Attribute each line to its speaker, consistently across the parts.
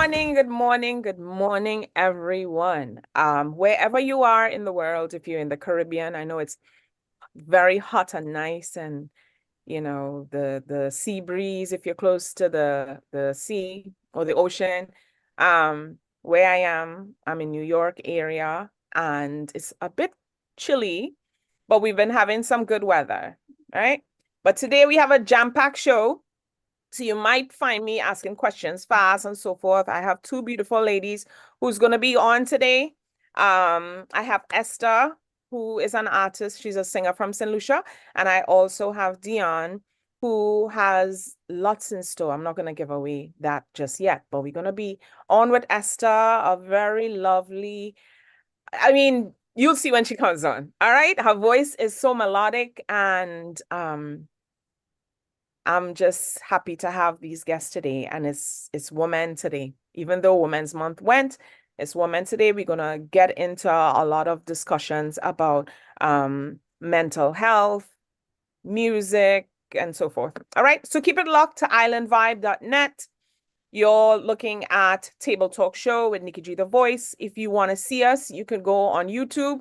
Speaker 1: good morning, everyone. Wherever you are in the world, if you're in the Caribbean, I know it's very hot and nice, and the sea breeze if you're close to the sea or the ocean. Where I am, I'm in New York area, and it's a bit chilly, but we've been having some good weather, right? But today we have a jam-packed show. So you might find me asking questions fast and so forth. I have two beautiful ladies who's going to be on today. I have Esther, who is an artist. She's a singer from St. Lucia. And I also have Dion, who has lots in store. I'm not going to give away that just yet, but we're going to be on with Esther, a very lovely, you'll see when she comes on. All right. Her voice is so melodic, and I'm just happy to have these guests today, and it's Women Today. Even though Women's Month went, it's Women Today. We're gonna get into a lot of discussions about mental health, music, and so forth. All right, so keep it locked to islandvibe.net. You're looking at Table Talk Show with Nikki G, the voice. If you want to see us, you can go on YouTube,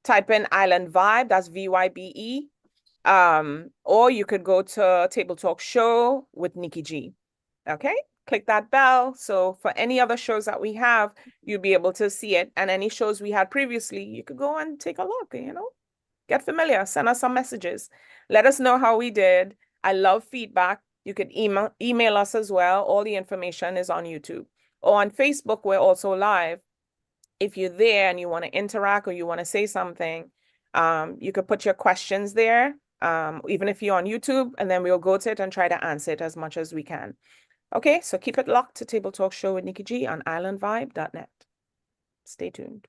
Speaker 1: type in Island Vibe, that's VYBE. Or you could go to Table Talk Show with Nikki G. Okay, click that bell. So for any other shows that we have, you'll be able to see it. And any shows we had previously, you could go and take a look, get familiar, send us some messages. Let us know how we did. I love feedback. You could email us as well. All the information is on YouTube. Or on Facebook, we're also live. If you're there and you want to interact or you want to say something, you could put your questions there. Even if you're on YouTube, and then we'll go to it and try to answer it as much as we can. Okay, so keep it locked to Table Talk Show with Nikki G on islandvibe.net. Stay tuned.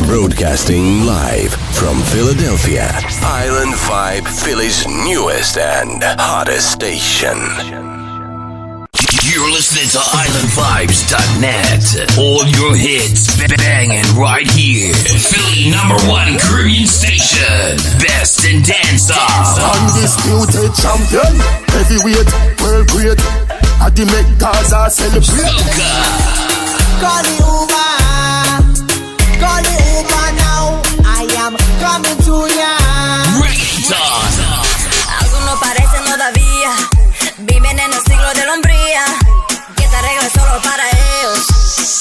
Speaker 2: Broadcasting live from Philadelphia, Island Vibe, Philly's newest and hottest station.
Speaker 3: You're listening to IslandVibes.net. All your hits banging right here. Philly #1 Caribbean station. Best in dancehall.
Speaker 4: Undisputed champion, heavyweight, world great. At the Met Gaza celebrate.
Speaker 5: Call the Uber. Call the Uber now. I am coming to ya.
Speaker 3: Reggaeton.
Speaker 6: Algunos parecen todavía viven en el siglo de la hombría, que esta regla es solo para ellos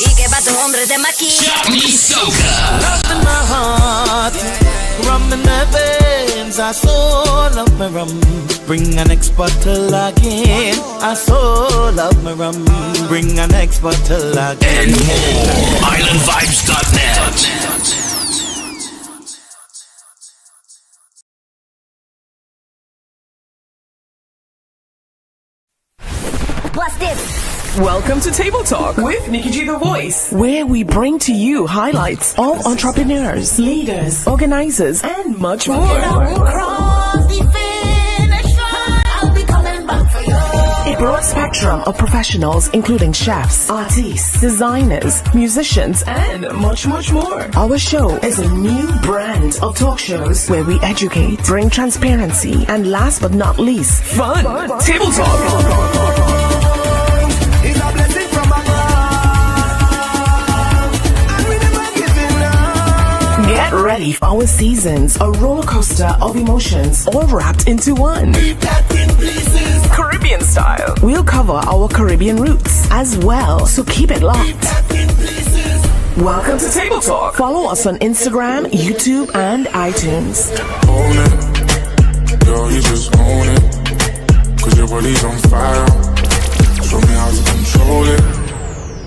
Speaker 6: y que para tu hombre te maquilla.
Speaker 3: Johnny Soca.
Speaker 5: Love in my heart, rum in the veins. I so love my rum. Bring an next bottle again. I so love my rum. Bring an next bottle again.
Speaker 3: And more. IslandVibes.net.
Speaker 6: What's this?
Speaker 1: Welcome to Table Talk with Nikki G, the voice, where we bring to you highlights of entrepreneurs, leaders, organizers, and much more.
Speaker 5: Cross the finish line. I'll be coming back for you.
Speaker 1: A broad spectrum of professionals, including chefs, artists, designers, musicians, and much, much more. Our show is a new brand of talk shows where we educate, bring transparency, and last but not least, fun. Table Talk.
Speaker 4: It's a blessing from above. And we never giving up.
Speaker 1: Get ready for our seasons, a roller coaster of emotions, all wrapped into one.
Speaker 4: Keep that in places.
Speaker 1: Caribbean style. We'll cover our Caribbean roots as well, so keep it locked.
Speaker 4: That in places.
Speaker 1: Welcome to Table Talk. Follow us on Instagram, YouTube, and iTunes.
Speaker 7: Own it, girl, you just own it. Cause your body's on fire. Show me how to control it.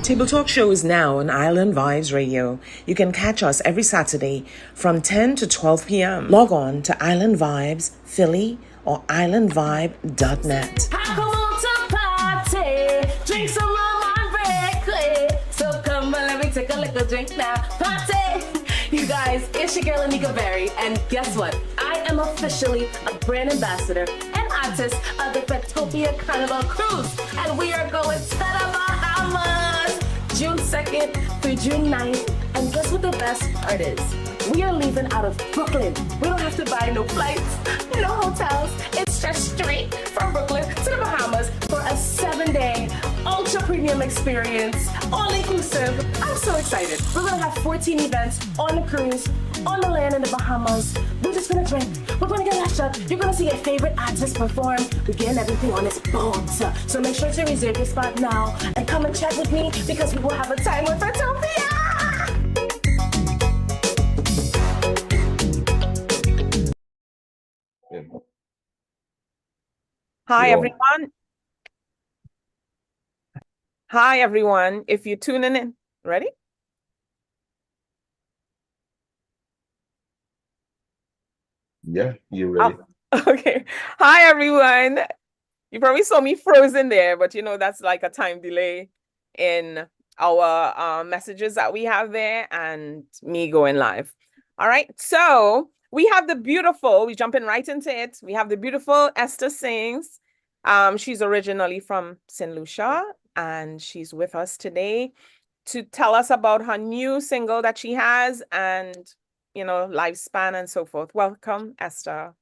Speaker 1: Table Talk Show is now on Island Vibes Radio. You can catch us every Saturday from 10 to 12 p.m. Log on to Island Vibes Philly or islandvibe.net.
Speaker 8: I come on to party, drink some rum and break it. So come on, let me take a little drink now. Party! You guys, it's your girl Anika Berry, and guess what? I am officially a brand ambassador and artist of the Fetopia Carnival Cruise, and we are going to the Bahamas June 2nd through June 9th And guess what the best part is? We are leaving out of Brooklyn. We don't have to buy no flights, no hotels. It's just straight from Brooklyn to the Bahamas for a 7-day ultra premium experience, all inclusive. I'm so excited. We're gonna have 14 events on the cruise, on the land in the Bahamas. We're just gonna drink. We're gonna get lashed up. You're gonna see your favorite artists perform. We're getting everything on this boat. So make sure to reserve your spot now and come and chat with me because we will have a time with Utopia.
Speaker 1: Hi,
Speaker 9: Yeah.
Speaker 1: everyone. Hi, everyone. If you're tuning in, ready?
Speaker 9: Yeah, you ready?
Speaker 1: Okay. Hi, everyone. You probably saw me frozen there, but that's like a time delay in our messages that we have there and me going live. All right. So we have we jumping right into it. We have the beautiful Esther Sings. She's originally from St. Lucia, and she's with us today to tell us about her new single that she has and, lifespan and so forth. Welcome, Esther.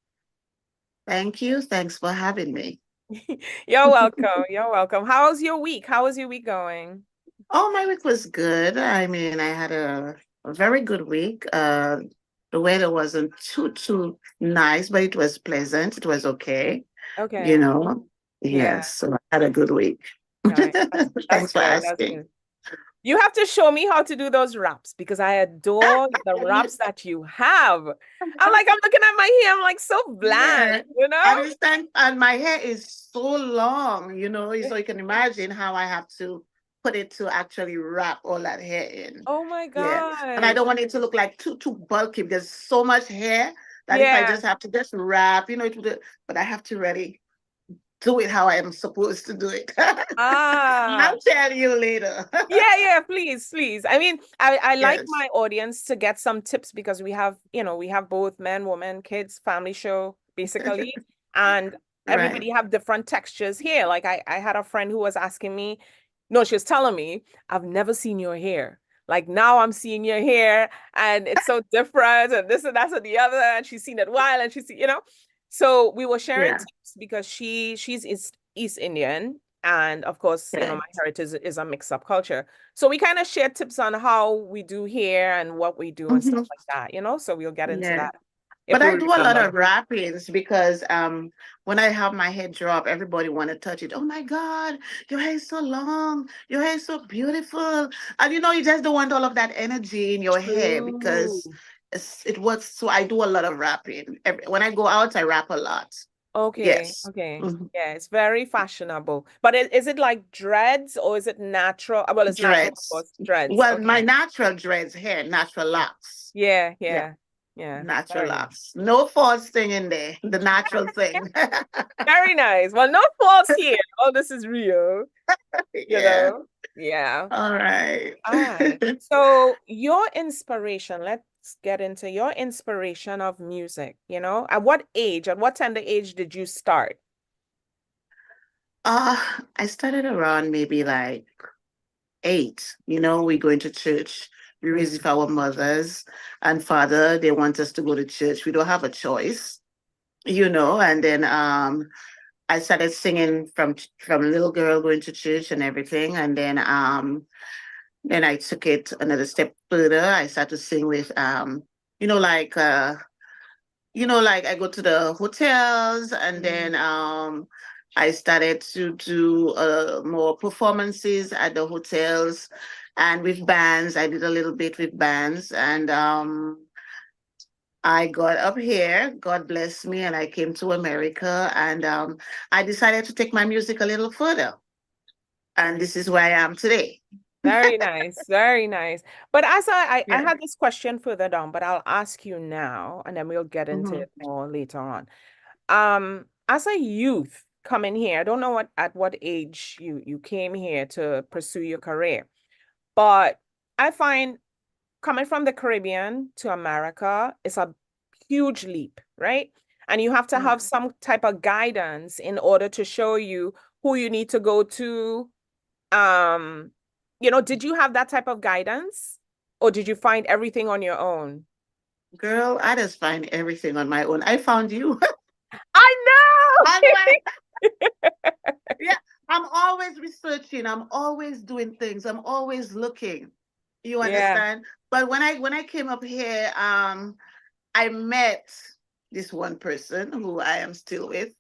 Speaker 10: Thank you. Thanks for having me.
Speaker 1: You're welcome. You're welcome. How was your week? How was your week going?
Speaker 10: Oh, my week was good. I mean, I had a very good week. The weather wasn't too nice, but it was pleasant. It was okay.
Speaker 1: Okay.
Speaker 10: Yeah.
Speaker 1: Yeah.
Speaker 10: So I had a good week.
Speaker 1: All right. That's
Speaker 10: Thanks for
Speaker 1: good. That's
Speaker 10: asking.
Speaker 1: good. You have to show me how to do those raps because I adore the raps that you have. I'm looking at my hair. I'm like so bland,
Speaker 10: Yeah, I understand. And my hair is so long, so you can imagine how I have to put it to actually wrap all that hair in.
Speaker 1: Oh my
Speaker 10: Yeah. And I
Speaker 1: God.
Speaker 10: don't want it to look like too bulky because so much hair that if I
Speaker 1: Yeah.
Speaker 10: just have to just wrap, it would, but I have to really do it how I am supposed to do it.
Speaker 1: Ah.
Speaker 10: I'll tell you later.
Speaker 1: Yeah, please. I mean, I like
Speaker 10: Yes.
Speaker 1: my audience to get some tips because we have both men, women, kids, family show, basically. And
Speaker 10: Right.
Speaker 1: everybody have different textures here. Like I had a friend who was asking me, no, she was telling me, I've never seen your hair. Like now I'm seeing your hair and it's so different and this and that and the other. And she's seen it while and she's, so we were sharing
Speaker 10: Yeah.
Speaker 1: tips because she's East Indian. And of course,
Speaker 10: Okay.
Speaker 1: my heritage is a mix-up culture. So we kind of share tips on how we do here and what we do and stuff
Speaker 10: Mhm.
Speaker 1: like that, so we'll get into
Speaker 10: Yeah.
Speaker 1: that if
Speaker 10: But
Speaker 1: we
Speaker 10: I do a lot
Speaker 1: remember.
Speaker 10: of wrappings because when I have my hair drop, everybody want to touch it. Oh my God, your hair is so long. Your hair is so beautiful. And you just don't want all of that energy in your hair because
Speaker 1: True.
Speaker 10: it works. So I do a lot of wrapping. When I go out, I wrap a lot.
Speaker 1: Okay,
Speaker 10: Yes.
Speaker 1: okay.
Speaker 10: Mhm.
Speaker 1: Yeah, it's very fashionable. But is it like dreads or is it natural? Well, it's natural, of
Speaker 10: Dreads.
Speaker 1: course. Dreads.
Speaker 10: Well, my
Speaker 1: Okay.
Speaker 10: natural dreads hair, natural locks.
Speaker 1: Yeah,
Speaker 10: Yeah,
Speaker 1: yeah, yeah.
Speaker 10: natural
Speaker 1: Very nice.
Speaker 10: locks. No false thing in there. The natural thing.
Speaker 1: Very nice. Well, no false here. All this is real, you
Speaker 10: Yeah.
Speaker 1: know? Yeah.
Speaker 10: All right.
Speaker 1: All right. So your inspiration, let's get into your inspiration of music, At what age, at what tender age did you start?
Speaker 10: I started around maybe like 8. We going to church. We
Speaker 1: Mm.
Speaker 10: raised with our mothers and father. They want us to go to church. We don't have a choice, and then I started singing from a little girl going to church and everything. And then I took it another step further. I started to sing with you know, like like I go to the hotels and then I started to do more performances at the hotels and with bands. I did a little bit with bands and I got up here, God bless me, and I came to America and I decided to take my music a little further. And this is where I am today.
Speaker 1: Very nice, very nice. But as I
Speaker 10: Yeah.
Speaker 1: had this question further down, but I'll ask you now, and then we'll get into
Speaker 10: Mhm.
Speaker 1: it more later on. As a youth coming here, I don't know at what age you came here to pursue your career, but I find coming from the Caribbean to America is a huge leap, right? And you have to have some type of guidance in order to show you who you need to go to. Did you have that type of guidance? or did you find everything on your own?
Speaker 10: Girl, I just find everything on my own. I found you.
Speaker 1: I
Speaker 10: I'm
Speaker 1: know.
Speaker 10: like, yeah, I'm always researching. I'm always doing things. I'm always looking. You
Speaker 1: Yeah.
Speaker 10: understand? But when I came up here, I met this one person who I am still with,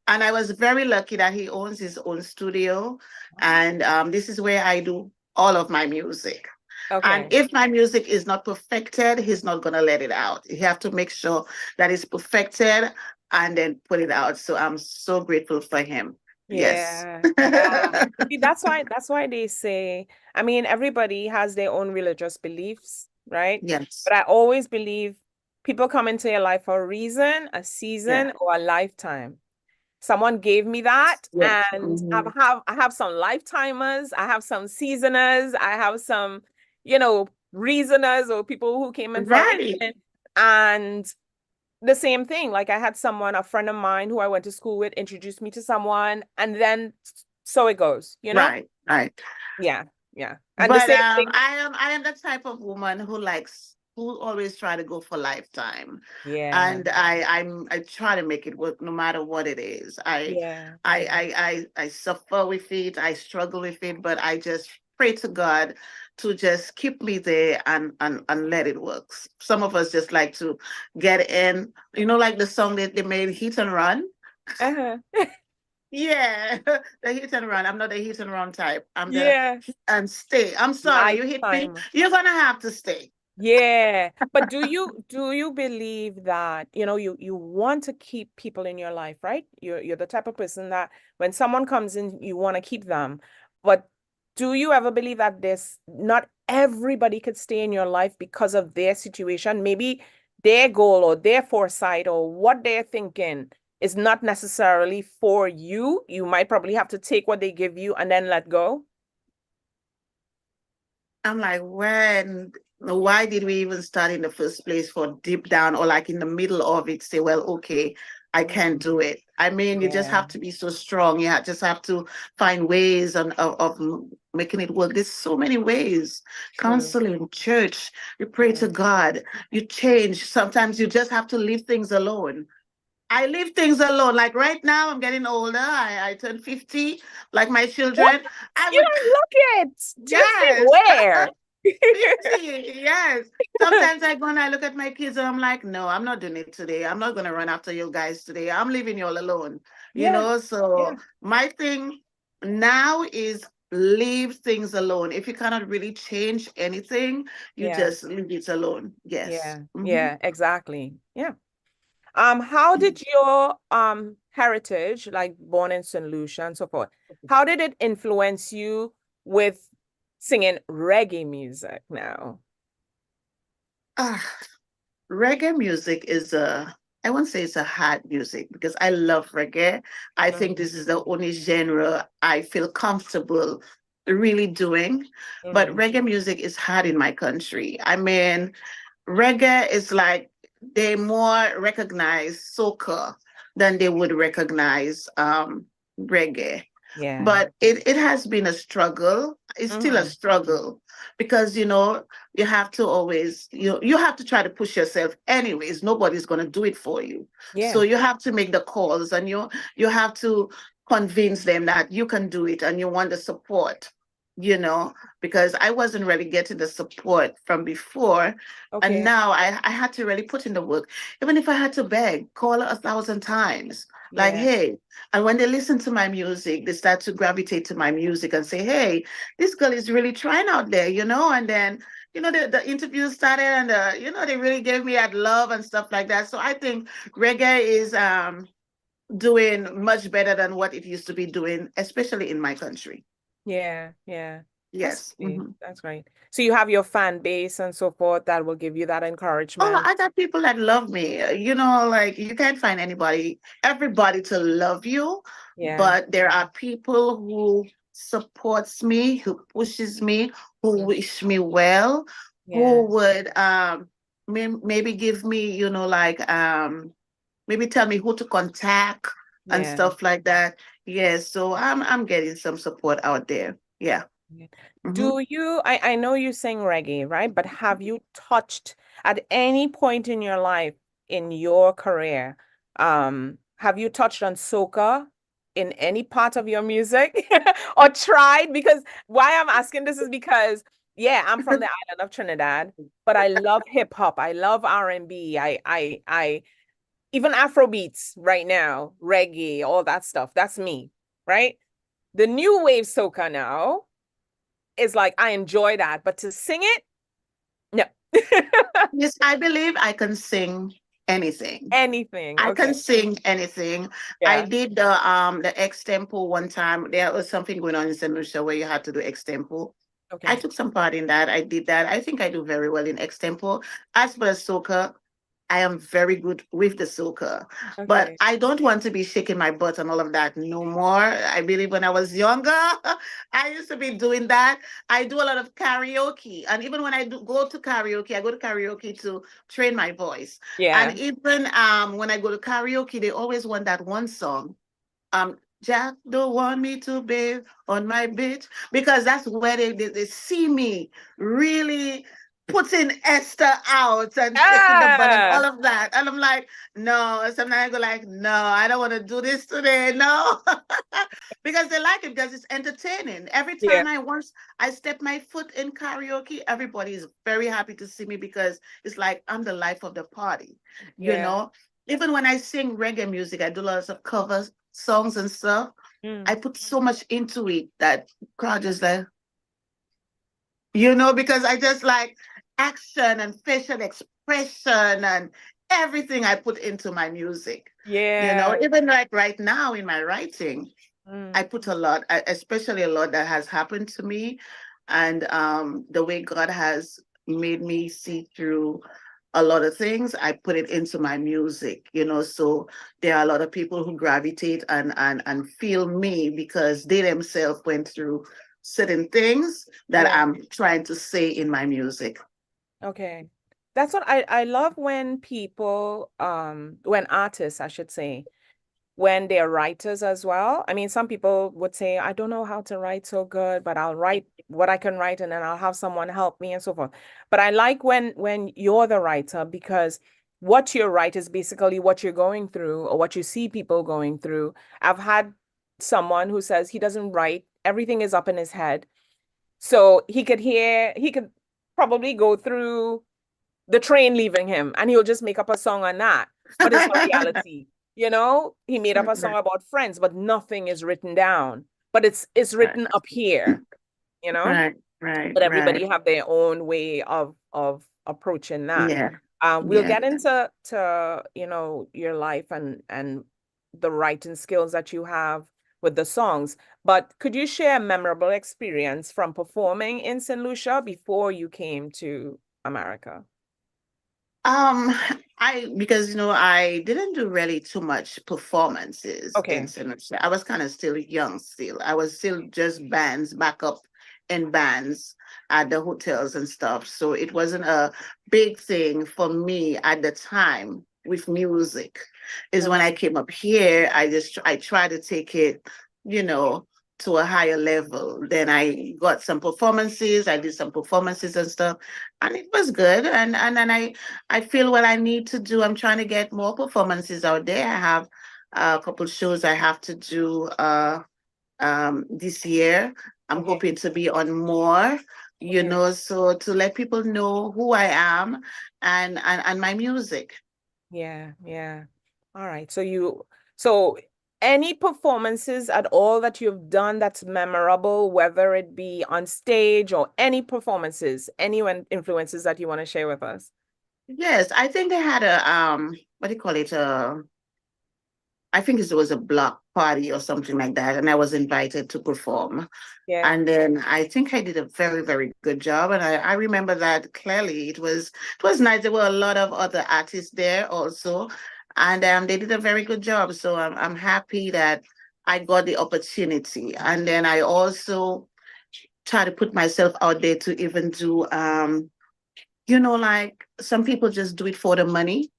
Speaker 10: and I was very lucky that he owns his own studio, and this is where I do all of my music. And
Speaker 1: Okay.
Speaker 10: if my music is not perfected, he's not gonna let it out. You have to make sure that it's perfected and then put it out. So I'm so grateful for him. Yes.
Speaker 1: Yeah. Yeah. See, that's why they say, I mean, everybody has their own religious beliefs, right?
Speaker 10: Yes.
Speaker 1: But I always believe people come into your life for a reason, a
Speaker 10: Yeah.
Speaker 1: season, or a lifetime. Someone gave me that,
Speaker 10: Yes.
Speaker 1: and
Speaker 10: Mhm.
Speaker 1: I have some lifetimers, I have some seasoners, I have some, reasoners or people who came in for a
Speaker 10: Right.
Speaker 1: reason. And the same thing, like I had someone, a friend of mine who I went to school with, introduced me to someone, and then so it goes, you know?
Speaker 10: Right. Right.
Speaker 1: Yeah, yeah. And the
Speaker 10: But
Speaker 1: same thing,
Speaker 10: I am the type of woman who always try to go for lifetime.
Speaker 1: yeah,
Speaker 10: And I try to make it work no matter what it is.
Speaker 1: yeah,
Speaker 10: I
Speaker 1: yeah,
Speaker 10: I I suffer with it, I struggle with it, but I just pray to God to just keep me there and let it work. Some of us just like to get in, like the song that they made, Hit and Run.
Speaker 1: uh-huh.
Speaker 10: Yeah, the hit and run. I'm not the hit and run type. I'm the
Speaker 1: Yeah,
Speaker 10: hit and stay. I'm sorry, you hit me.
Speaker 1: lifetime.
Speaker 10: You're gonna have to stay.
Speaker 1: Yeah. But do you believe that, you want to keep people in your life, right? You're the type of person that when someone comes in, you want to keep them. But do you ever believe that this not everybody could stay in your life because of their situation? Maybe their goal or their foresight or what they're thinking is not necessarily for you. You might probably have to take what they give you and then let go.
Speaker 10: I'm like, why did we even start in the first place for deep down or like in the middle of it, say, well, okay, I can't
Speaker 1: Mm,
Speaker 10: do it. I mean, you just
Speaker 1: yeah,
Speaker 10: have to be so strong. Just have to find ways of making it work. There's so many ways.
Speaker 1: true.
Speaker 10: Counseling, church, you pray
Speaker 1: Yeah.
Speaker 10: to God, you change. Sometimes you just have to leave things alone. I leave things alone. Like right now, I'm getting older. I turned 50, like my
Speaker 1: What?
Speaker 10: children. I
Speaker 1: You
Speaker 10: would,
Speaker 1: don't look it. 50
Speaker 10: yes.
Speaker 1: where?
Speaker 10: 50, yes. Sometimes I go and I look at my kids and I'm like, no, I'm not doing it today. I'm not going to run after you guys today. I'm leaving you all alone.
Speaker 1: Yeah,
Speaker 10: So
Speaker 1: yeah,
Speaker 10: my thing now is leave things alone. If you cannot really change anything, you
Speaker 1: yeah,
Speaker 10: just leave it alone. Yes.
Speaker 1: yeah,
Speaker 10: Mhm.
Speaker 1: yeah, exactly. Yeah. How did your heritage, like born in St. Lucia and so forth, how did it influence you with singing reggae music now?
Speaker 10: Ah, reggae music is I won't say it's a hard music because I love reggae. I think this is the only genre I feel comfortable really doing. But
Speaker 1: Mm-hmm.
Speaker 10: reggae music is hard in my country. I mean, reggae is like they more recognize soca than they would recognize reggae.
Speaker 1: Yeah.
Speaker 10: But it has been a struggle. It's still a
Speaker 1: Mm-hmm.
Speaker 10: struggle because you have to always you have to try to push yourself anyways. Nobody's going to do it for you. So
Speaker 1: Yeah.
Speaker 10: you have to make the calls and you have to convince them that you can do it and you want the support, you know, because I wasn't really getting the support from before. And
Speaker 1: Okay.
Speaker 10: now I had to really put in the work. Even if I had to beg, call 1,000 times, like,
Speaker 1: Yeah.
Speaker 10: hey, and when they listen to my music, they start to gravitate to my music and say, hey, this girl is really trying out there, and then, the interview started and, they really gave me that love and stuff like that. So I think reggae is doing much better than what it used to be doing, especially in my country.
Speaker 1: Yeah. Yeah. That's
Speaker 10: Yes.
Speaker 1: great. That's great. So you have your fan base and so forth that will give you that
Speaker 10: Oh,
Speaker 1: encouragement.
Speaker 10: I got people that love me. Like you can't find everybody to love you,
Speaker 1: Yeah.
Speaker 10: but there are people who supports me, who pushes me, who
Speaker 1: Mm.
Speaker 10: wish me well,
Speaker 1: Yeah.
Speaker 10: who would maybe give me, maybe tell me who to contact and
Speaker 1: Yeah.
Speaker 10: stuff like that. Yes, so I'm getting some support out there. Yeah. Mhm.
Speaker 1: Do you, I know you sing reggae, right? But have you touched at any point in your life, in your career, have you touched on soca in any part of your music or tried? Because why I'm asking this is because, yeah, I'm from the island of Trinidad, but I love hip hop. I love R&B. Even Afro beats right now, reggae, all that stuff. That's me, right? The new wave soca now is like I enjoy that, but to sing it, no.
Speaker 10: Yes, I believe I can sing anything.
Speaker 1: Anything.
Speaker 10: I
Speaker 1: Okay.
Speaker 10: can sing anything. I
Speaker 1: Yeah.
Speaker 10: did the extempo one time. There was something going on in St. Lucia where you had to do extempo. I
Speaker 1: Okay.
Speaker 10: took some part in that. I did that. I think I do very well in extempo. As for the soca, I am very good with the soca, but
Speaker 1: Okay.
Speaker 10: I don't want to be shaking my butt and all of that no more. I believe when I was younger, I used to be doing that. I do a lot of karaoke, and even when I do go to karaoke, I go to karaoke to train my voice. And
Speaker 1: Yeah.
Speaker 10: even when I go to karaoke, they always want that one song. Jack don't want me to bathe on my bitch because that's where they see me really putting Esther out and shaking the butt and
Speaker 1: Ah,
Speaker 10: all of that. And I'm like, no. Sometimes I go like, no, I don't want to do this today. No. Because they like it because it's entertaining. Every
Speaker 1: yeah.
Speaker 10: time I step my foot in karaoke, everybody is very happy to see me because it's like I'm the life of the party, you
Speaker 1: Yeah.
Speaker 10: know. Even when I sing reggae music, I do lots of covers, songs and stuff. I
Speaker 1: Mm.
Speaker 10: put so much into it that crowd is like, because I just like action and facial expression and everything I put into my music.
Speaker 1: Yeah.
Speaker 10: Even like right now in my writing, I
Speaker 1: Mm.
Speaker 10: put a lot, especially a lot that has happened to me, and the way God has made me see through a lot of things. I put it into my music, So there are a lot of people who gravitate and feel me because they themselves went through certain things that
Speaker 1: Yeah.
Speaker 10: I'm trying to say in my music.
Speaker 1: Okay. That's what I love when people, when artists, I should say, when they're writers as well. I mean, some people would say, I don't know how to write so good, but I'll write what I can write and then I'll have someone help me and so forth. But I like when you're the writer because what you write is basically what you're going through or what you see people going through. I've had someone who says he doesn't write, everything is up in his head. So he could probably go through the train leaving him and he'll just make up a song on that. But it's not reality. He made up a song about friends, but nothing is written down. But it's
Speaker 10: Right,
Speaker 1: written up here, you know?
Speaker 10: right, right,
Speaker 1: But
Speaker 10: right.
Speaker 1: everybody have their own way of approaching that.
Speaker 10: Yeah,
Speaker 1: We'll
Speaker 10: yeah.
Speaker 1: get into your life and the writing skills that you have with the songs. But could you share a memorable experience from performing in St. Lucia before you came to America?
Speaker 10: Um, because I didn't do really too much performances in
Speaker 1: Okay.
Speaker 10: St. I was kind of still young still. I was still just bands, backup in bands at the hotels and stuff. So it wasn't a big thing for me at the time with music. Is when I
Speaker 1: Okay.
Speaker 10: came up here, I tried to take it, you know, to a higher level. Then I got some performances, I did some performances and stuff, and it was good. And then I feel what I need to do. I'm trying to get more performances out there. I have a couple shows I have to do this year. I'm
Speaker 1: Okay.
Speaker 10: hoping to be on more,
Speaker 1: Okay.
Speaker 10: so to let people know who I am and my music.
Speaker 1: Yeah, yeah. All right. So any performances at all that you've done that's memorable, whether it be on stage or any performances, influences that you want to share with us?
Speaker 10: Yes, I think they had a what do you call it? I think it was a block party or something like that, and I was invited to perform.
Speaker 1: Yeah.
Speaker 10: And then I think I did a very, very good job. And I remember that clearly. It was nice. There were a lot of other artists there also. And they did a very good job. So I'm happy that I got the opportunity. And then I also try to put myself out there to even do like some people just do it for the money.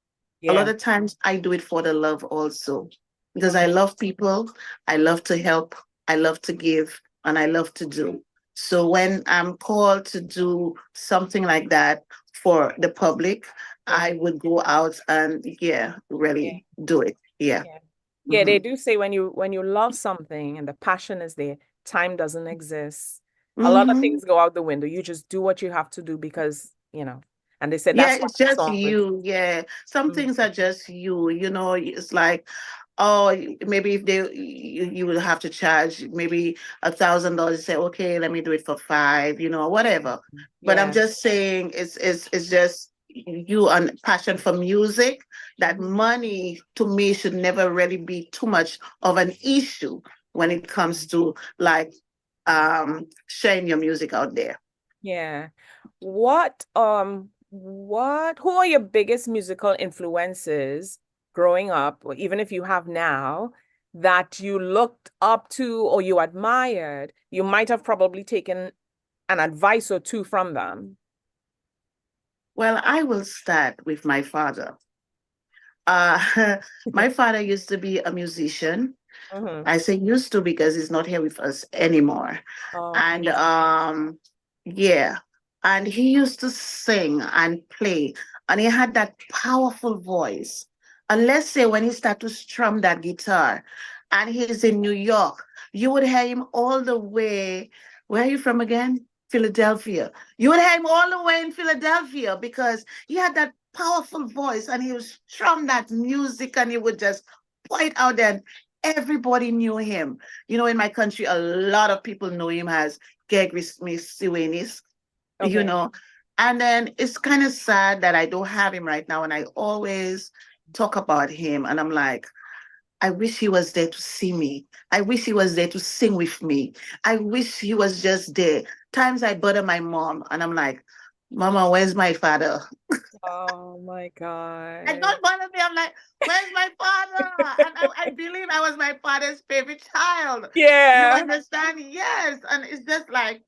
Speaker 10: A lot
Speaker 1: Yeah.
Speaker 10: of times I do it for the love also. Because I
Speaker 1: Okay.
Speaker 10: love people, I love to help, I love to give, and I love to do. So when I'm called to do something like that for the public, I would go out and
Speaker 1: Yeah.
Speaker 10: really do it. Yeah.
Speaker 1: Yeah. Yeah, they
Speaker 10: Mhm.
Speaker 1: do say when you love something and the passion is there, time doesn't exist. A lot of
Speaker 10: Mhm.
Speaker 1: things go out the window. You just do what you have to do because, and they said
Speaker 10: Yeah,
Speaker 1: that's what
Speaker 10: it's
Speaker 1: the
Speaker 10: just
Speaker 1: song was.
Speaker 10: you. Yeah. Some
Speaker 1: Mhm.
Speaker 10: things are just you, it's like, oh, maybe if you will have to charge maybe $1,000, say, okay, let me do it for five, whatever. But I'm
Speaker 1: Yeah.
Speaker 10: just saying it's just you and passion for music, that
Speaker 1: Mhm.
Speaker 10: money to me should never really be too much of an issue when it comes to like sharing your music out there.
Speaker 1: Yeah. Who are your biggest musical influences growing up, or even if you have now, that you looked up to or you admired? You might have probably taken an advice or two from them.
Speaker 10: Well, I will start with my father. My father used to be a musician.
Speaker 1: Mm-hmm.
Speaker 10: I say used to because he's not here with us anymore.
Speaker 1: Oh, okay.
Speaker 10: And yeah, and he used to sing and play, and he had that powerful voice. And let's say when he started to strum that guitar, and he's in New York, you would hear him all the way. Where are you from again? Philadelphia. You would hear him all the way in Philadelphia because he had that powerful voice, and he would strum that music, and he would just point out there. Everybody knew him. In my country, a lot of people know him as Gregory Smith Siwanis, you
Speaker 1: Okay.
Speaker 10: know. And then it's kind of sad that I don't have him right now. And I always talk about him. And I'm like, I wish he was there to see me. I wish he was there to sing with me. I wish he was just there. Times I bother my mom and I'm like, Mama, where's my father?
Speaker 1: Oh my
Speaker 10: I
Speaker 1: God.
Speaker 10: don't bother me. I'm like, where's my father? And I believe I was my father's favorite child. You
Speaker 1: Yeah.
Speaker 10: understand? Yes. And it's just like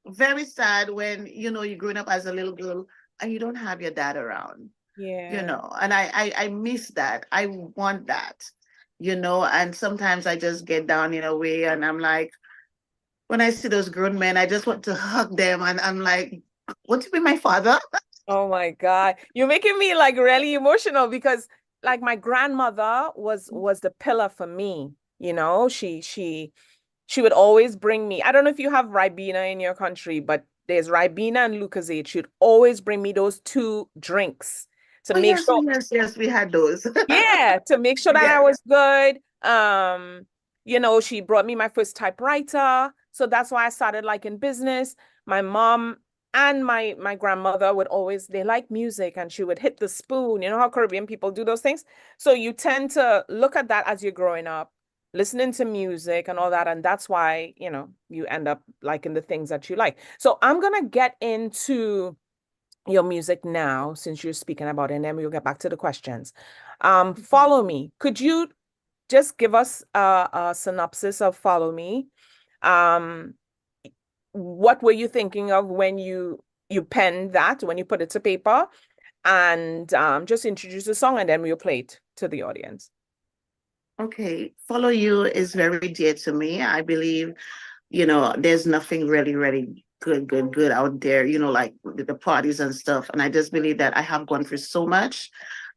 Speaker 10: very sad when, you're growing up as a little girl and you don't have your dad around,
Speaker 1: Yeah.
Speaker 10: and I miss that. I want that, and sometimes I just get down in a way and I'm like, when I see those grown men, I just want to hug them and I'm like, want to be my father?
Speaker 1: Oh my God. You're making me like really emotional because like my grandmother was the pillar for me. She would always bring me. I don't know if you have Ribena in your country, but there's Ribena and Lucozade. She'd always bring me those two drinks to
Speaker 10: Oh,
Speaker 1: make
Speaker 10: yes, oh,
Speaker 1: sure,
Speaker 10: yes, yes, we had those.
Speaker 1: yeah, to make sure that I
Speaker 10: Yes.
Speaker 1: was good. She brought me my first typewriter. So that's why I started like in business. My mom and my grandmother would always, they like music and she would hit the spoon. You know how Caribbean people do those things? So you tend to look at that as you're growing up, listening to music and all that. And that's why, you end up liking the things that you like. So I'm gonna get into your music now since you're speaking about it, and then we'll get back to the questions. Follow Me. Could you just give us a synopsis of Follow Me? Um, what were you thinking of when you penned that, when you put it to paper? And just introduce the song and then we'll play it to the audience.
Speaker 10: Okay. Follow You is very dear to me. I believe, there's nothing really, really good out there, like the parties and stuff. And I just believe that I have gone through so much.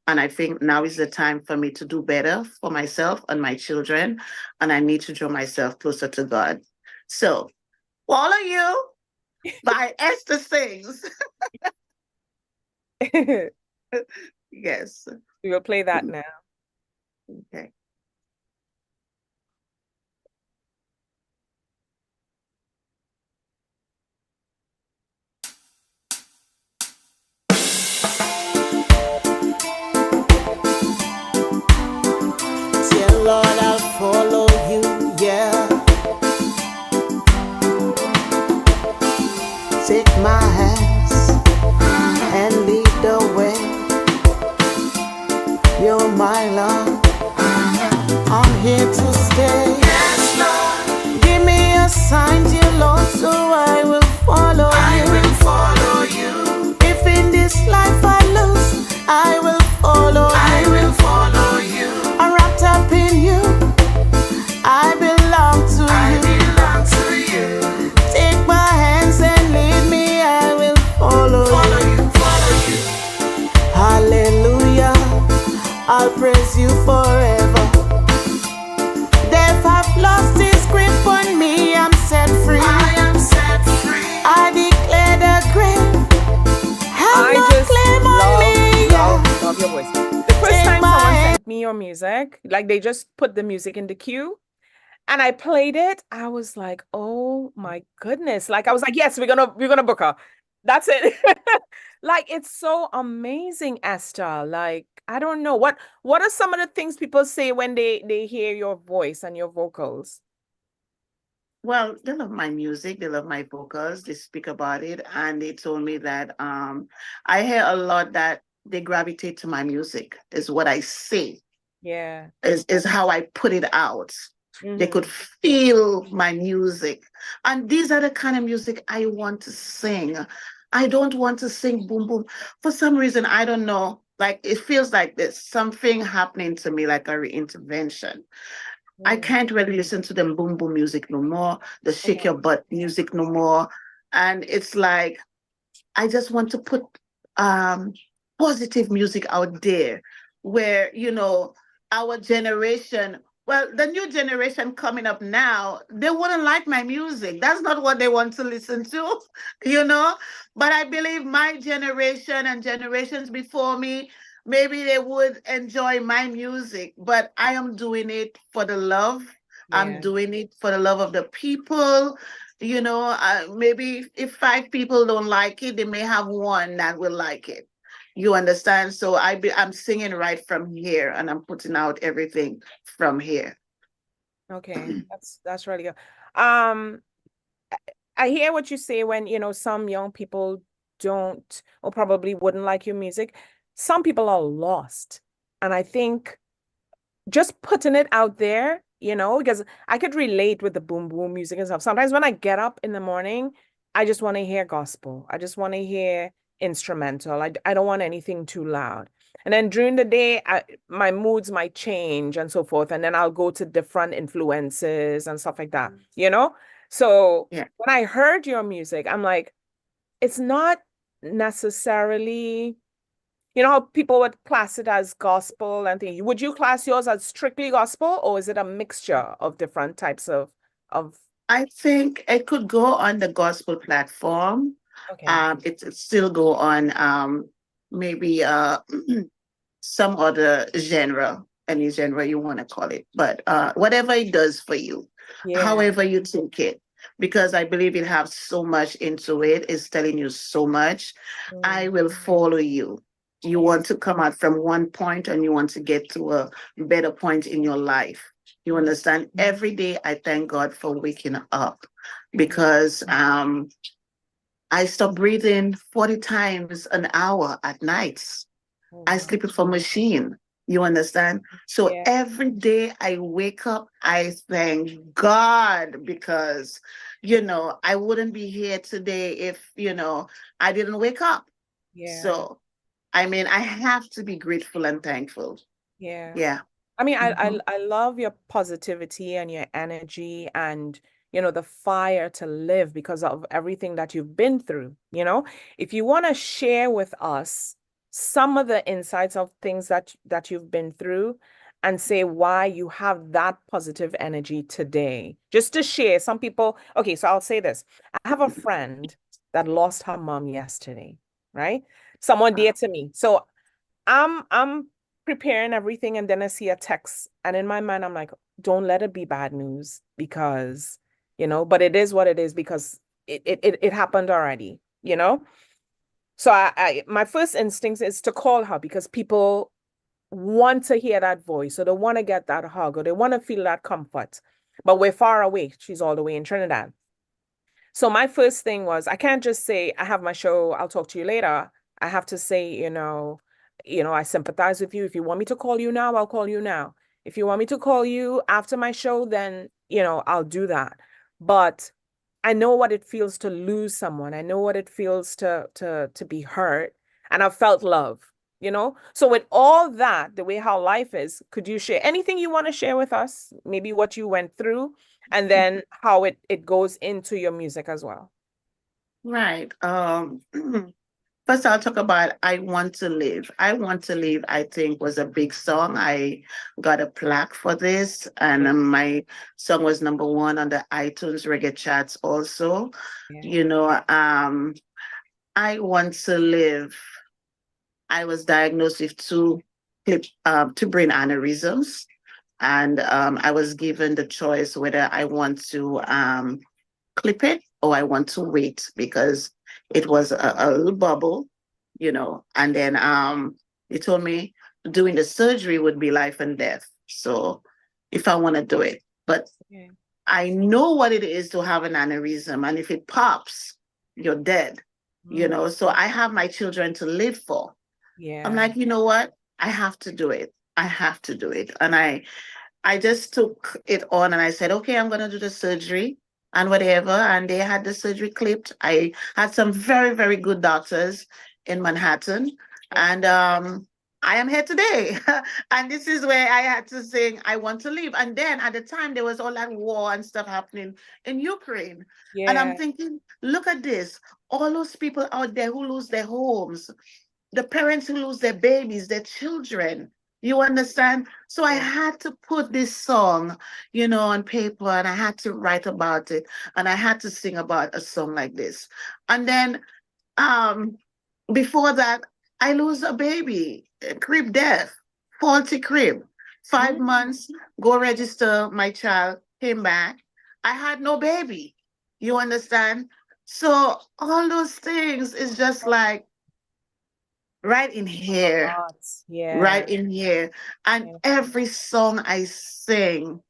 Speaker 10: And I think now is the time for me to do better for myself and my children. And I need to draw myself closer to God. So, Follow You by Esther Sings. Yes.
Speaker 1: We will play that now.
Speaker 10: Okay.
Speaker 5: Dear Lord, I'll follow you, yeah. Take my hands and lead the way. You're my love, I'll praise you forever. Death have lost its grip on me, I'm set free. I am set free. I declare the grave have no claim on me.
Speaker 1: Love your voice. The first time someone sent me your music, like they just put the music in the queue and I played it, I was like, oh my goodness. Like I was like, yes, we're gonna book her. That's it. Like it's so amazing, Esther. Like, I don't know. What are some of the things people say when they hear your voice and your vocals?
Speaker 10: Well, they love my music, they love my vocals, they speak about it, and they told me that I hear a lot that they gravitate to my music, is what I say,
Speaker 1: Yeah.
Speaker 10: is how I put it out. They could
Speaker 1: Mm-hmm.
Speaker 10: feel my music. And these are the kind of music I want to sing. I don't want to sing boom boom. For some reason, I don't know. Like it feels like there's something happening to me, like a reintervention. I can't really listen to them boom boom music no more, the shake your butt music no more. And it's like I just want to put um positive music out there where, our generation, well, the new generation coming up now, they wouldn't like my music. That's not what they want to listen to, you know. But I believe my generation and generations before me, maybe they would enjoy my music, but I am doing it for the love. I'm
Speaker 1: Yeah.
Speaker 10: doing it for the love of the people. Maybe if five people don't like it, they may have one that will like it. You understand? So I'm singing right from here, and I'm putting out everything from here.
Speaker 1: Okay. That's really good. Um, I hear what you say when, some young people don't or probably wouldn't like your music. Some people are lost. And I think just putting it out there, because I could relate with the boom boom music and stuff. Sometimes when I get up in the morning, I just want to hear gospel. I just want to hear instrumental. I don't want anything too loud. And then during the day, my moods might change and so forth. And then I'll go to different influences and stuff like that, So
Speaker 10: Yeah.
Speaker 1: when I heard your music, I'm like, it's not necessarily how people would class it as gospel and things. Would you class yours as strictly gospel, or is it a mixture of different types of
Speaker 10: I think it could go on the gospel platform.
Speaker 1: okay.
Speaker 10: It still go on maybe some other genre, any genre you want to call it, but whatever it does for you,
Speaker 1: Yeah.
Speaker 10: however you take it, because I believe it has so much into it. It's telling you so much. I
Speaker 1: Mm,
Speaker 10: will follow you. You
Speaker 1: yeah.
Speaker 10: want to come out from one point and you want to get to a better point in your life. You
Speaker 1: Mm,
Speaker 10: understand? Every day I thank God for waking up
Speaker 1: yeah.
Speaker 10: because I stop breathing 40 times an hour at nights.
Speaker 1: Oh,
Speaker 10: I
Speaker 1: wow.
Speaker 10: sleep with a machine. You understand? So
Speaker 1: Yeah.
Speaker 10: every day I wake up, I thank God because, I wouldn't be here today if, I didn't wake up.
Speaker 1: Yeah.
Speaker 10: So, I mean, I have to be grateful and thankful.
Speaker 1: Yeah.
Speaker 10: Yeah.
Speaker 1: I mean, I,
Speaker 10: Mhm.
Speaker 1: I I love your positivity and your energy and the fire to live because of everything that you've been through. If you want to share with us some of the insights of things that you've been through and say why you have that positive energy today, just to share. Some people, okay, so I'll say this. I have a friend that lost her mom yesterday, right? Someone dear to me. So I'm preparing everything and then I see a text and in my mind I'm like, don't let it be bad news because, but it is what it is because it happened already. So my first instinct is to call her because people want to hear that voice or they want to get that hug or they want to feel that comfort. But we're far away. She's all the way in Trinidad. So my first thing was I can't just say I have my show, I'll talk to you later. I have to say, I sympathize with you. If you want me to call you now, I'll call you now. If you want me to call you after my show, then, I'll do that. But I know what it feels to lose someone. I know what it feels to be hurt. And I've felt love. So with all that, the way how life is, could you share anything you want to share with us? Maybe what you went through and then how it goes into your music as well.
Speaker 10: Right. First, I'll talk about I Want to Live. I Want to Live, I think, was a big song. I got a plaque for this, and my song was #1 on the iTunes reggae charts also.
Speaker 1: Yeah.
Speaker 10: You know, I Want to Live. I was diagnosed with two brain aneurysms, and I was given the choice whether I want to clip it or I want to wait because it was a little bubble, and then they told me doing the surgery would be life and death. So if I want to do it, but I know what it is to have an aneurysm, and if it pops, you're dead. So I have my children to live for. I'm like, you know what? I have to do it. I have to do it. And I just took it on and I said, okay, I'm going to do the surgery and whatever. And they had the surgery clipped. I had some very, very good doctors in Manhattan. And I am here today. And this is where I had to sing, I Want to Live. And then at the time, there was all that war and stuff happening in Ukraine. And I'm thinking, look at this. All those people out there who lose their homes, the parents who lose their babies, their children. You understand? So I had to put this song, on paper, and I had to write about it, and I had to sing about a song like this. And then before that, I lose a baby, crib death, faulty crib. 5 months, go register my child, came back. I had no baby. You understand? So all those things is just like right in here, right in here. And every song I sing,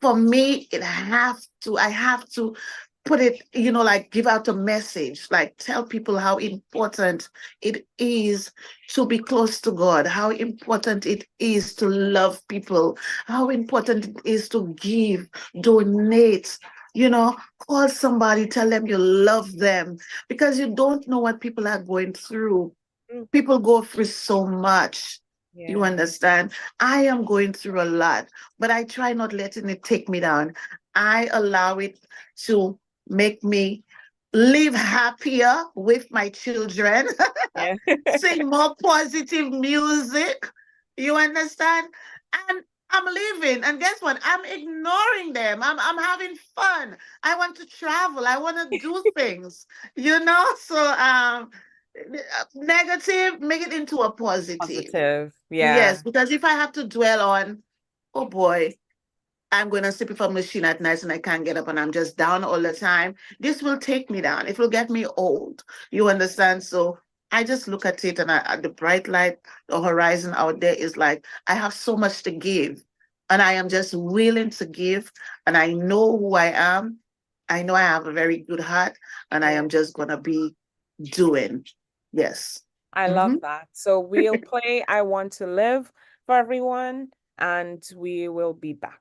Speaker 10: for me, I have to put it, like give out a message, like tell people how important it is to be close to God, how important it is to love people, how important it is to give, donate, call somebody, tell them you love them, because you don't know what people are going through. People go through so much. You understand? I am going through a lot, but I try not letting it take me down. I allow it to make me live happier with my children, sing more positive music. You understand? And I'm living, and guess what? I'm ignoring them. I'm having fun. I want to travel. I want to do things. So negative, make it into a positive. Yes, because if I have to dwell on, oh boy, I'm going to sleep with a machine at night and I can't get up and I'm just down all the time, this will take me down. It will get me old. You understand? So I just look at it and the bright light, the horizon out there is like, I have so much to give and I am just willing to give. And I know who I am. I know I have a very good heart and I am just going to be doing. Yes.
Speaker 1: I love that. So we'll play I Want to Live for everyone, and we will be back.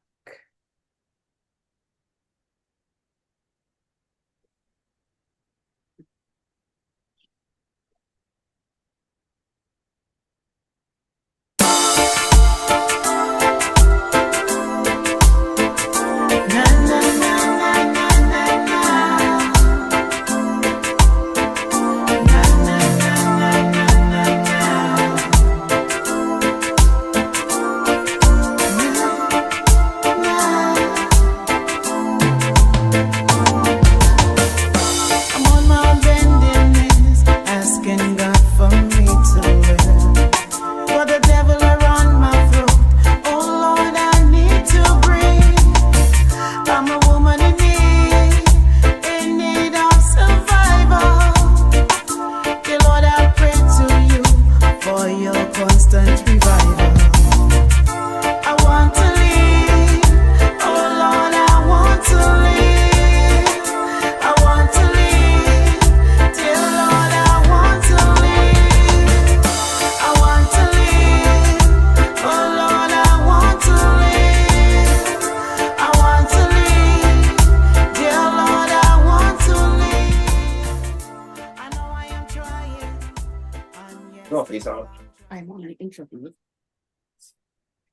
Speaker 10: I'm on an interview.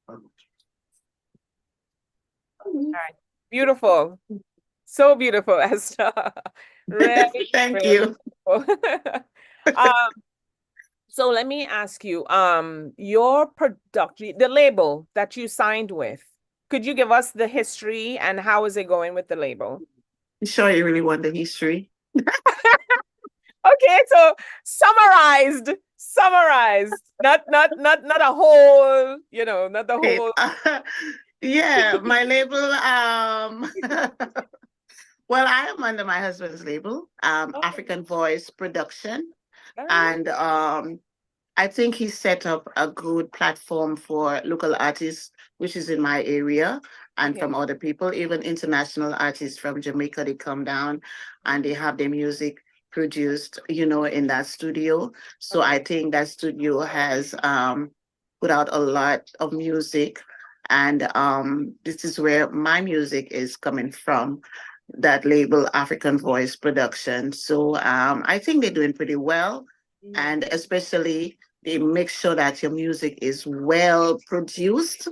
Speaker 1: All right. Beautiful. So beautiful, Esther. Really,
Speaker 10: Thank
Speaker 1: really
Speaker 10: you.
Speaker 1: beautiful. So let me ask you, your production, the label that you signed with, could you give us the history and how is it going with the label?
Speaker 10: You sure you really want the history?
Speaker 1: Okay, so summarized, not a whole, not the
Speaker 10: Okay.
Speaker 1: whole.
Speaker 10: Yeah, my label. Well, I am under my husband's label,
Speaker 1: Oh,
Speaker 10: African Voice Production,
Speaker 1: very nice.
Speaker 10: and I think he set up a good platform for local artists, which is in my area, and
Speaker 1: Okay.
Speaker 10: from other people, even international artists from Jamaica. They come down and they have their music produced, in that studio. So
Speaker 1: Okay.
Speaker 10: I think that studio has put out a lot of music, and this is where my music is coming from. That label, African Voice Production. So I think they're doing pretty well,
Speaker 1: Mhm.
Speaker 10: and especially they make sure that your music is well produced.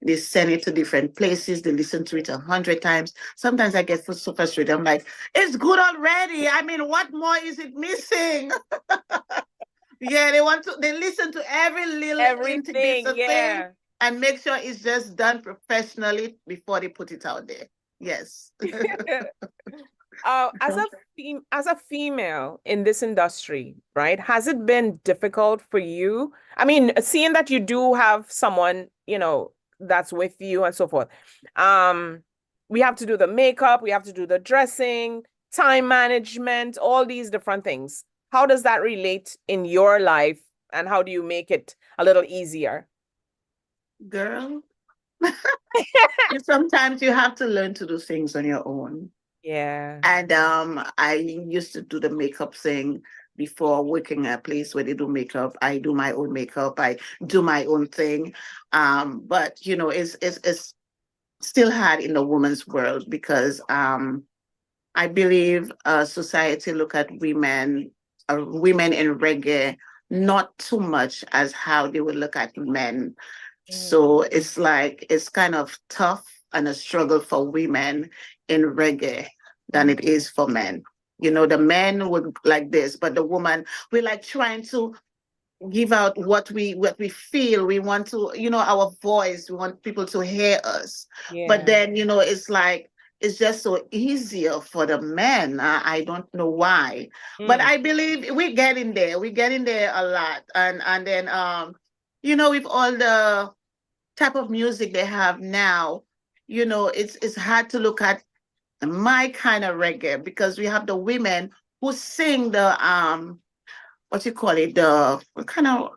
Speaker 10: They send it to different places. They listen to it 100 times. Sometimes I get so frustrated. I'm like, it's good already. I mean, what more is it missing? Yeah, they listen to every little inch bits
Speaker 1: Everything,
Speaker 10: of thing
Speaker 1: yeah.
Speaker 10: and make sure it's just done professionally before they put it out there. Yes.
Speaker 1: As a female in this industry, right? Has it been difficult for you? I mean, seeing that you do have someone, that's with you and so forth. Um, we have to do the makeup, we have to do the dressing, time management, all these different things. How does that relate in your life, and how do you make it a little easier?
Speaker 10: Girl, sometimes you have to learn to do things on your own.
Speaker 1: Yeah.
Speaker 10: And I used to do the makeup thing before working at a place where they do makeup. I do my own makeup. I do my own thing. But it's still hard in the woman's world because I believe society look at women in reggae not too much as how they would look at men.
Speaker 1: Mhm.
Speaker 10: So it's kind of tough and a struggle for women in reggae than it is for men. The men would like this, but the woman, we're like trying to give out what we feel. We want to, our voice. We want people to hear us. But
Speaker 1: Yeah.
Speaker 10: then, it's just so easier for the men. I don't know why, but
Speaker 1: Mm.
Speaker 10: I believe we're getting there. We're getting there a lot, and then with all the type of music they have now, it's hard to look at my kind of reggae because we have the women who sing the what you call it, the what kind of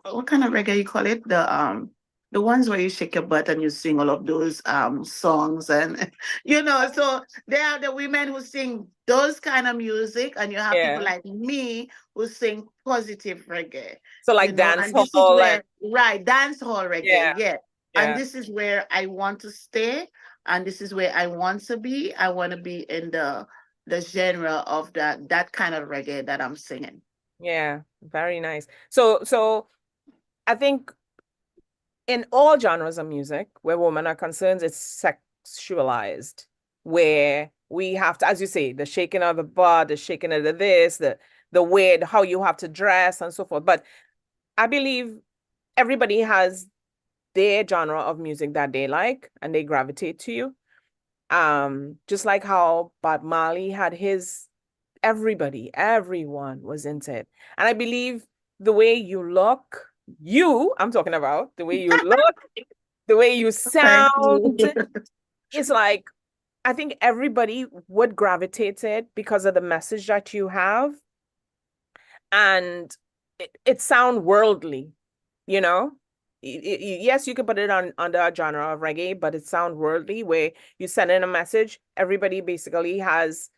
Speaker 10: reggae you call it, the ones where you shake your butt and you sing all of those songs, and so there are the women who sing those kind of music, and you have people
Speaker 1: Yeah.
Speaker 10: like me who sing positive reggae,
Speaker 1: So like dance
Speaker 10: and this is
Speaker 1: hall and
Speaker 10: where, right, dance hall reggae,
Speaker 1: yeah,
Speaker 10: yeah. And
Speaker 1: yeah,
Speaker 10: this is where I want to stay, and this is where I want to be. I want to be in the genre of that kind of reggae that I'm singing.
Speaker 1: yeah. Very nice. So I think in all genres of music where women are concerned, it's sexualized, where we have to, as you say, the shaking of the butt, the shaking of the this, the way, how you have to dress and so forth. But I believe everybody has their genre of music that they like and they gravitate to you. Just like how Bob Marley had his, everyone was into it. And I believe the way you look, I'm talking about the way you look, the way you
Speaker 10: Thank you.
Speaker 1: sound, it's like I think everybody would gravitate it because of the message that you have. And it sound worldly, you know? Yes, you can put it on under a genre of reggae, but it sound worldly where you send in a message. Everybody basically has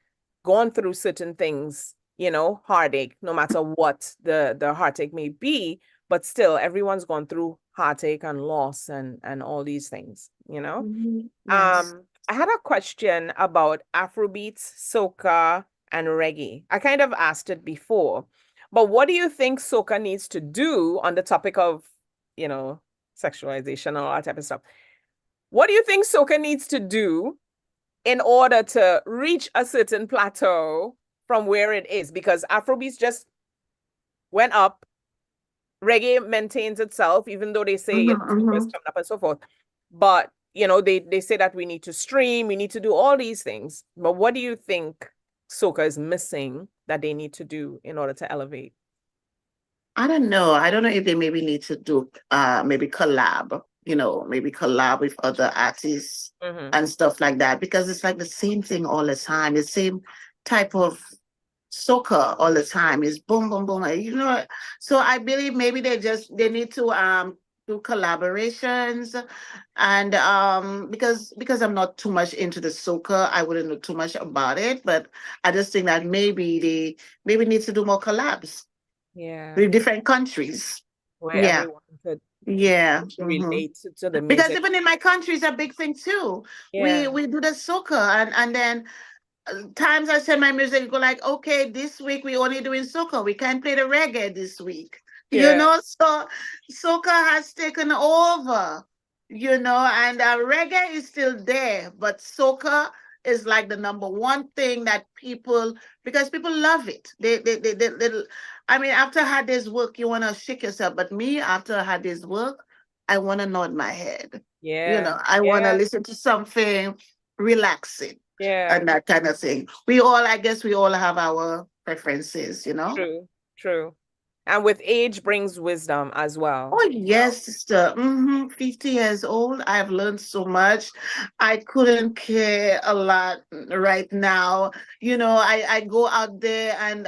Speaker 1: gone through certain things, heartache, no matter what the heartache may be, but still everyone's gone through heartache and loss and all these things.
Speaker 10: Mhm. Yes.
Speaker 1: I had a question about Afrobeats, soca, and reggae. I kind of asked it before, but what do you think soca needs to do on the topic of, you know, sexualization and all that type of stuff? What do you think soca needs to do in order to reach a certain plateau from where it is? Because Afrobeats just went up, reggae maintains itself, even though they say, you know, soca is
Speaker 10: Mm-hmm.
Speaker 1: coming up and so forth. But, you know, they say that we need to stream, we need to do all these things. But what do you think soca is missing that they need to do in order to elevate?
Speaker 10: I don't know. I don't know if they maybe need to do maybe collab, maybe collab with other artists
Speaker 1: Mm-hmm.
Speaker 10: and stuff like that, because it's like the same thing all the time, the same type of soca all the time is boom boom boom, so I believe maybe they need to do collaborations, and because I'm not too much into the soca, I wouldn't know too much about it, but I just think that maybe they maybe need to do more collabs
Speaker 1: Yeah.
Speaker 10: with different countries.
Speaker 1: Where
Speaker 10: Yeah,
Speaker 1: everyone could
Speaker 10: yeah.
Speaker 1: relate to the
Speaker 10: Because
Speaker 1: music.
Speaker 10: even in my country is a big thing too. We
Speaker 1: Yeah.
Speaker 10: we do the soca, and then times I send my music, go like, okay, this week we only doing soca. We can't play the reggae this week.
Speaker 1: Yeah.
Speaker 10: So soca has taken over, and reggae is still there, but soca is like the number one thing that because people love it. I mean, after a hard day's work, you want to shake yourself. But me, after a hard day's work, I want to nod my head.
Speaker 1: Yeah.
Speaker 10: I want to
Speaker 1: Yeah.
Speaker 10: listen to something relaxing
Speaker 1: Yeah.
Speaker 10: and that kind of thing. I guess we all have our preferences.
Speaker 1: True. True. And with age brings wisdom as well.
Speaker 10: Oh, yes, sister. 50 years old. I've learned so much. I couldn't care a lot right now. I go out there and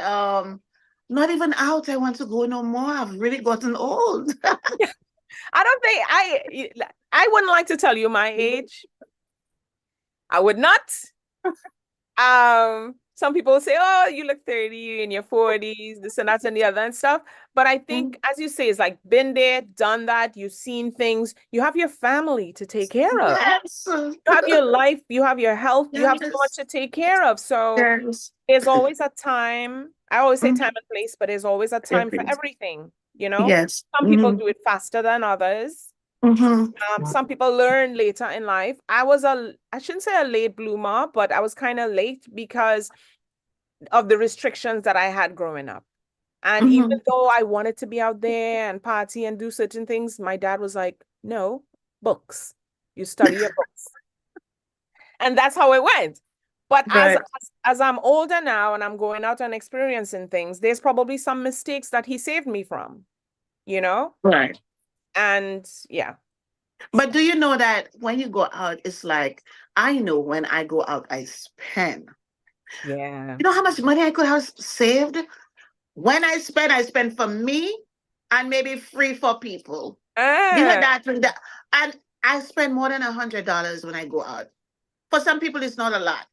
Speaker 10: not even out. I want to go no more. I've really gotten old.
Speaker 1: I don't think I wouldn't like to tell you my age. I would not. Some people say, oh, you look 30 in your 40s, this and that and the other and stuff. But I think, as you say, it's like been there, done that, you've seen things, you have your family to take care of.
Speaker 10: Yes.
Speaker 1: You have your life, you have your health, you have so much
Speaker 10: Yes.
Speaker 1: to take care of. So
Speaker 10: Yes.
Speaker 1: there's always a time. I always say time
Speaker 10: Mhm.
Speaker 1: and place, but there's always a time for everything, you know?
Speaker 10: Yes.
Speaker 1: Some people do it faster than others.
Speaker 10: Mhm.
Speaker 1: Some people learn later in life. I shouldn't say a late bloomer, but I was kind of late because of the restrictions that I had growing up. And even
Speaker 10: Mhm.
Speaker 1: though I wanted to be out there and party and do certain things, my dad was like, no, books. You study your books. And that's how it went. But
Speaker 10: Right.
Speaker 1: as I'm older now and I'm going out and experiencing things, there's probably some mistakes that he saved me from, you know?
Speaker 10: Right.
Speaker 1: And yeah.
Speaker 10: But do you know that when you go out, it's like, I know when I go out, I spend.
Speaker 1: Yeah.
Speaker 10: You know how much money I could have saved? When I spend for me and maybe free for people. These are
Speaker 1: Ah,
Speaker 10: that, and I spend more than $100 when I go out. For some people, it's not a lot.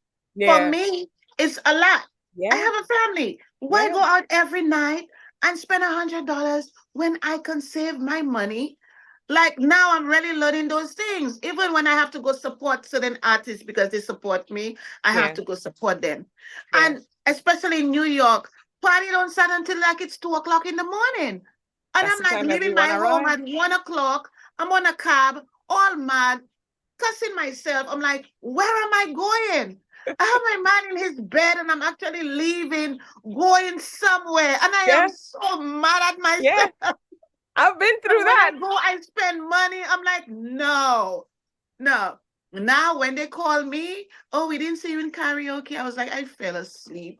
Speaker 10: For
Speaker 1: yeah.
Speaker 10: me, it's a lot. I
Speaker 1: Yeah.
Speaker 10: have a family. Why
Speaker 1: Yeah.
Speaker 10: go out every night and spend $100 when I can save my money? Like now, I'm really learning those things. Even when I have to go support certain artists because they support me, I have
Speaker 1: Yeah.
Speaker 10: to go support them.
Speaker 1: Yeah.
Speaker 10: And especially in New York, party don't start until like it's 2 o'clock in the morning. And
Speaker 1: That's
Speaker 10: I'm
Speaker 1: the
Speaker 10: like
Speaker 1: time
Speaker 10: leaving my
Speaker 1: everyone
Speaker 10: home
Speaker 1: arrives.
Speaker 10: at 1 o'clock. I'm on a cab, all mad, cussing myself. I'm like, where am I going? I have my man in his bed and I'm actually leaving, going somewhere. And I am
Speaker 1: Yeah.
Speaker 10: so mad at
Speaker 1: Yeah.
Speaker 10: myself.
Speaker 1: I've been through
Speaker 10: And when I
Speaker 1: that.
Speaker 10: go, I spend money. I'm like, no, no. Now, when they call me, oh, we didn't see you in karaoke. I was like, I fell asleep.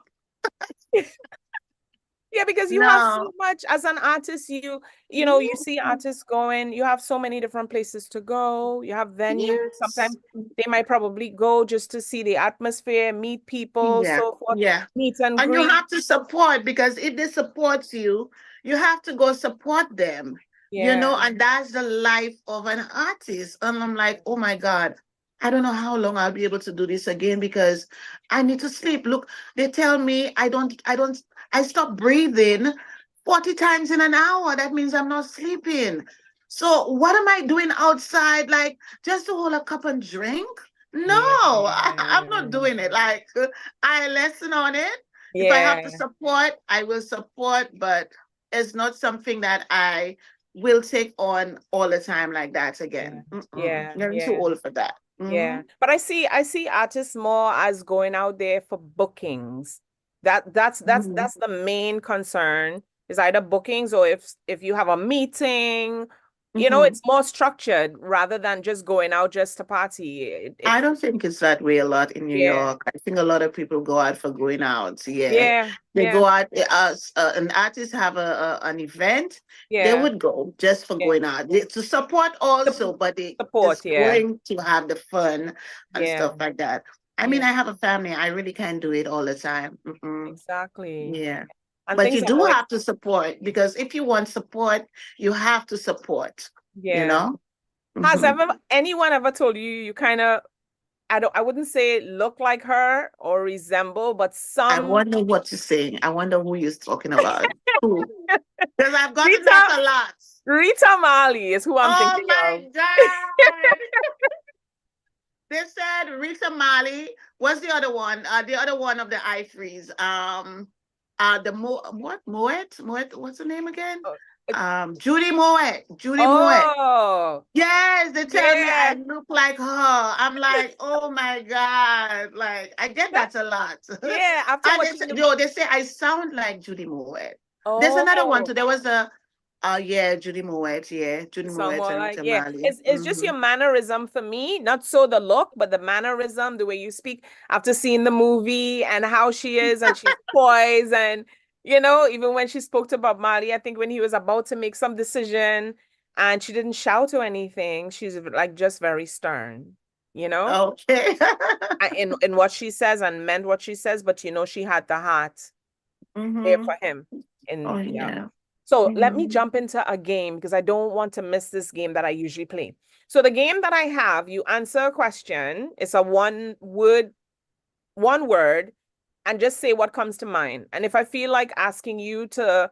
Speaker 1: Yeah, because you have so
Speaker 10: No.
Speaker 1: much as an artist, you know, you see artists going, you have so many different places to go. You have venues.
Speaker 10: Yes.
Speaker 1: Sometimes they might probably go just to see the atmosphere, meet people,
Speaker 10: Yeah.
Speaker 1: so forth,
Speaker 10: Yeah.
Speaker 1: meet and
Speaker 10: And you
Speaker 1: greet.
Speaker 10: have to support, because if they support you, you have to go support them,
Speaker 1: Yeah.
Speaker 10: and that's the life of an artist. And I'm like, oh my God, I don't know how long I'll be able to do this again because I need to sleep. Look, they tell me I stop breathing 40 times in an hour. That means I'm not sleeping. So what am I doing outside? Like just to hold a cup and drink? No,
Speaker 1: Yeah.
Speaker 10: I'm not doing it. Like I lesson on it. If I have to
Speaker 1: Yeah.
Speaker 10: support, I will support, but it's not something that I will take on all the time like that
Speaker 1: Yeah.
Speaker 10: again. Mm-mm.
Speaker 1: Yeah.
Speaker 10: You're too
Speaker 1: Yeah.
Speaker 10: old for that.
Speaker 1: Yeah. But I see artists more as going out there for bookings. That's
Speaker 10: Mhm.
Speaker 1: the main concern. It's either bookings or if you have a meeting,
Speaker 10: Mhm.
Speaker 1: it's more structured rather than just going out just to party.
Speaker 10: I don't think it's that way a lot in New
Speaker 1: Yeah,
Speaker 10: York. I think a lot of people go out for going out. Yeah,
Speaker 1: yeah,
Speaker 10: they
Speaker 1: yeah,
Speaker 10: go out as an artist have an event. They
Speaker 1: yeah,
Speaker 10: would go just for
Speaker 1: yeah.
Speaker 10: going out to support also, but they
Speaker 1: Support,
Speaker 10: is
Speaker 1: yeah,
Speaker 10: going to have the fun and
Speaker 1: yeah,
Speaker 10: stuff like that. I mean,
Speaker 1: yeah,
Speaker 10: I have a family. I really can't do it all the time. Mm-mm.
Speaker 1: exactly.
Speaker 10: Yeah,
Speaker 1: And
Speaker 10: but
Speaker 1: things
Speaker 10: you
Speaker 1: are
Speaker 10: do
Speaker 1: more,
Speaker 10: have to support because if you want support, you have to support. You
Speaker 1: yeah.
Speaker 10: know.
Speaker 1: Has
Speaker 10: Mhm.
Speaker 1: ever anyone ever told you you kind of, I wouldn't say look like her or resemble, but
Speaker 10: I
Speaker 1: some
Speaker 10: wonder what you're saying. I wonder who you're talking about. Who? Because I've gotten that
Speaker 1: Rita
Speaker 10: a lot.
Speaker 1: Rita Marley is who I'm
Speaker 10: Oh
Speaker 1: thinking of.
Speaker 10: my God. They said Rita Mali. What's the other one? The other one of the I freeze. The what Moet? What's the name again?
Speaker 1: Oh,
Speaker 10: Judy Moet. Judy Moet.
Speaker 1: oh,
Speaker 10: Yes, they tell me I
Speaker 1: yeah,
Speaker 10: look like her. I'm like, oh my God. Like, I get
Speaker 1: that,
Speaker 10: that a lot.
Speaker 1: yeah. After
Speaker 10: And
Speaker 1: watching the,
Speaker 10: they say I sound like Judy Moet. There's another one
Speaker 1: oh,
Speaker 10: too. There was yeah, Judy Moet. Yeah, Judy
Speaker 1: some
Speaker 10: Moet
Speaker 1: more
Speaker 10: and
Speaker 1: like,
Speaker 10: Rita
Speaker 1: yeah.
Speaker 10: Marley.
Speaker 1: It's just your mannerism for me, not so the look, but the mannerism, the way you speak after seeing the movie and how she is and she's poised and even when she spoke to Bob Marley, I think when he was about to make some decision and she didn't shout or anything, she's like just very stern, you know?
Speaker 10: Okay.
Speaker 1: In what she says and meant what she says, but she had the heart there
Speaker 10: Mm-hmm.
Speaker 1: for him.
Speaker 10: Oh
Speaker 1: And yeah.
Speaker 10: yeah.
Speaker 1: So let me
Speaker 10: Mhm.
Speaker 1: jump into a game because I don't want to miss this game that I usually play. So the game that I have, you answer a question. It's a one word, and just say what comes to mind. And if I feel like asking you to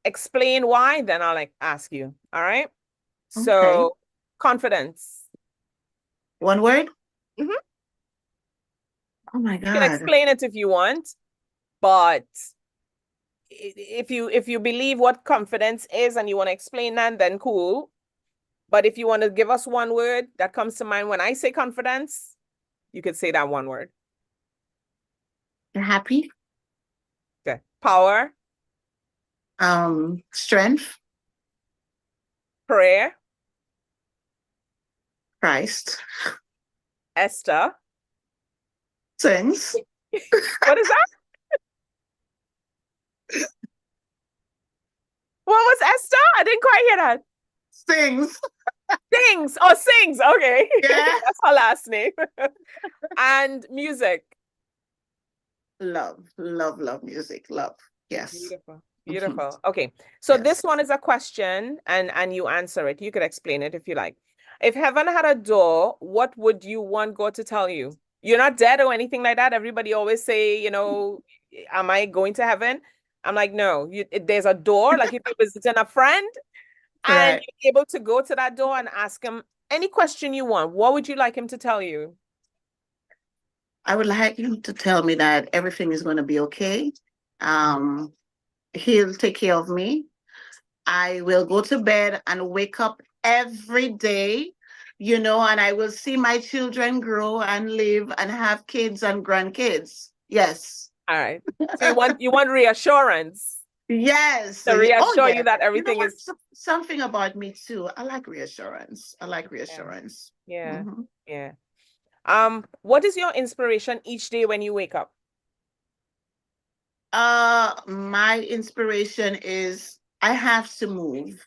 Speaker 1: explain why, then I'll like ask you. All right.
Speaker 10: Okay.
Speaker 1: So confidence.
Speaker 10: One word?
Speaker 1: Mhm.
Speaker 10: Oh my
Speaker 1: You can
Speaker 10: God.
Speaker 1: explain it if you want, but if you believe what confidence is and you want to explain that, then cool. But if you want to give us one word that comes to mind when I say confidence, you could say that one word.
Speaker 10: You're happy?
Speaker 1: Okay. Power,
Speaker 10: Strength,
Speaker 1: prayer,
Speaker 10: Christ,
Speaker 1: Esther.
Speaker 10: sings,
Speaker 1: What is that? What was Esther? I didn't quite hear that.
Speaker 10: sings.
Speaker 1: Sings. Oh, sings. Okay.
Speaker 10: Yeah.
Speaker 1: That's her last name. And music.
Speaker 10: Love, love, love music. Love. Yes.
Speaker 1: Beautiful.
Speaker 10: Mhm.
Speaker 1: Beautiful. Okay. So this
Speaker 10: Yes.
Speaker 1: one is a question and you answer it. You could explain it if you like. If heaven had a door, what would you want God to tell you? You're not dead or anything like that. Everybody always say, am I going to heaven? I'm like, no, there's a door. Like if you're visiting a friend and
Speaker 10: Right.
Speaker 1: you're able to go to that door and ask him any question you want, what would you like him to tell you?
Speaker 10: I would like him to tell me that everything is going to be okay. Um, he'll take care of me. I will go to bed and wake up every day, and I will see my children grow and live and have kids and grandkids. Yes.
Speaker 1: All right. So you want reassurance
Speaker 10: Yes.
Speaker 1: to
Speaker 10: Oh,
Speaker 1: reassure you
Speaker 10: yeah.
Speaker 1: that
Speaker 10: You know
Speaker 1: everything
Speaker 10: what?
Speaker 1: is.
Speaker 10: Something about me too. I like reassurance. I like
Speaker 1: Yeah.
Speaker 10: reassurance.
Speaker 1: Yeah.
Speaker 10: Hmm.
Speaker 1: Yeah. What is your inspiration each day when you wake up?
Speaker 10: My inspiration is I have to move.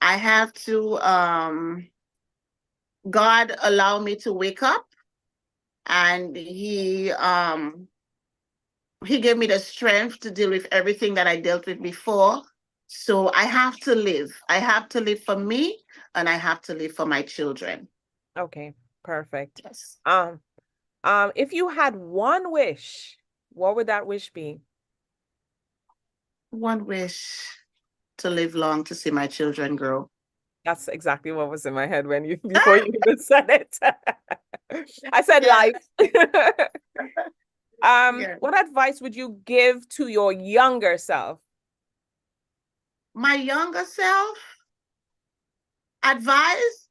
Speaker 10: I have to God allow me to wake up, and he gave me the strength to deal with everything that I dealt with before. So I have to live. I have to live for me, and I have to live for my children.
Speaker 1: Okay, perfect.
Speaker 10: Yes.
Speaker 1: If you had one wish, what would that wish be?
Speaker 10: One wish to live long to see my children grow.
Speaker 1: That's exactly what was in my head when you before you even said it. I said
Speaker 10: Yeah.
Speaker 1: life.
Speaker 10: Yeah.
Speaker 1: What advice would you give to your younger self?
Speaker 10: My younger self, advice?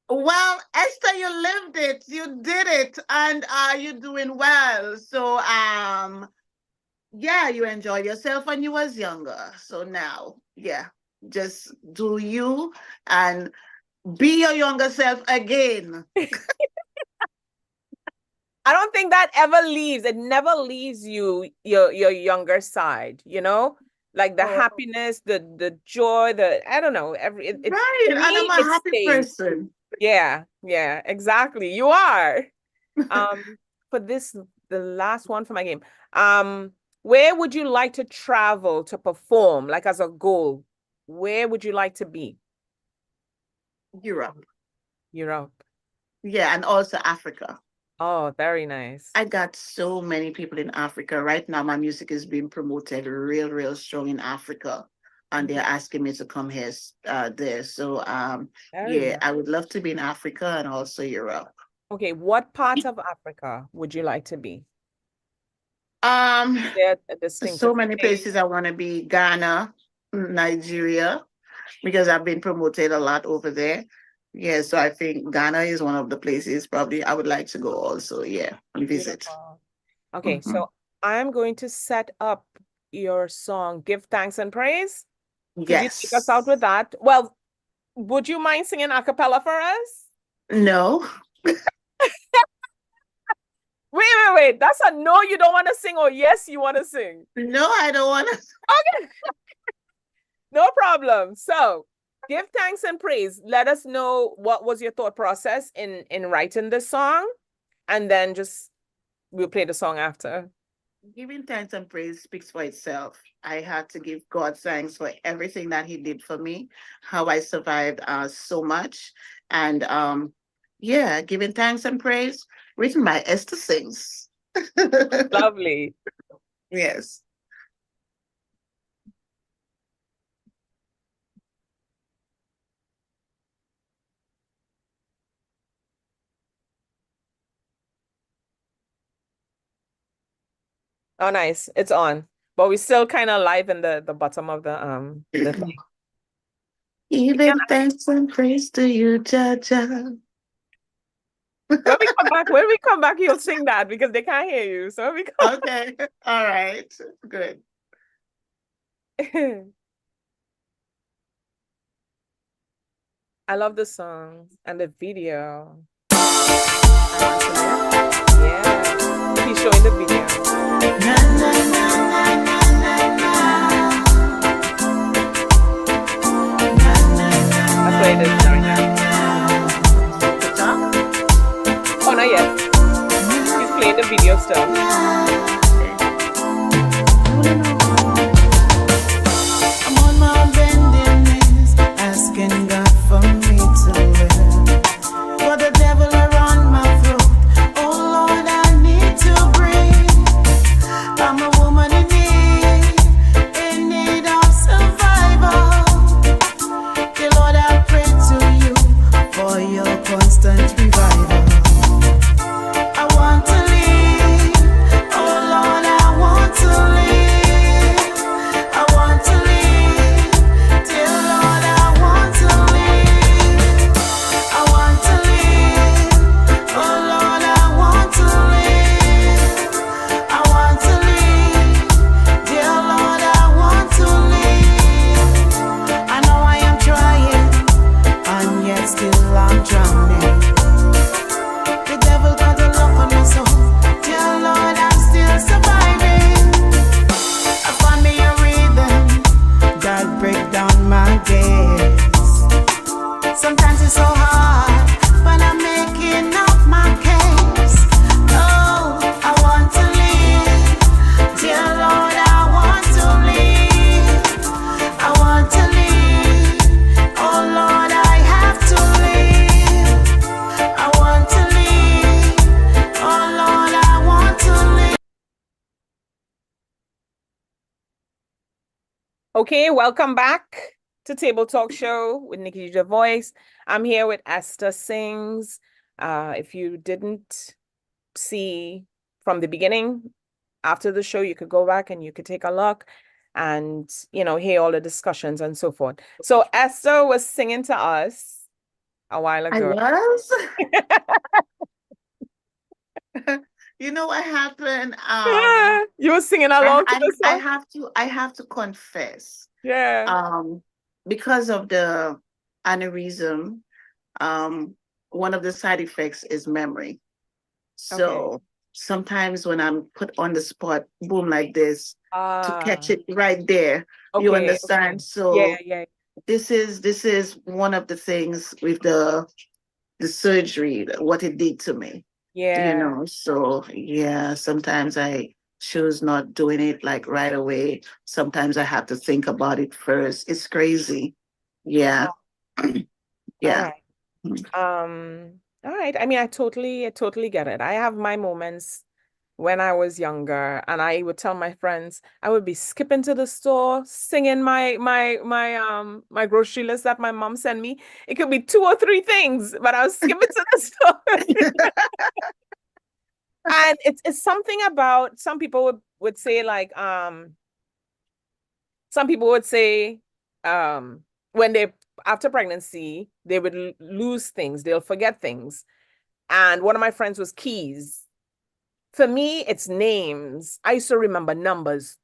Speaker 10: Well, Esther, you lived it, you did it, and you're doing well. So yeah, you enjoyed yourself when you was younger. So now, yeah, just do you and be your younger self again.
Speaker 1: I don't think that ever leaves. It never leaves you your younger side, you know? Like the
Speaker 10: Oh,
Speaker 1: happiness, the joy, the I don't know, it
Speaker 10: right.
Speaker 1: for
Speaker 10: And I'm
Speaker 1: me
Speaker 10: a
Speaker 1: it
Speaker 10: happy
Speaker 1: stays.
Speaker 10: person.
Speaker 1: Yeah, yeah, exactly. You are. Um, for this, the last one for my game. Um, where would you like to travel to perform, like as a goal? Where would you like to be?
Speaker 10: Europe.
Speaker 1: Europe.
Speaker 10: Yeah, and also Africa.
Speaker 1: Oh, very nice.
Speaker 10: I got so many people in Africa. Right now, my music is being promoted real strong in Africa. And they're
Speaker 1: Mhm.
Speaker 10: asking me to come here, there. So,
Speaker 1: Very
Speaker 10: yeah,
Speaker 1: nice.
Speaker 10: I would love to be in Africa and also Europe.
Speaker 1: Okay, what part of Africa would you like to be?
Speaker 10: Um,
Speaker 1: Is there a
Speaker 10: so
Speaker 1: distinctive
Speaker 10: many
Speaker 1: place?
Speaker 10: places I want to be: Ghana, Nigeria, because I've been promoted a lot over there. Yeah, so I think Ghana is one of the places probably I would like to go also. Yeah, and visit.
Speaker 1: Beautiful. Okay,
Speaker 10: Mhm.
Speaker 1: so I'm going to set up your song, Give Thanks and Praise. Could you take us out
Speaker 10: Yes.
Speaker 1: with that? Well, would you mind singing a cappella for us?
Speaker 10: No.
Speaker 1: Wait. That's a no, you don't want to sing, or yes, you want to sing.
Speaker 10: No, I don't want to.
Speaker 1: Okay, no problem. So, give thanks and praise. Let us know what was your thought process in writing this song, and then just we'll play the song after.
Speaker 10: Giving thanks and praise speaks for itself. I had to give God thanks for everything that He did for me, how I survived so much. And yeah, giving thanks and praise, written by Esther Sings.
Speaker 1: Lovely.
Speaker 10: Yes.
Speaker 1: Oh, nice. It's on. But we still kind of live in the bottom of the thing.
Speaker 10: Giving thanks and praise to you, Jaja.
Speaker 1: When we come back, you'll sing that because they can't hear you. So when we
Speaker 10: Okay. All right. Good.
Speaker 1: come I love the song and the video. Yeah. He's showing the video. That's what it is right now. Oh, not yet. He's playing the video still.
Speaker 5: I'm on my bending knees, asking God for me to live. For the devil around my throat, oh Lord, I need to breathe. I'm a woman in need of survival. Dear Lord, I pray to you for your constant revival. I want to live, oh Lord, I want to live. I want to live, dear Lord, I want to live. I want to live, oh Lord, I want to live. I want to live, dear Lord, I want to live. I know I am trying, and yet still I'm drowning. The devil got a lock on my soul, dear Lord, I'm still surviving. I find me a rhythm that break down my gaze. Sometimes it's so hard, but I'm making up my case. Oh, I want to live, dear Lord, I want to live. I want to live, oh Lord, I have to live. I want to live, oh Lord, I want to live.
Speaker 1: Okay, welcome back to Table Talk Show with Nikki the Voice. I'm here with Esther Sings. If you didn't see from the beginning, after the show, you could go back and you could take a look and, hear all the discussions and so forth. So Esther was singing to us a while
Speaker 10: I
Speaker 1: ago.
Speaker 10: was. You know what happened?
Speaker 1: You were singing along to the song?
Speaker 10: I have to confess.
Speaker 1: Yeah.
Speaker 10: Um, because of the aneurysm, um, one of the side effects is memory.
Speaker 1: Okay.
Speaker 10: So sometimes when I'm put on the spot, boom, like this, to catch
Speaker 1: Ah,
Speaker 10: it right there, you
Speaker 1: okay, okay.
Speaker 10: understand?
Speaker 1: Yeah,
Speaker 10: So
Speaker 1: yeah,
Speaker 10: this is one of the things with the surgery, what it did to me,
Speaker 1: yeah.
Speaker 10: so yeah, sometimes I choose not doing it like right away. Sometimes I have to think about it first. It's crazy. Yeah.
Speaker 1: Oh, all
Speaker 10: Yeah.
Speaker 1: right. All right. I mean, I totally get it. I have my moments when I was younger, and I would tell my friends, I would be skipping to the store, singing my grocery list that my mom sent me. It could be two or three things, but I was skipping to the store. And it's something about some people would say like some people would say when they after pregnancy they would lose things, they'll forget things. And one of my friends was keys. For me, it's names. I used to remember numbers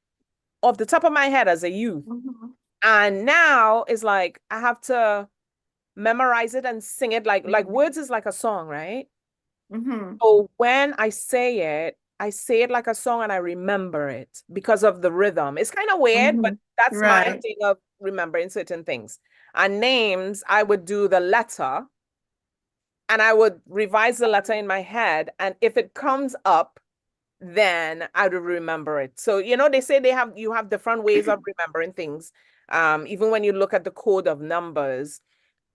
Speaker 1: off the top of my head as a youth.
Speaker 10: Mhm.
Speaker 1: And now it's like I have to memorize it and sing it like words is like a song, right?
Speaker 10: Mhm.
Speaker 1: So when I say it like a song and I remember it because of the rhythm. It's kind of weird, but
Speaker 10: Mhm.
Speaker 1: that's my
Speaker 10: Right.
Speaker 1: thing of remembering certain things. And names, I would do the letter and I would revise the letter in my head. And if it comes up, then I would remember it. So, they say you have different ways of remembering things. Even when you look at the code of numbers,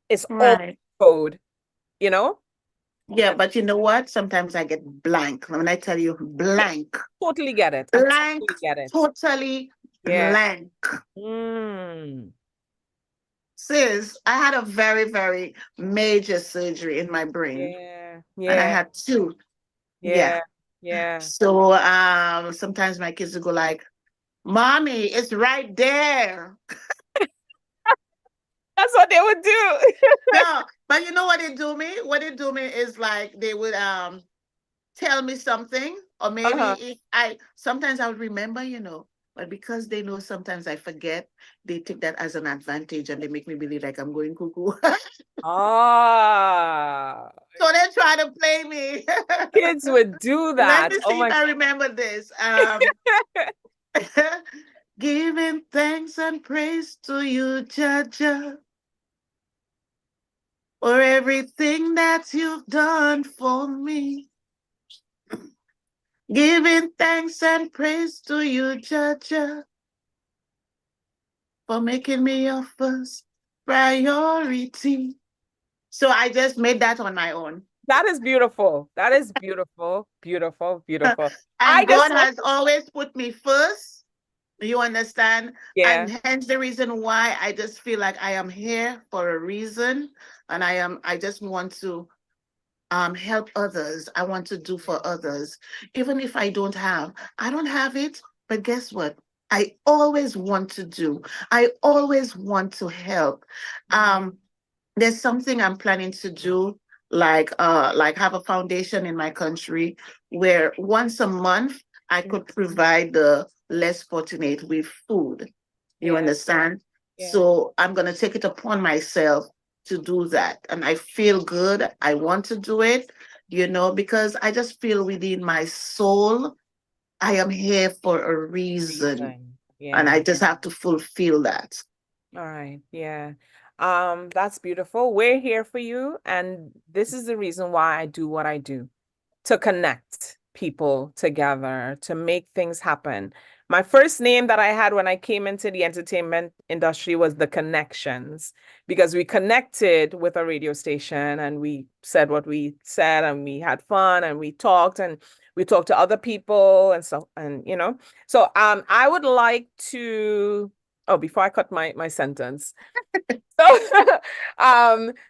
Speaker 1: it's all
Speaker 10: Right.
Speaker 1: code, you know?
Speaker 10: Yeah, but you know what? Sometimes I get blank. When I tell you
Speaker 1: Yeah,
Speaker 10: blank,
Speaker 1: totally get it. I
Speaker 10: blank,
Speaker 1: totally get it.
Speaker 10: totally
Speaker 1: Yeah.
Speaker 10: blank.
Speaker 1: Mm.
Speaker 10: Sis, I had a very, very major surgery in my brain,
Speaker 1: Yeah.
Speaker 10: and I
Speaker 1: Yeah.
Speaker 10: had two. Yeah.
Speaker 1: Yeah. Yeah.
Speaker 10: So sometimes my kids will go like, "Mommy, it's right there."
Speaker 1: That's what they would do.
Speaker 10: No, but you know what they do me? What they do me is like they would tell me something, or maybe
Speaker 1: Uh-huh.
Speaker 10: if I sometimes I would remember, but because they know sometimes I forget, they take that as an advantage and they make me believe like I'm going cuckoo.
Speaker 1: Ah,
Speaker 10: So they try to play me.
Speaker 1: kids would do
Speaker 10: Let
Speaker 1: that.
Speaker 10: me
Speaker 1: Oh
Speaker 10: see if
Speaker 1: my.
Speaker 10: I remember this. Giving thanks and praise to you, Jaja, for everything that you've done for me. Giving thanks and praise to you, Jaja, for making me your first priority. So I just made that on my own.
Speaker 1: That is beautiful. That is beautiful. Beautiful. Beautiful. I
Speaker 10: And
Speaker 1: just
Speaker 10: God
Speaker 1: want,
Speaker 10: has always put me first. You understand?
Speaker 1: yeah.
Speaker 10: And hence the reason why I just feel like I am here for a reason. And I just want to help others. I want to do for others. Even if I don't have it, but guess what? I always want to do. I always want to help. Um, there's something I'm planning to do, like have a foundation in my country where once a month I could provide the less fortunate with food. You
Speaker 1: Yeah.
Speaker 10: understand?
Speaker 1: Yeah.
Speaker 10: So I'm gonna take it upon myself to do that. And I feel good. I want to do it, because I just feel within my soul I am here for a reason.
Speaker 1: Reason.
Speaker 10: And I
Speaker 1: Yeah.
Speaker 10: just have to fulfill that.
Speaker 1: All right. Yeah. That's beautiful. We're here for you. And this is the reason why I do what I do. To connect people together, to make things happen. My first name that I had when I came into the entertainment industry was The Connections, because we connected with a radio station and we said what we said and we had fun and we talked to other people and so and so I would like to before I cut my sentence. So,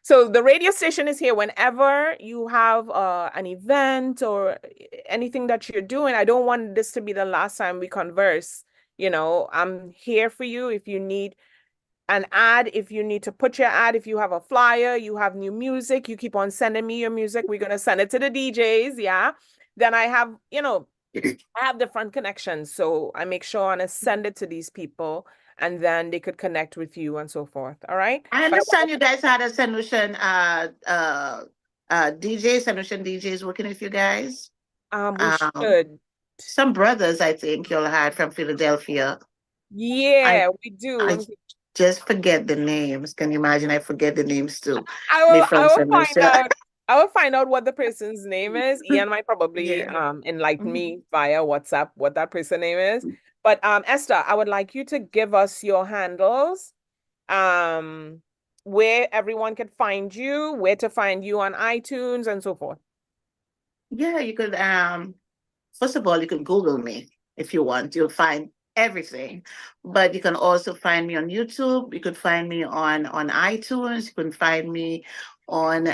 Speaker 1: so the radio station is here whenever you have an event or anything that you're doing. I don't want this to be the last time we converse. I'm here for you if you need an ad, if you need to put your ad, if you have a flyer, you have new music, you keep on sending me your music. We're gonna send it to the DJs, yeah. then I have, I have different connections. So I make sure and send it to these people, and then they could connect with you and so forth. All right.
Speaker 10: I
Speaker 1: But
Speaker 10: understand you guys had a solution, DJ, solution DJs working with you guys.
Speaker 1: we should.
Speaker 10: Some brothers, I think you'll had from Philadelphia.
Speaker 1: Yeah, we do.
Speaker 10: I just forget the names. Can you imagine? I forget the names too.
Speaker 1: I will find out. I will find out what the person's name is. Ian might probably enlighten me via WhatsApp what that person's name is. But Esther, I would like you to give us your handles, where everyone can find you, where to find you on iTunes and so forth.
Speaker 10: Yeah, you could first of all, you can Google me if you want. You'll find everything. But you can also find me on YouTube. You could find me on iTunes. You can find me on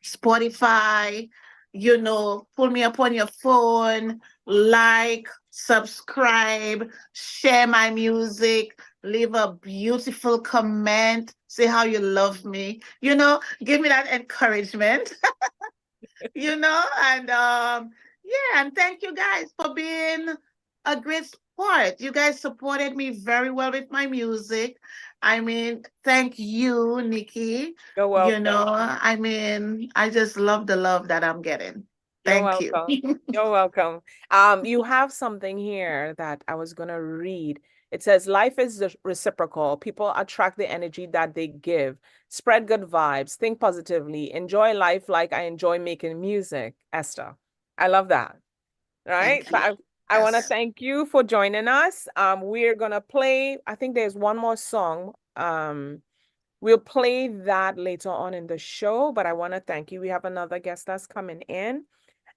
Speaker 10: Spotify. Pull me up on your phone, like, subscribe, share my music, leave a beautiful comment, say how you love me, give me that encouragement. And thank you guys for being a great support. You guys supported me very well with my music. I mean, thank you, Nikki.
Speaker 1: You're welcome.
Speaker 10: I just love the love that I'm getting. Thank you.
Speaker 1: You're welcome. You have something here that I was gonna read. It says, life is reciprocal. People attract the energy that they give. Spread good vibes. Think positively. Enjoy life like I enjoy making music. Esther. I love that. Right? So I want to thank you for joining us. We're going to play, I think there's one more song. We'll play that later on in the show, but I want to thank you. We have another guest that's coming in.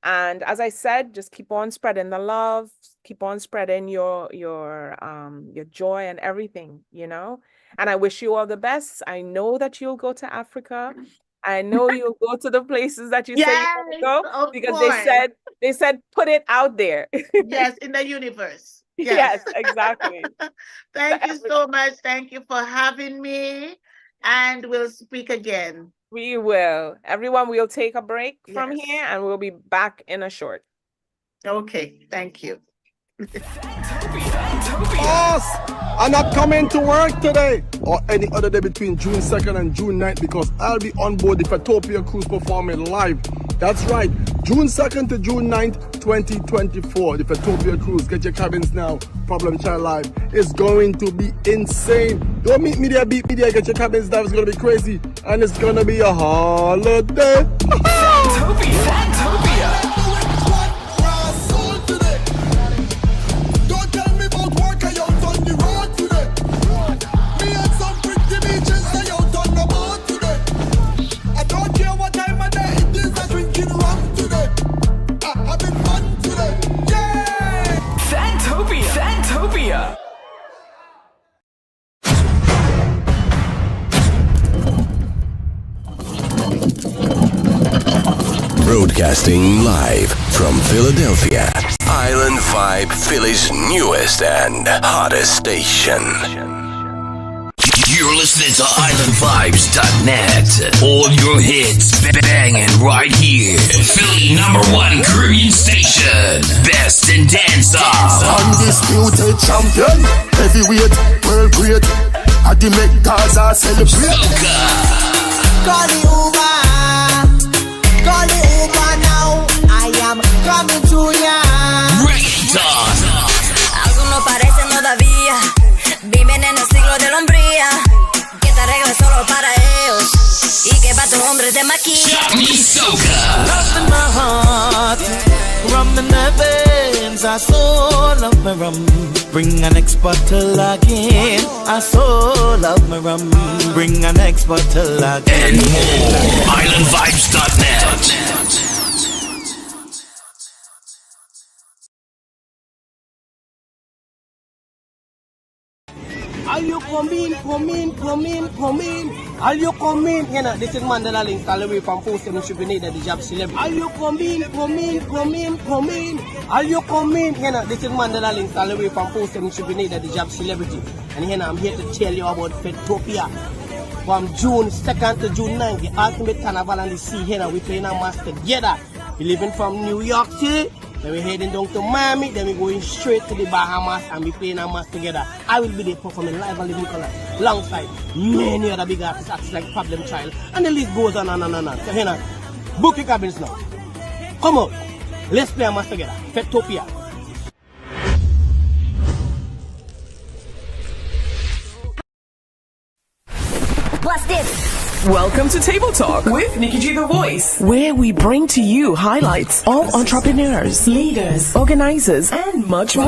Speaker 1: And as I said, just keep on spreading the love, keep on spreading your joy and everything, And I wish you all the best. I know that you'll go to Africa. I know you'll go to the places that you say you want to go, because they said put it out there.
Speaker 10: Yes, in the universe.
Speaker 1: Yes, exactly.
Speaker 10: Thank you so much. Thank you for having me, and we'll speak again.
Speaker 1: We will. Everyone, we'll take a break from here, and we'll be back in a short.
Speaker 10: Okay, thank you.
Speaker 4: Boss, I'm not coming to work today or any other day between June 2nd and June 9th because I'll be on board the Fatopia cruise performing live. That's right, June 2nd to June 9th, 2024. The Fatopia cruise. Get your cabins now. Problem Child Live. It's going to be insane. Don't meet me there, beat me there. Get your cabins now. It's going to be crazy. And it's going to be a holiday.
Speaker 3: Fatopia.
Speaker 2: Broadcasting live from Philadelphia, Island Vibe, Philly's newest and hottest station.
Speaker 3: You're listening to IslandVibes.net. All your hits banging right here. Philly #1 Caribbean station. Best in dancehall.
Speaker 4: Undisputed champion, heavyweight, world great. At the Met Gaza celebrate.
Speaker 3: Soca.
Speaker 5: Call the Uber. Call the Uber now. I am coming to ya.
Speaker 3: Reggaeton.
Speaker 6: Algunos parecen todavía viven en el siglo de la hombría, que te arreglas solo para ellos y que para tu hombre te maquilla.
Speaker 3: Soca.
Speaker 5: Love in my heart, rum in the veins. I so love my rum. Bring an next bottle again. I so love my rum. Bring an next bottle again.
Speaker 3: And more. IslandVibes.net.
Speaker 11: Are you coming? Are you coming? This is Mandela Link, all the way from Post and Shubinade, the job celebrity. Are you coming? Are you coming? This is Mandela Link, all the way from Post and Shubinade, the job celebrity. And I'm here to tell you about Fatopia. From June 2nd to June 9th, the ultimate carnival and the sea, we playing a mass together. We're leaving from New York City, then we're heading down to Miami, then we're going straight to the Bahamas and we're playing a match together. I will be there performing live and living color alongside many other big artists like Problem Child, and the list goes on and on and on. So, you know, book your cabins now. Come on, let's play a match together. Fetopia.
Speaker 6: What's this?
Speaker 12: Welcome to Table Talk with Nikki G The Voice, where we bring to you highlights of entrepreneurs, leaders, organizers, and much more.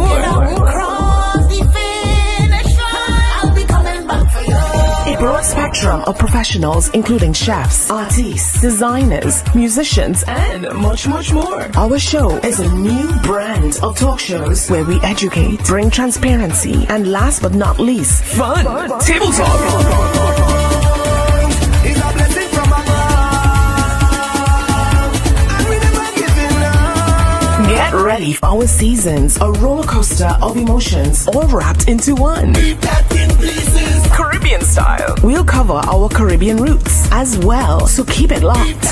Speaker 12: A broad spectrum of professionals, including chefs, artists, designers, musicians, and much, much more. Our show is a new brand of talk shows where we educate, bring transparency, and last but not least, fun. Table Talk. Get ready for our seasons, a roller coaster of emotions, all wrapped into one. Caribbean style. We'll cover our Caribbean roots as well, so keep it locked.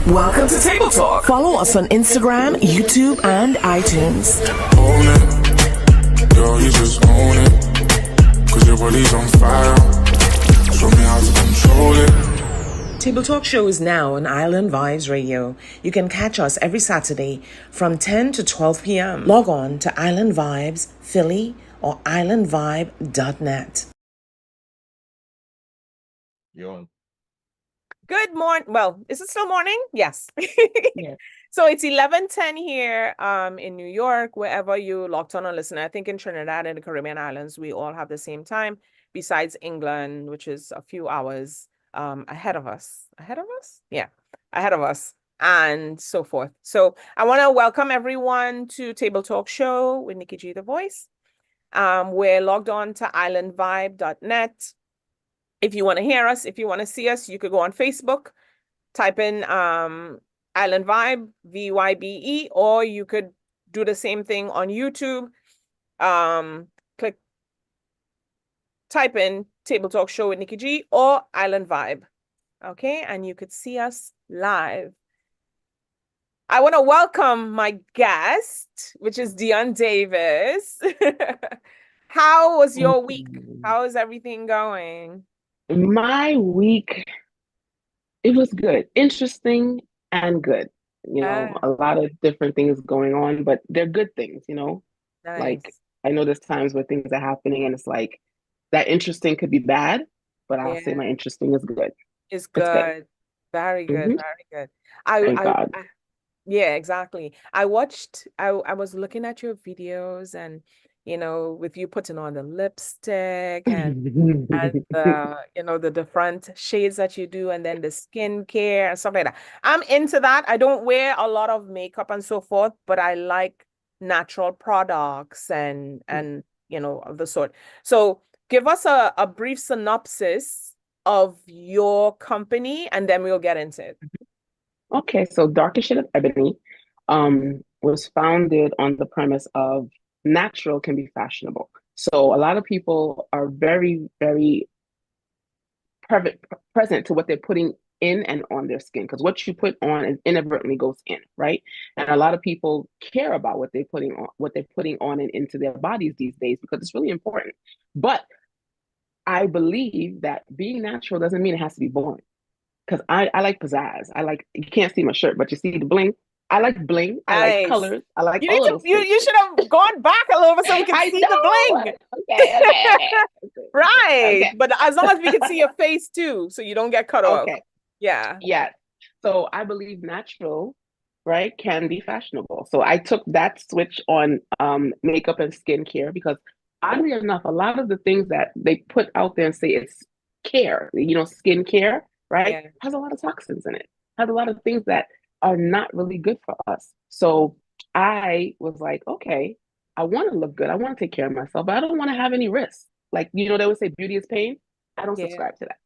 Speaker 12: Welcome to Table Talk. Follow us on Instagram, YouTube, and iTunes.
Speaker 7: Own it, girl, you just own it. 'Cause your body's on fire. Show me how to control it.
Speaker 12: Table Talk Show is now on Island Vibes Radio. You can catch us every Saturday from 10 to 12 p.m. Log on to Island Vibes Philly or islandvibe.net.
Speaker 9: You're on.
Speaker 1: Good morning. Well, is it still morning? Yes.
Speaker 10: Yes.
Speaker 1: So it's 11:10 here in New York, wherever you locked on and listen. I think in Trinidad and the Caribbean islands, we all have the same time, besides England, which is a few hours ahead of us. Ahead of us? Yeah, ahead of us, and so forth. So I want to welcome everyone to Table Talk Show with Nikki G The Voice. We're logged on to islandvibe.net. If you want to hear us, if you want to see us, you could go on Facebook, type in Island Vibe, VYBE, or you could do the same thing on YouTube. Type in Table Talk Show with Nikki G or Island Vibe. Okay, and you could see us live. I want to welcome my guest, which is Dion Davis. How was your week? How is everything going?
Speaker 13: My week, it was good, interesting and good. You know, a lot of different things going on, but they're good things, you know? Like,
Speaker 1: Nice.
Speaker 13: I know there's times where things are happening and it's like that interesting could be bad, but I'll say
Speaker 1: Yeah,
Speaker 13: my interesting is good.
Speaker 1: it's
Speaker 13: It's good.
Speaker 1: good. Very good.
Speaker 13: hmm
Speaker 1: Very good.
Speaker 13: Thank
Speaker 1: I
Speaker 13: God.
Speaker 1: Yeah, exactly. I was looking at your videos and with you putting on the lipstick and the different shades that you do and then the skincare and stuff like that. I'm into that. I don't wear a lot of makeup and so forth, but I like natural products and of the sort. So give us a brief synopsis of your company and then we'll get into it.
Speaker 13: Okay, so Darkest Shade of Ebony was founded on the premise of natural can be fashionable. So a lot of people are very, very present to what they're putting in and on their skin because what you put on inadvertently goes in, right? And a lot of people care about what they're putting on and into their bodies these days because it's really important. But I believe that being natural doesn't mean it has to be boring because I like pizzazz. I like, you can't see my shirt, but you see the bling. I like bling. I like
Speaker 1: Nice.
Speaker 13: colors. I like
Speaker 1: You
Speaker 13: all
Speaker 1: need
Speaker 13: of
Speaker 1: to
Speaker 13: those things.
Speaker 1: you should have gone back a little bit so we
Speaker 13: I
Speaker 1: can see
Speaker 13: know.
Speaker 1: the bling.
Speaker 13: Okay.
Speaker 1: Right.
Speaker 13: Okay.
Speaker 1: But as long as we can see your face too, so you don't get cut off.
Speaker 13: Okay.
Speaker 1: Yeah.
Speaker 13: Yeah. So I believe natural, right, can be fashionable. So I took that switch on makeup and skincare because oddly enough, a lot of the things that they put out there and say it's care, skincare, right,
Speaker 1: Yeah.
Speaker 13: has a lot of toxins in it, has a lot of things that are not really good for us. So I was like, okay, I want to look good. I want to take care of myself, but I don't want to have any risks. Like, they would say beauty is pain. I don't
Speaker 1: Yeah.
Speaker 13: subscribe to that.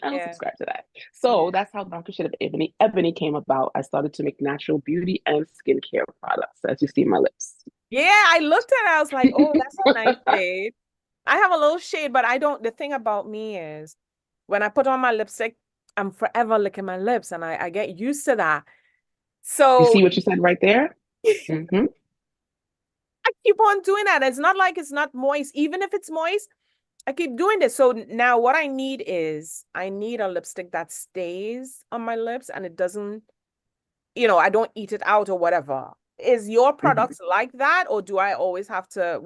Speaker 13: I don't
Speaker 1: Yeah.
Speaker 13: subscribe to that. So that's how Darkest Shade of Ebony came about. I started to make natural beauty and skincare products, as you see my lips.
Speaker 1: Yeah, I looked at it, I was like, oh, that's a nice shade. I have a little shade, but the thing about me is when I put on my lipstick, I'm forever licking my lips and I get used to that.
Speaker 13: You
Speaker 1: So
Speaker 13: see what you said right there? Mm-hmm.
Speaker 1: I keep on doing that. It's not like it's not moist. Even if it's moist, I keep doing this. So now what I need is I need a lipstick that stays on my lips and it doesn't, I don't eat it out or whatever. Is your
Speaker 13: Mm-hmm.
Speaker 1: products like that, or would I always have to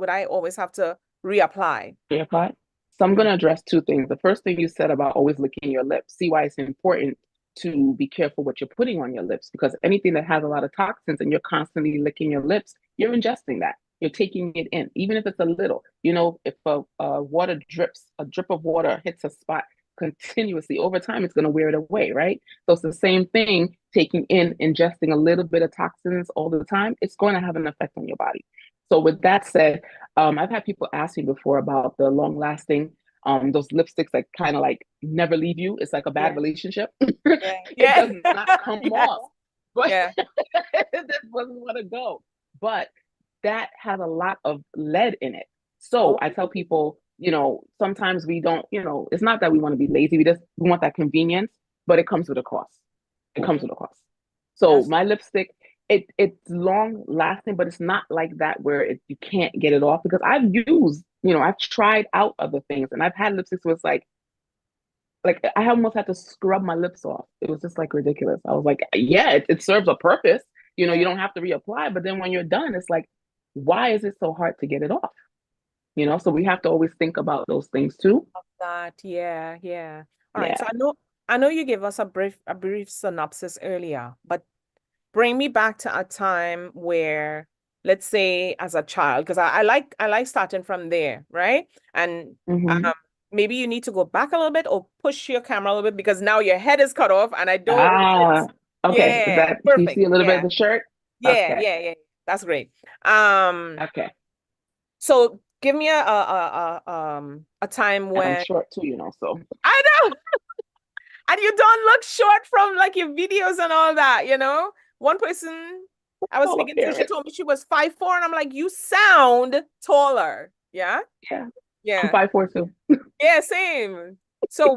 Speaker 1: reapply?
Speaker 13: Apply. So I'm going
Speaker 1: Mm.
Speaker 13: to address two things. The first thing you said about always licking your lips, see why it's important to be careful what you're putting on your lips, because anything that has a lot of toxins and you're constantly licking your lips, you're ingesting that. You're taking it in, even if it's a little. If water drips, a drip of water hits a spot continuously, over time, it's going to wear it away, right? So it's the same thing, taking in, ingesting a little bit of toxins all the time, it's going to have an effect on your body. So with that said, I've had people ask me before about the long lasting, those lipsticks that kind of like never leave you. It's like a bad
Speaker 1: Yeah.
Speaker 13: relationship.
Speaker 1: Yeah.
Speaker 13: It
Speaker 1: Yeah.
Speaker 13: does not come
Speaker 1: Yeah.
Speaker 13: off, but
Speaker 1: Yeah.
Speaker 13: it just doesn't want to go. But that has a lot of lead in it. So
Speaker 1: Oh,
Speaker 13: I tell people, sometimes we don't, it's not that we want to be lazy. We want that convenience, but it comes with a cost. It comes
Speaker 1: mm,
Speaker 13: with a cost. So
Speaker 1: that's
Speaker 13: my lipstick, it's long lasting, but it's not like that where you can't get it off, because I've tried out other things and I've had lipsticks where it's like I almost had to scrub my lips off. It was just like ridiculous. I was like, yeah, it serves a purpose. You
Speaker 1: yeah.
Speaker 13: don't have to reapply, but then when you're done, it's like, why is it so hard to get it off? So we have to always think about those things too.
Speaker 1: That, yeah, yeah. All right. So
Speaker 13: Yeah.
Speaker 1: I know you gave us a brief synopsis earlier, but bring me back to a time where, let's say, as a child, because I like starting from there, right? And
Speaker 13: Hmm.
Speaker 1: um, maybe you need to go back a little bit or push your camera a little bit because now your head is cut off, and I don't want
Speaker 13: Ah,
Speaker 1: it.
Speaker 13: okay.
Speaker 1: Yeah,
Speaker 13: Do you see
Speaker 1: perfect.
Speaker 13: a little bit of
Speaker 1: Yeah,
Speaker 13: the shirt?
Speaker 1: yeah,
Speaker 13: Okay.
Speaker 1: yeah, yeah. That's great. Um,
Speaker 13: Okay.
Speaker 1: so give me a time
Speaker 13: And I'm
Speaker 1: when
Speaker 13: short too, so.
Speaker 1: I know. And you don't look short from like your videos and all that. One person I was
Speaker 13: All
Speaker 1: speaking to, she
Speaker 13: appearance.
Speaker 1: told me she was 5'4", and I'm like, you sound taller. Yeah.
Speaker 13: Yeah. I'm
Speaker 1: Yeah.
Speaker 13: 5'4" too.
Speaker 1: Yeah, same. So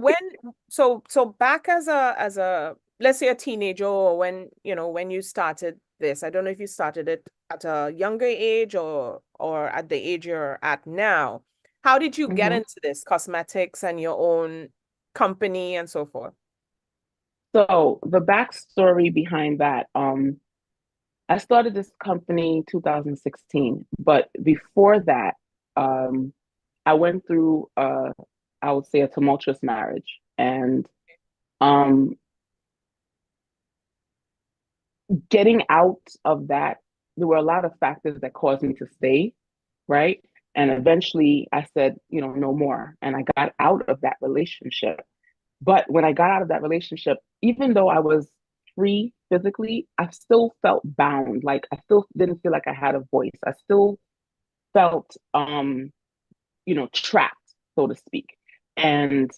Speaker 1: back as a let's say a teenager, or when you started this, I don't know if you started it at a younger age or at the age you're at now. How did you get
Speaker 13: Hmm.
Speaker 1: into this cosmetics and your own company and so forth?
Speaker 13: So the backstory behind that, I started this company 2016, but before that, um, I went through, I would say, a tumultuous marriage, and um, getting out of that, there were a lot of factors that caused me to stay, right? And eventually, I said, no more, and I got out of that relationship. But when I got out of that relationship, even though I was free physically, I still felt bound. Like I still didn't feel like I had a voice. I still felt trapped, so to speak. And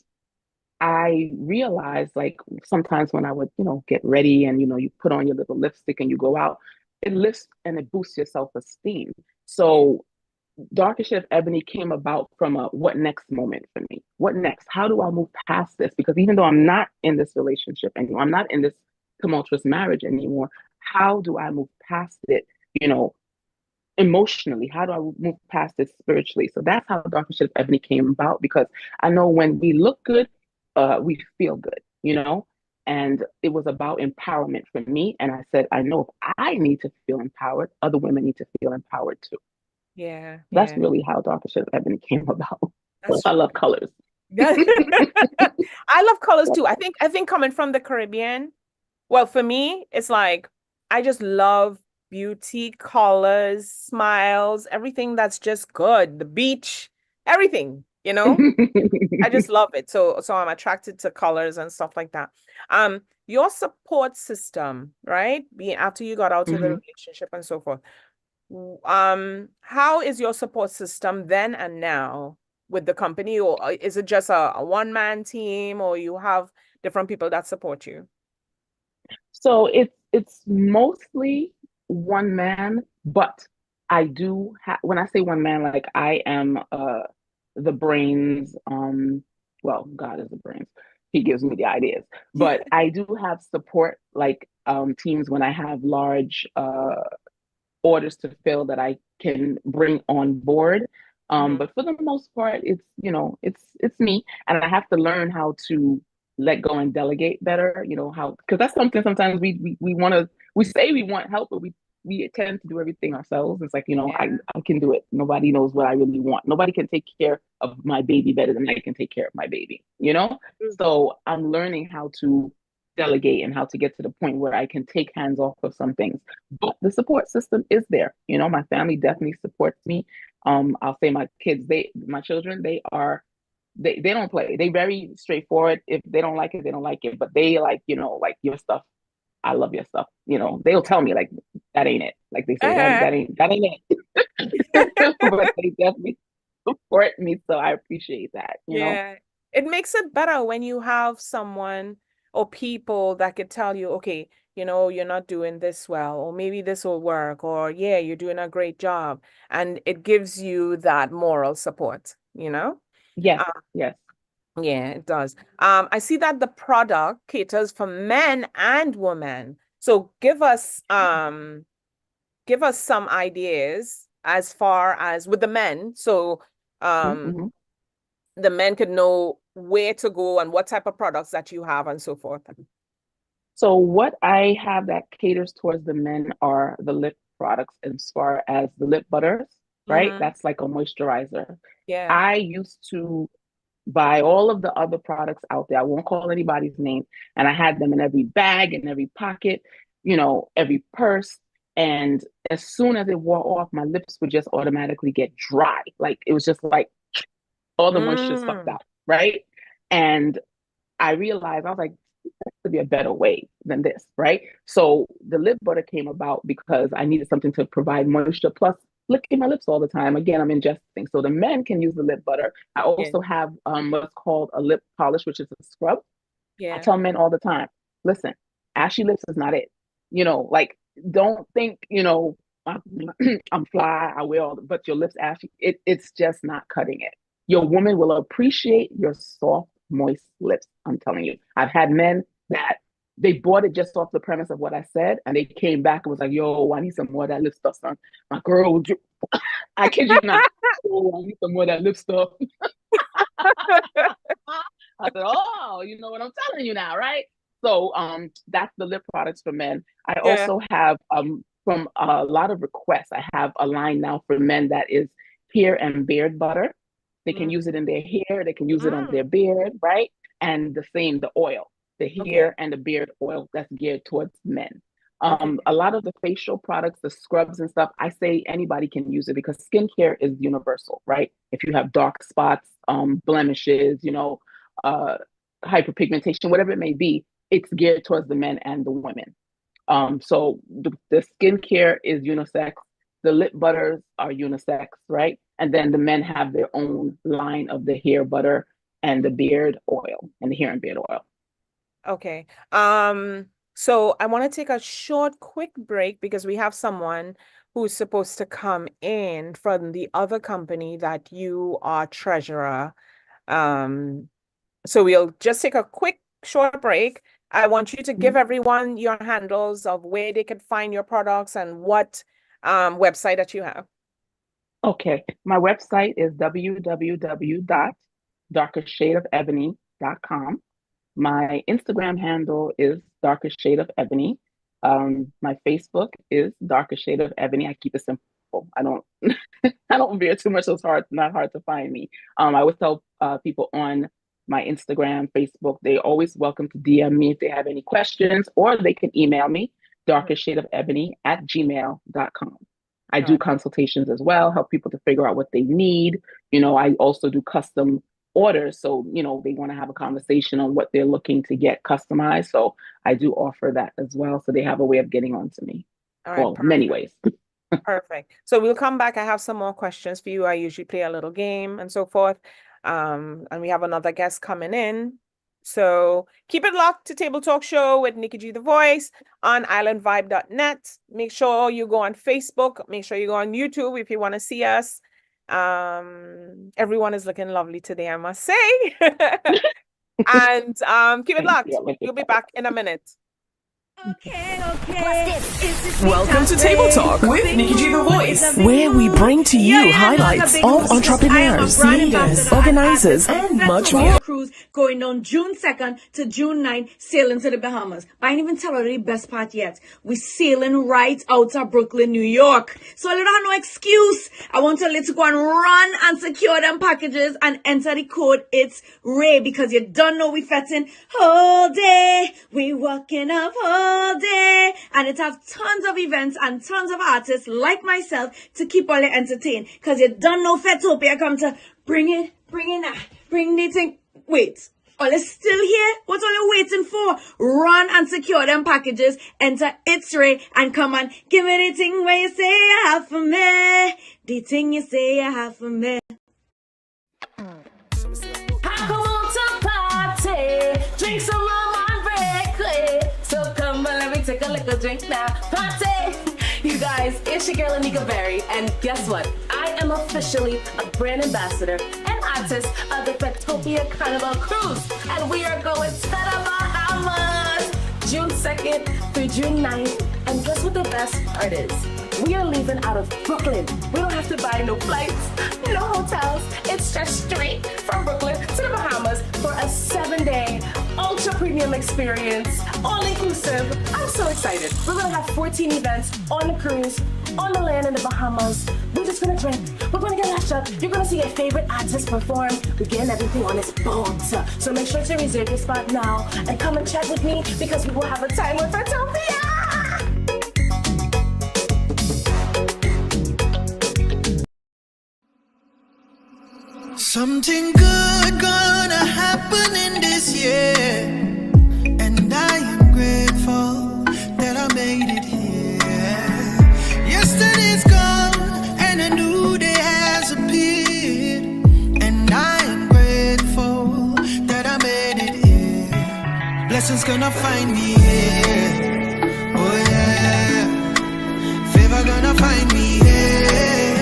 Speaker 13: I realized like sometimes when I would, get ready and you put on your little lipstick and you go out, it lifts and it boosts your self-esteem.
Speaker 1: Yeah.
Speaker 13: So Darker Shade of Ebony came about from a what next moment for me. What next? How do I move past this? Because even though I'm not in this relationship anymore, I'm not in this tumultuous marriage anymore, how do I move past it, you know, emotionally? How do I move past it spiritually? So that's how Darker Shade of Ebony came about, because I know when we look good, we feel good. And it was about empowerment for me. And I said, I know if I need to feel empowered, other women need to feel empowered too.
Speaker 1: Yeah,
Speaker 13: That's
Speaker 1: yeah.
Speaker 13: really how Darker Shade of Ebony came about.
Speaker 1: That's
Speaker 13: I love colors.
Speaker 1: Yeah. I love colors too. I think coming from the Caribbean, well, for me, it's like I just love beauty, colors, smiles, everything that's just good. The beach, everything. I just love it. So I'm attracted to colors and stuff like that. Your support system, right? Being after you got out of the
Speaker 13: Mhm.
Speaker 1: relationship and so forth. How is your support system then and now with the company, or is it just a one-man team, or you have different people that support you?
Speaker 13: So it's mostly one man, but I do have, when I say one man, like I am the brains, well, God is the brains. he gives me the ideas. But I do have support like teams when I have large orders to fill that I can bring on board. But for the most part, it's it's me, and I have to learn how to let go and delegate better. You know how, because that's something sometimes we want to, we say we want help, but we tend to do everything ourselves. It's like, I can do it. Nobody knows what I really want. Nobody can take care of my baby better than I can take care of my baby. So I'm learning how to delegate and how to get to the point where I can take hands off of some things. But the support system is there. My family definitely supports me. I'll say my kids, my children, they don't play. They very straightforward. If they don't like it, they don't like it. But they like, like your stuff. I love your stuff. They'll tell me like that ain't it. Like they say that ain't it. But they definitely support me, so I appreciate that.
Speaker 1: Yeah, it makes it better when you have someone or people that could tell you, okay, you're not doing this well, or maybe this will work, or yeah, you're doing a great job. And it gives you that moral support,
Speaker 13: Yes,
Speaker 1: Uh,
Speaker 13: yes.
Speaker 1: yeah, it does. I see that the product caters for men and women. So give us some ideas as far as with the men. So
Speaker 13: Mm-hmm.
Speaker 1: the men could know where to go and what type of products that you have and so forth.
Speaker 13: So what I have that caters towards the men are the lip products as far as the lip butters, right? That's like a moisturizer.
Speaker 1: Yeah.
Speaker 13: I used to buy all of the other products out there. I won't call anybody's name. And I had them in every bag, in every pocket, every purse. And as soon as it wore off, my lips would just automatically get dry. Like it was just like all the moisture sucked out, right? And I realized, I was like, there to be a better way than this, right? So the lip butter came about because I needed something to provide moisture, plus licking my lips all the time. Again, I'm ingesting. So the men can use the lip butter. I also have what's called a lip polish, which is a scrub. I tell men all the time, listen, ashy lips is not it. Like don't think, I'm, I'm fly, I wear all, but your lips ashy. It's just not cutting it. Your woman will appreciate your soft, moist lips. I'm telling you. I've had men that they bought it just off the premise of what I said, and they came back and was like, "Yo, I need some more of that lip stuff, son. My girl, I kid you not. Oh, I need some more of that lip stuff." I said, "Oh, you know what I'm telling you now, right?" So, that's the lip products for men. I also have from a lot of requests. I have a line now for men that is hair and beard butter. They can use it in their hair. They can use it on their beard, right? And the same, the oil, the hair and the beard oil that's geared towards men. A lot of the facial products, the scrubs and stuff, I say anybody can use it because skincare is universal, right? If you have dark spots, blemishes, hyperpigmentation, whatever it may be, it's geared towards the men and the women. So the skincare is unisex. The lip butters are unisex, right? And then the men have their own line of the hair butter and the beard oil and the hair and beard oil.
Speaker 1: Okay. So I want to take a short, quick break because we have someone who's supposed to come in from the other company that you are treasurer. So we'll just take a quick, short break. I want you to give everyone your handles of where they can find your products and what website that you have.
Speaker 13: Okay. My website is www.darkershadeofebony.com. My Instagram handle is Darkest Shade of Ebony. My Facebook is Darkest Shade of Ebony. I keep it simple. I don't I don't veer too much, so it's not hard to find me. I always tell people on my Instagram, Facebook, they're always welcome to DM me if they have any questions, or they can email me, darkestshadeofebony@gmail.com. I do consultations as well, help people to figure out what they need. I also do custom orders. So, they want to have a conversation on what they're looking to get customized. So I do offer that as well. So they have a way of getting onto me.
Speaker 1: All right,
Speaker 13: Well, many ways.
Speaker 1: Perfect. So we'll come back. I have some more questions for you. I usually play a little game and so forth. And we have another guest coming in. So keep it locked to Table Talk Show with Nikki G the Voice on islandvibe.net. Make sure you go on Facebook. Make sure you go on YouTube if you want to see us. Everyone is looking lovely today, I must say. And keep it locked.
Speaker 13: Yeah, with
Speaker 1: We'll be back in a minute.
Speaker 12: Welcome to Table Talk with Nikki G the Voice, where we bring to you highlights of entrepreneurs, leaders, organizers, and much more.
Speaker 14: Cruise going on June 2nd to June 9th, sailing to the Bahamas. But I ain't even tell her the best part yet. We sailing right out of Brooklyn, New York. So I don't have no excuse. I want to let you go and run and secure them packages and enter the code. It's Ray, because you don't know we fetting all day. We walking up all day. And it have tons of events and tons of artists like myself to keep all you entertained. Because you don't know Fetopia come to bring it, bring the thing. Wait, all is still here? What are you waiting for? Run and secure them packages, enter It's Ray, and come on, give me the thing where you say you have for me. The thing you say you have for me.
Speaker 8: I come on to party, drink some rum and break. So come on, let me take a little drink now. Party! You guys, it's your girl Anika Berry, and guess what? I am officially a brand ambassador and artist of the Fetopia Carnival Cruise, and we are going to the Bahamas June 2nd through June 9th. And guess what the best part is? We are leaving out of Brooklyn. We don't have to buy no flights, no hotels. It's just straight from Brooklyn to the Bahamas for a 7-day ultra premium experience, all inclusive. I'm so excited. We're gonna have 14 events on the cruise, on the land in the Bahamas. We're just gonna drink. We're gonna get lashed up. You're gonna see your favorite artists perform. We're getting everything on this boat. So make sure to reserve your spot now and come and chat with me, because we will have a time with Fetopia.
Speaker 5: Something good gonna happen in this year, and I am grateful that I made it here. Yesterday's gone and a new day has appeared, and I am grateful that I made it here. Blessings gonna find me here, oh yeah. Favor gonna find me here,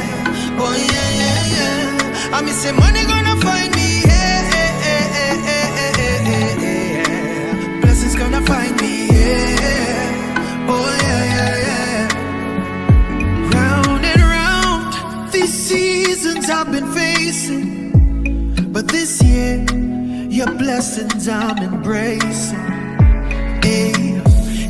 Speaker 5: oh yeah, yeah, yeah. I miss say money gonna find me, yeah. Blessings gonna find me, yeah. Oh yeah, yeah, yeah. Round and round, these seasons I've been facing, but this year, your blessings I'm embracing. Hey,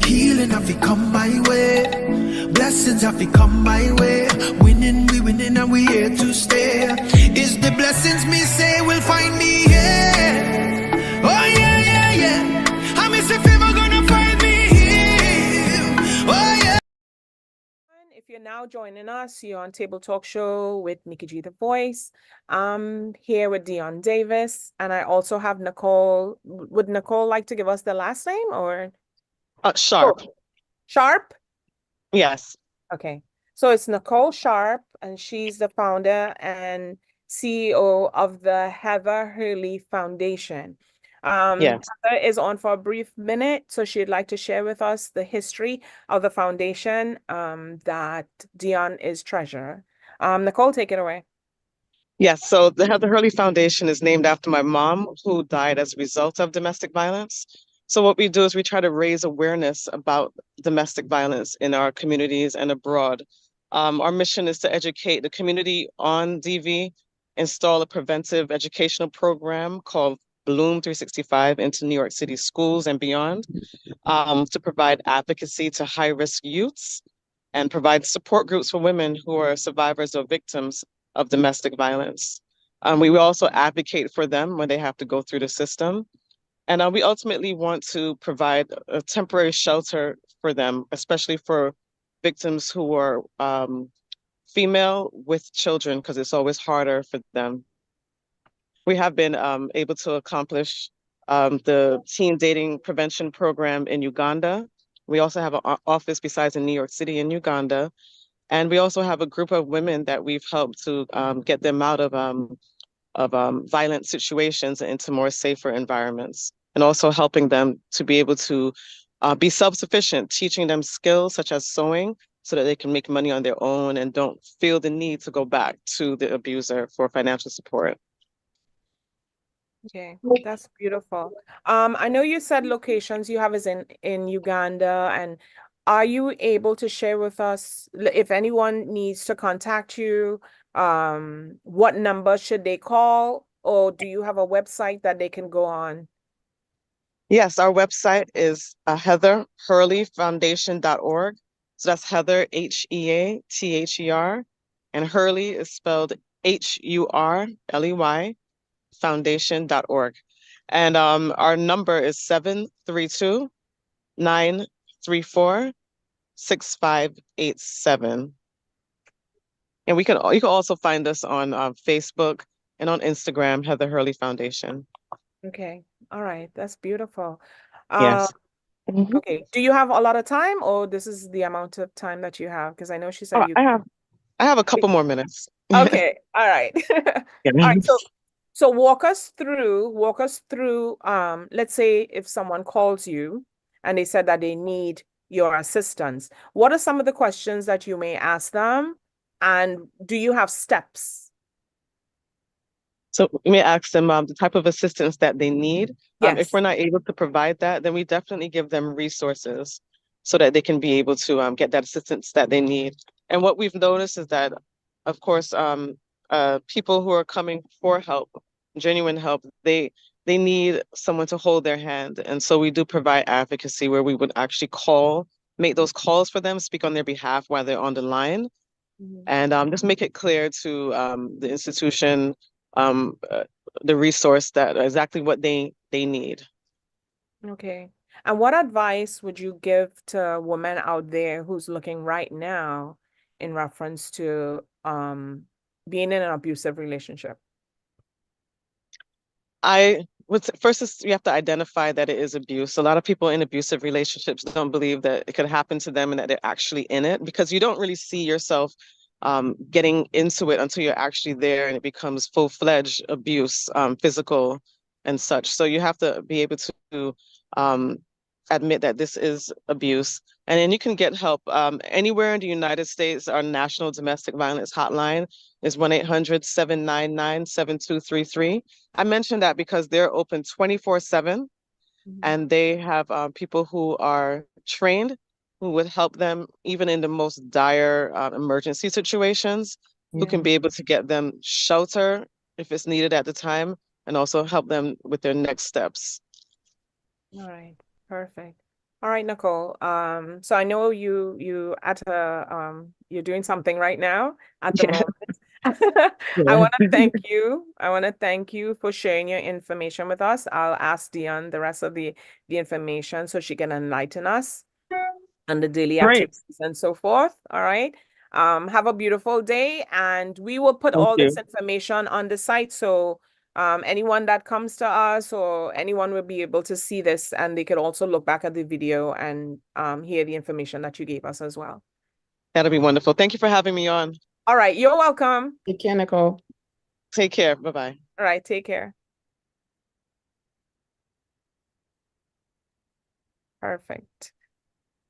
Speaker 5: healing have to come my way, blessings have to come my way. Winning, we winning, and we here to stay. Is the blessings me say will find me here? Oh yeah, yeah, yeah. I miss if ever gonna find me here. Oh yeah.
Speaker 1: If you're now joining us, you're on Table Talk Show with Nikki G the Voice. I'm here with Dion Davis, and I also have Nicole. Would Nicole like to give us the last name, or?
Speaker 15: Sharp.
Speaker 1: Oh, Sharp?
Speaker 15: Yes.
Speaker 1: Okay. So it's Nicole Sharp, and she's the founder and CEO of the Heather Hurley Foundation.
Speaker 15: Yes.
Speaker 1: Heather is on for a brief minute, so she'd like to share with us the history of the foundation that Dion is treasurer. Nicole, take it away.
Speaker 15: Yes. So the Heather Hurley Foundation is named after my mom, who died as a result of domestic violence. So what we do is we try to raise awareness about domestic violence in our communities and abroad. Our mission is to educate the community on DV, install a preventive educational program called Bloom 365 into New York City schools and beyond, to provide advocacy to high-risk youths and provide support groups for women who are survivors or victims of domestic violence. We will also advocate for them when they have to go through the system. And we ultimately want to provide a temporary shelter for them, especially for victims who are female with children, because it's always harder for them. We have been able to accomplish the teen dating prevention program in Uganda. We also have an office besides in New York City in Uganda. And we also have a group of women that we've helped to get them out of violent situations into more safer environments, and also helping them to be able to be self-sufficient, teaching them skills such as sewing so that they can make money on their own and don't feel the need to go back to the abuser for financial support.
Speaker 1: Okay, that's beautiful. I know you said locations you have is in Uganda, and are you able to share with us if anyone needs to contact you, what number should they call, or do you have a website that they can go on?
Speaker 15: Yes, our website is heatherhurleyfoundation.org. So that's Heather, Heather, and Hurley is spelled Hurley, foundation.org. And our number is 732-934-6587. And you can also find us on Facebook and on Instagram, Heather Hurley Foundation.
Speaker 1: Okay, all right, that's beautiful.
Speaker 15: Yes. Mhm.
Speaker 1: Okay, do you have a lot of time, or this is the amount of time that you have? Because I know she said
Speaker 15: Oh,
Speaker 1: you.
Speaker 15: I have a couple more minutes.
Speaker 1: Okay, all right. All right, so walk us through, let's say if someone calls you and they said that they need your assistance, what are some of the questions that you may ask them? And do you have steps?
Speaker 15: So we may ask them the type of assistance that they need. If
Speaker 1: Yes.
Speaker 15: we're not able to provide that, then we definitely give them resources so that they can be able to get that assistance that they need. And what we've noticed is that, of course, people who are coming for help, genuine help, they need someone to hold their hand. And so we do provide advocacy where we would actually make those calls for them, speak on their behalf while they're on the line, and just make it clear to the institution, um, uh, the resource that exactly what they need.
Speaker 1: Okay. And what advice would you give to a woman out there who's looking right now in reference to being in an abusive relationship?
Speaker 15: First is you have to identify that it is abuse. A lot of people in abusive relationships don't believe that it could happen to them and that they're actually in it, because you don't really see yourself getting into it until you're actually there and it becomes full-fledged abuse, physical and such. So you have to be able to um, admit that this is abuse. And then you can get help anywhere in the United States. Our National Domestic Violence Hotline is 1-800-799-7233. I mentioned that because they're open 24/7, and they have people who are trained who would help them even in the most dire emergency situations, who can
Speaker 1: Yeah.
Speaker 15: be able to get them shelter if it's needed at the time, and also help them with their next steps.
Speaker 1: All right, perfect. All right, Nicole. So I know you're doing something right now at the moment. I want to thank you. I want to thank you for sharing your information with us. I'll ask Dion the rest of the information so she can enlighten us on the daily
Speaker 15: Great.
Speaker 1: activities and so forth. All right. Have a beautiful day, and we will put
Speaker 15: Thank
Speaker 1: all this
Speaker 15: you.
Speaker 1: information on the site so anyone that comes to us or anyone will be able to see this, and they could also look back at the video and hear the information that you gave us as well.
Speaker 15: That'll be wonderful. Thank you for having me on.
Speaker 1: All right, you're welcome.
Speaker 13: Take care, Nicole.
Speaker 15: Take care. Bye-bye.
Speaker 1: All right, take care. Perfect.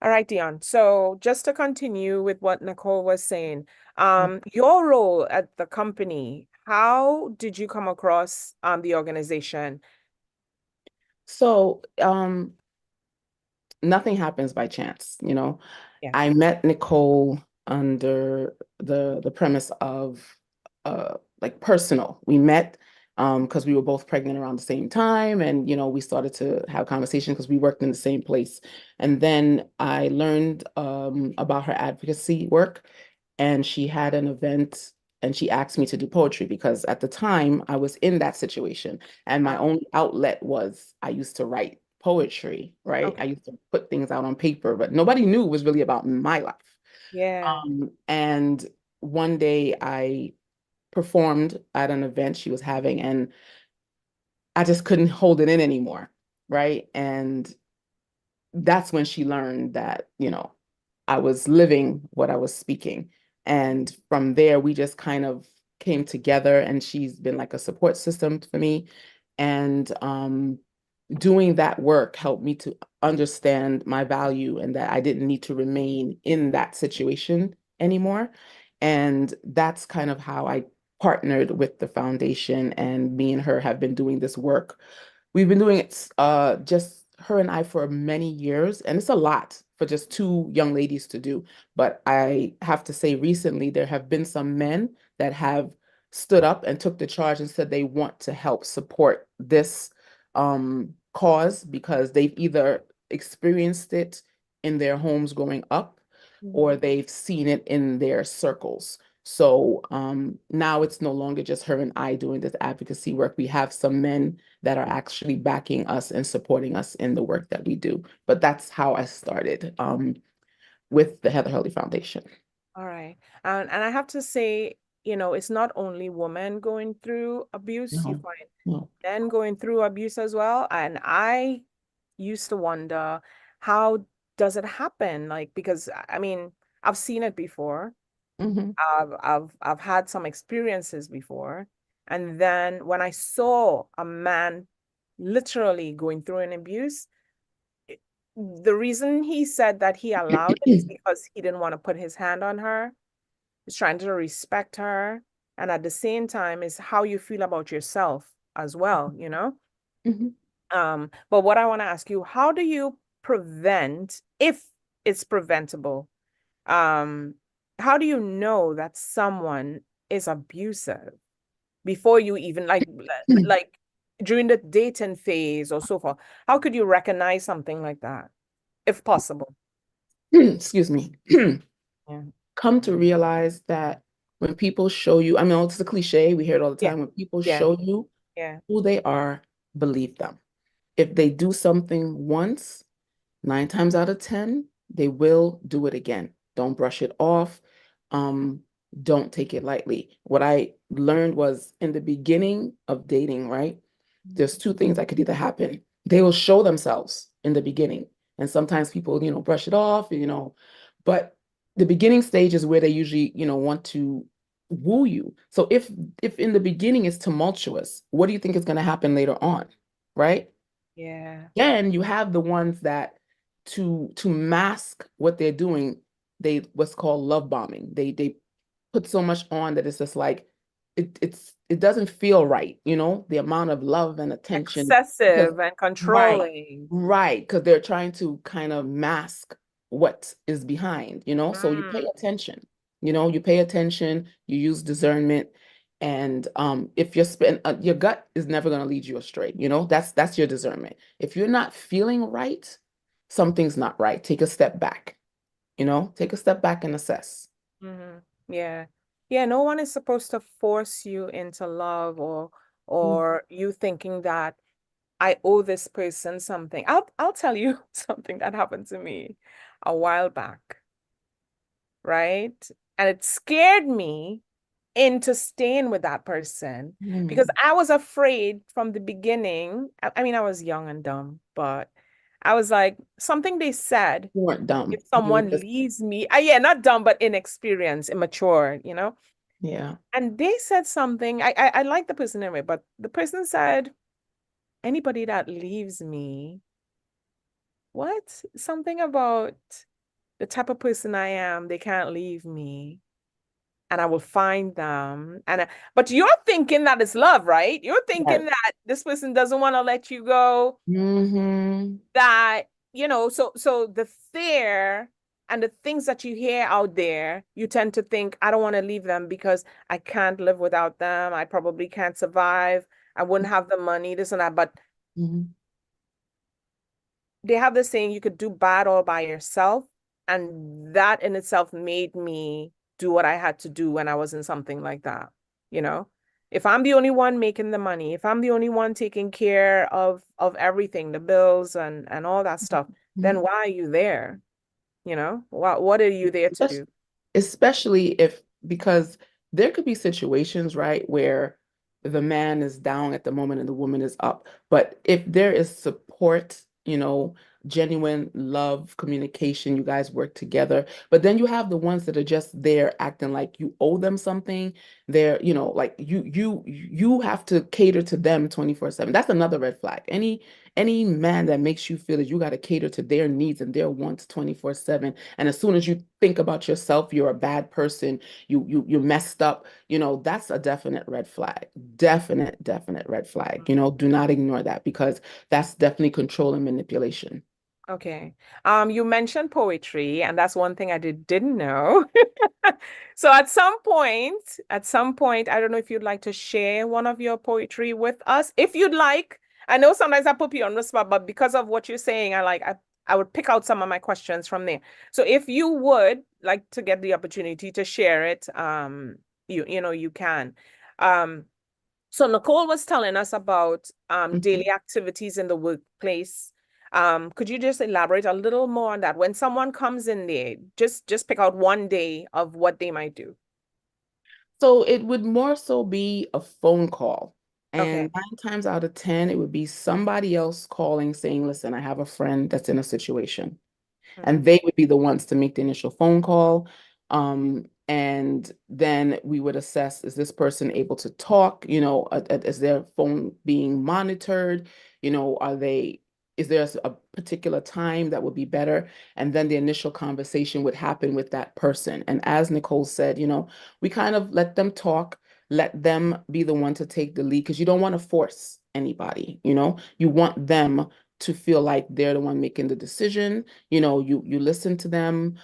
Speaker 1: All right, Dion. So just to continue with what Nicole was saying, your role at the company, how did you come across the organization?
Speaker 13: So, nothing happens by chance, you know.
Speaker 1: Yeah.
Speaker 13: I met Nicole under the premise of like personal. We met because we were both pregnant around the same time, and you know, we started to have conversation because we worked in the same place. And then I learned about her advocacy work, and she had an event and she asked me to do poetry because at the time I was in that situation and my only outlet was I used to write poetry, right? I
Speaker 1: Okay.
Speaker 13: used to put things out on paper, but nobody knew it was really about my life.
Speaker 1: Yeah.
Speaker 13: And one day I performed at an event she was having, and I just couldn't hold it in anymore, right? And that's when she learned that, you know, I was living what I was speaking. And from there, we just kind of came together, and she's been like a support system for me. And doing that work helped me to understand my value and that I didn't need to remain in that situation anymore. And that's kind of how I partnered with the foundation, and me and her have been doing this work. We've been doing it, just her and I, for many years, and it's a lot for just two young ladies to do. But I have to say, recently, there have been some men that have stood up and took the charge and said they want to help support this cause, because they've either experienced it in their homes growing up, or they've seen it in their circles. So now it's no longer just her and I doing this advocacy work. We have some men that are actually backing us and supporting us in the work that we do. But that's how I started with the Heather Hurley Foundation.
Speaker 1: All right. And I have to say, it's not only women going through abuse, you
Speaker 13: No,
Speaker 1: find
Speaker 13: no.
Speaker 1: men going through abuse as well. And I used to wonder, how does it happen? Like, because I mean, I've seen it before.
Speaker 13: Mhm.
Speaker 1: I've had some experiences before. And then when I saw a man literally going through an abuse, the reason he said that he allowed it is because he didn't want to put his hand on her. He's trying to respect her. And at the same time is how you feel about yourself as well,
Speaker 13: Mhm.
Speaker 1: But what I want to ask you, how do you prevent, if it's preventable, um, how do you know that someone is abusive before you even like during the dating phase or so forth? How could you recognize something like that, if possible?
Speaker 13: Excuse me.
Speaker 1: Yeah.
Speaker 13: Come to realize that when people show you, I mean, it's a cliche, we hear it all the
Speaker 1: Yeah.
Speaker 13: time. When people
Speaker 1: Yeah.
Speaker 13: show you
Speaker 1: Yeah.
Speaker 13: who they are, believe them. If they do something once, 9 times out of 10, they will do it again. Don't brush it off. Um, don't take it lightly. What I learned was, in the beginning of dating, right? There's two things that could either happen. They will show themselves in the beginning. And sometimes people, brush it off, but the beginning stage is where they usually, want to woo you. So if in the beginning it's tumultuous, what do you think is going to happen later on? Right?
Speaker 1: Yeah.
Speaker 13: Then you have the ones that, to mask what they're doing, they what's called love bombing. They put so much on that it's just like it doesn't feel right, the amount of love and attention, because
Speaker 1: Excessive and
Speaker 13: right,
Speaker 1: controlling.
Speaker 13: right, because they're trying to kind of mask what is behind, so you pay attention, you use discernment. And if your gut is never going to lead you astray, that's your discernment. If you're not feeling right, something's not right. Take a step back, take a step back and assess.
Speaker 1: Hmm. Yeah. Yeah, no one is supposed to force you into love, or you thinking that I owe this person something. I'll tell you something that happened to me a while back, right? And it scared me into staying with that person because I was afraid from the beginning. I mean, I was young and dumb, but I was like, something they said,
Speaker 13: You weren't dumb.
Speaker 1: if
Speaker 13: You were
Speaker 1: someone
Speaker 13: just,
Speaker 1: leaves me, yeah, not dumb, but inexperienced, immature.
Speaker 13: yeah.
Speaker 1: And they said something. I like the person anyway, but the person said, anybody that leaves me, what? Something about the type of person I am, they can't leave me. And I will find them. But you're thinking that it's love, right? You're thinking
Speaker 13: Right.
Speaker 1: that this person doesn't want to let you go,
Speaker 13: Mm-hmm.
Speaker 1: that, so the fear and the things that you hear out there, you tend to think, I don't want to leave them because I can't live without them. I probably can't survive. I wouldn't have the money, this and that. But
Speaker 13: Mm-hmm.
Speaker 1: they have this saying, you could do bad all by yourself. And that in itself made me do what I had to do when I was in something like that. You know, if I'm the only one making the money, if I'm the only one taking care of everything, the bills and all that stuff, then why are you there? What are you there to do?
Speaker 13: Especially if, because there could be situations, right, where the man is down at the moment and the woman is up. But if there is support, genuine love, communication, you guys work together. But then you have the ones that are just there acting like you owe them something. They're, like you have to cater to them 24/7. That's another red flag.
Speaker 16: any man that makes you feel that you got to cater to their needs and their wants 24/7, and as soon as you think about yourself, you're a bad person, you're messed up, that's a definite red flag. Definite red flag. Do not ignore that, because that's definitely control and manipulation.
Speaker 1: Okay. You mentioned poetry, and that's one thing I didn't know. So at some point, I don't know if you'd like to share one of your poetry with us. If you'd like, I know sometimes I put you on the spot, but because of what you're saying, I would pick out some of my questions from there. So if you would like to get the opportunity to share it, you can. Um, so Nicole was telling us about daily activities in the workplace. Could you just elaborate a little more on that? When someone comes in there, just pick out one day of what they might do.
Speaker 16: So it would more so be a phone call.
Speaker 1: Okay.
Speaker 16: And 9 times out of 10, it would be somebody else calling saying, listen, I have a friend that's in a situation. And they would be the ones to make the initial phone call. And then we would assess, is this person able to talk? Is their phone being monitored? Is there a particular time that would be better? And then the initial conversation would happen with that person. And as Nicole said, we kind of let them talk, let them be the one to take the lead, because you don't want to force anybody. You want them to feel like they're the one making the decision. You listen to them.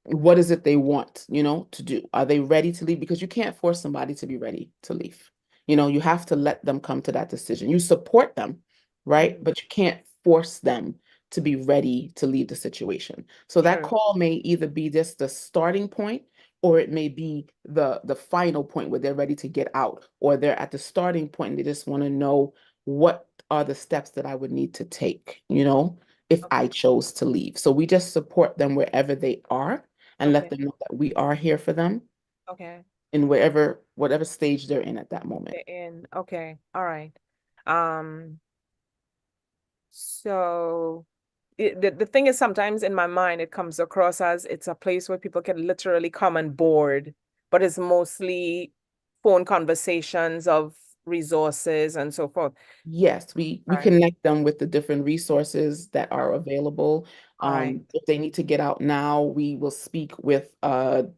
Speaker 16: What is it they want, to do? Are they ready to leave? Because you can't force somebody to be ready to leave. You have to let them come to that decision. You support them, right? But you can't force them to be ready to leave the situation. So that
Speaker 1: True.
Speaker 16: call may either be just the starting point, or it may be the final point where they're ready to get out, or they're at the starting point and they just want to know, what are the steps that I would need to take, if I chose to leave. So we just support them wherever they are, and let
Speaker 1: Okay.
Speaker 16: them know that we are here for them
Speaker 1: Okay.
Speaker 16: in whatever stage they're in at that moment.
Speaker 1: Okay. All right. Um, so the thing is, sometimes in my mind, it comes across as it's a place where people can literally come and board, but it's mostly phone conversations of resources and so forth.
Speaker 16: Yes, we
Speaker 1: Right.
Speaker 16: connect them with the different resources that are available.
Speaker 1: All right.
Speaker 16: If they need to get out now, we will speak with the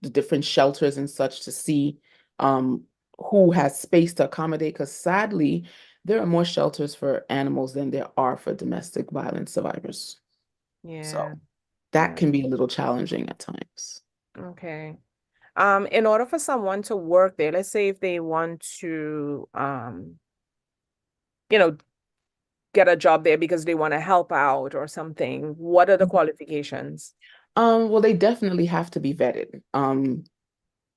Speaker 16: different shelters and such to see um, who has space to accommodate. Because sadly, there are more shelters for animals than there are for domestic violence survivors.
Speaker 1: Yeah.
Speaker 16: So that
Speaker 1: Yeah.
Speaker 16: can be a little challenging at times.
Speaker 1: Okay. In order for someone to work there, let's say if they want to, you know, get a job there because they want to help out or something, what are the qualifications?
Speaker 16: Well, they definitely have to be vetted.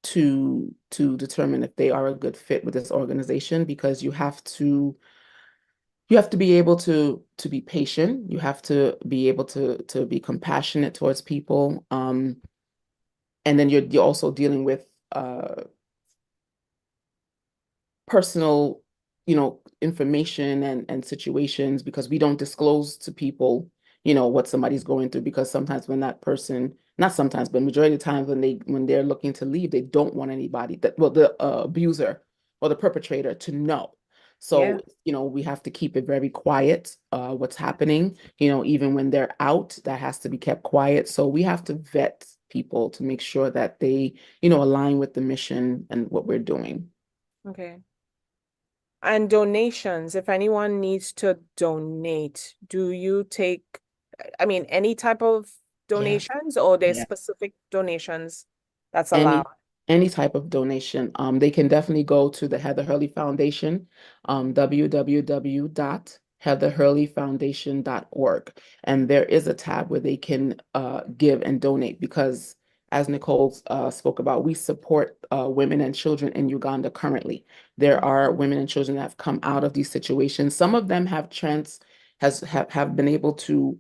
Speaker 16: To determine if they are a good fit with this organization, because you have to be able to be patient. You have to be able to be compassionate towards people. And then you're also dealing with personal, information and situations, because we don't disclose to people, what somebody's going through, because sometimes when that person, not sometimes, but majority of the time when they're looking to leave, they don't want anybody the abuser or the perpetrator to know.
Speaker 1: Yeah.
Speaker 16: So, we have to keep it very quiet, what's happening, even when they're out, that has to be kept quiet. So we have to vet people to make sure that they, align with the mission and what we're doing.
Speaker 1: Okay. And donations, if anyone needs to donate, do you take, I mean, any type of
Speaker 16: Yeah.
Speaker 1: donations, or there's
Speaker 16: Yeah.
Speaker 1: specific donations that's allowed?
Speaker 16: Any type of donation. They can definitely go to the Heather Hurley Foundation, www.heatherhurleyfoundation.org. And there is a tab where they can give and donate, because as Nicole spoke about, we support women and children in Uganda currently. There are women and children that have come out of these situations. Some of them have been able to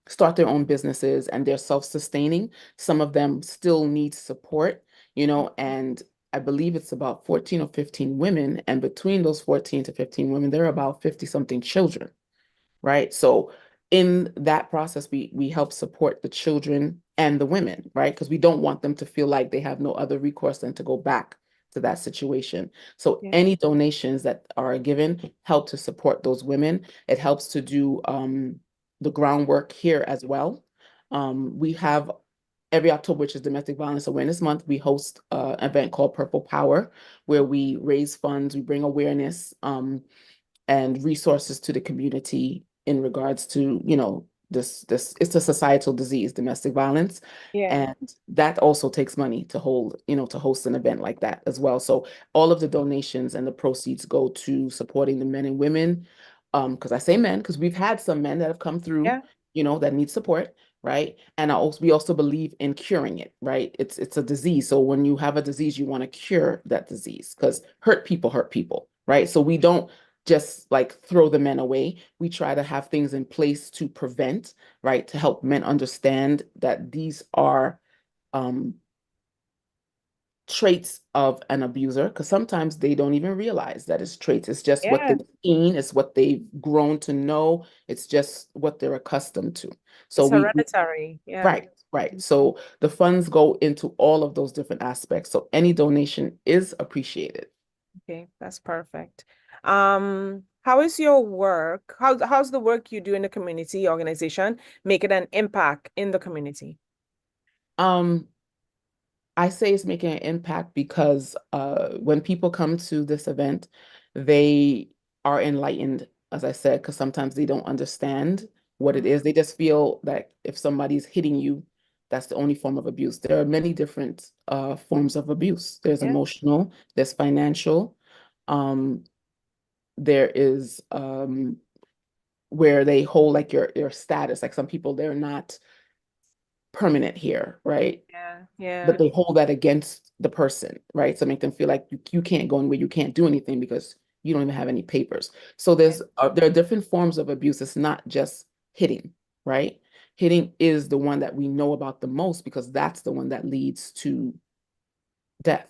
Speaker 16: start their own businesses, and they're self-sustaining. Some of them still need support, and I believe it's about 14 or 15 women. And between those 14 to 15 women, there are about 50 something children, right? So in that process, we help support the children and the women, right? Because we don't want them to feel like they have no other recourse than to go back to that situation. So
Speaker 1: Yeah.
Speaker 16: any donations that are given help to support those women. It helps to do the groundwork here as well. We have every October, which is Domestic Violence Awareness Month, we host an event called Purple Power, where we raise funds, we bring awareness and resources to the community in regards to, this it's a societal disease, domestic violence.
Speaker 1: Yeah.
Speaker 16: And that also takes money to hold, to host an event like that as well. So all of the donations and the proceeds go to supporting the men and women. Because I say men, because we've had some men that have come through,
Speaker 1: Yeah.
Speaker 16: that need support, right? And we also believe in curing it, right? It's a disease. So when you have a disease, you want to cure that disease, because hurt people, right? So we don't just like throw the men away. We try to have things in place to prevent, right? To help men understand that these are traits of an abuser, because sometimes they don't even realize that it's traits. It's just what
Speaker 1: Yeah.
Speaker 16: they've seen, it's what they've grown to know, it's just what they're accustomed to. So
Speaker 1: It's hereditary. Yeah.
Speaker 16: right. So the funds go into all of those different aspects. So any donation is appreciated.
Speaker 1: Okay, that's perfect. How is your work? How's the work you do in the community organization making an impact in the community?
Speaker 16: I say it's making an impact because when people come to this event, they are enlightened, as I said, because sometimes they don't understand what it is. They just feel that if somebody's hitting you, that's the only form of abuse. There are many different forms of abuse. There's
Speaker 1: Yeah.
Speaker 16: emotional, there's financial, there is where they hold like your status. Like some people, they're not permanent here, right?
Speaker 1: Yeah.
Speaker 16: But they hold that against the person, right? So make them feel like you can't go anywhere, you can't do anything because you don't even have any papers. So there are different forms of abuse. It's not just hitting, right? Hitting is the one that we know about the most because that's the one that leads to death.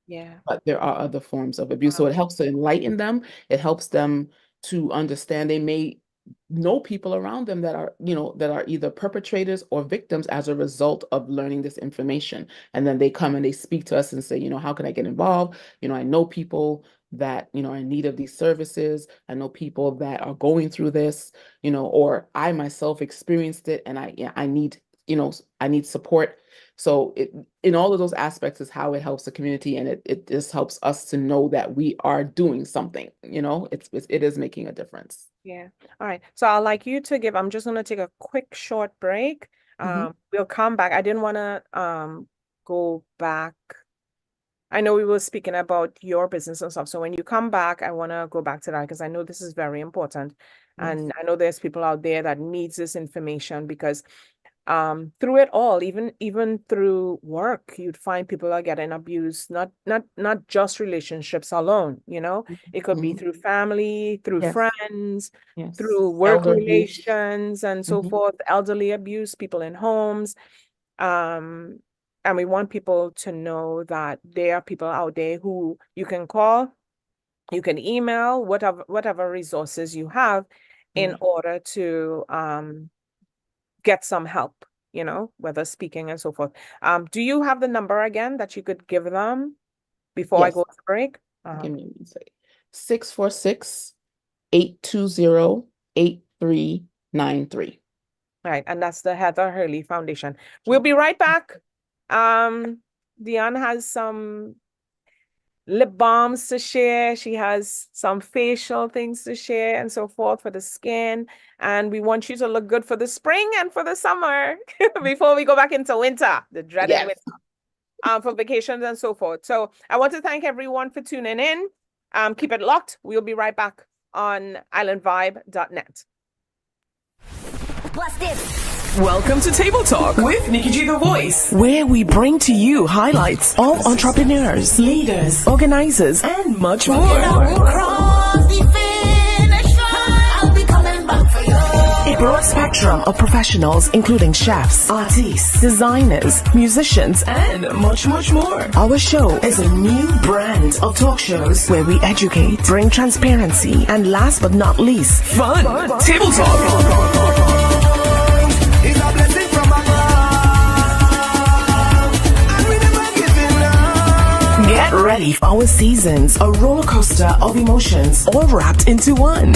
Speaker 1: Yeah.
Speaker 16: But there are other forms of abuse. So it helps to enlighten them. It helps them to understand. They may know people around them that are, that are either perpetrators or victims as a result of learning this information. And then they come and they speak to us and say, how can I get involved? I know people that, are in need of these services. I know people that are going through this, or I myself experienced it and I need, I need support. So in all of those aspects is how it helps the community, and it just helps us to know that we are doing something, it is making a difference.
Speaker 1: Yeah. All right. So I'd like you to I'm just going to take a quick short break. We'll come back. I didn't want to go back. I know we were speaking about your business and stuff. So when you come back, I want to go back to that because I know this is very important.
Speaker 16: Yes.
Speaker 1: And I know there's people out there that needs this information because through it all, even through work, you'd find people are getting abused, not just relationships alone, it could be through family, through friends, through work
Speaker 16: Elder abuse.
Speaker 1: relations and so forth, elderly abuse, people in homes. And we want people to know that there are people out there who you can call, you can email, whatever resources you have in order to get some help, whether speaking and so forth. Do you have the number again that you could give them before I go to break?
Speaker 16: Give me one second. 646-820-8393.
Speaker 1: Right, and that's the Heather Hurley Foundation. We'll be right back. Deanne has some lip balms to share. She has some facial things to share and so forth for the skin. And we want you to look good for the spring and for the summer before we go back into winter, the dreaded winter, for vacations and so forth. So I want to thank everyone for tuning in. Keep it locked. We'll be right back on islandvibe.net.
Speaker 6: What's this?
Speaker 12: Welcome to Table Talk with Nikki G The Voice, where we bring to you highlights of entrepreneurs, leaders, organizers, and much more. A broad spectrum of professionals, including chefs, artists, designers, musicians, and much more. Our show is a new brand of talk shows where we educate, bring transparency, and last but not least, fun. Table Talk. Get ready for the seasons, a roller coaster of emotions, all wrapped into one.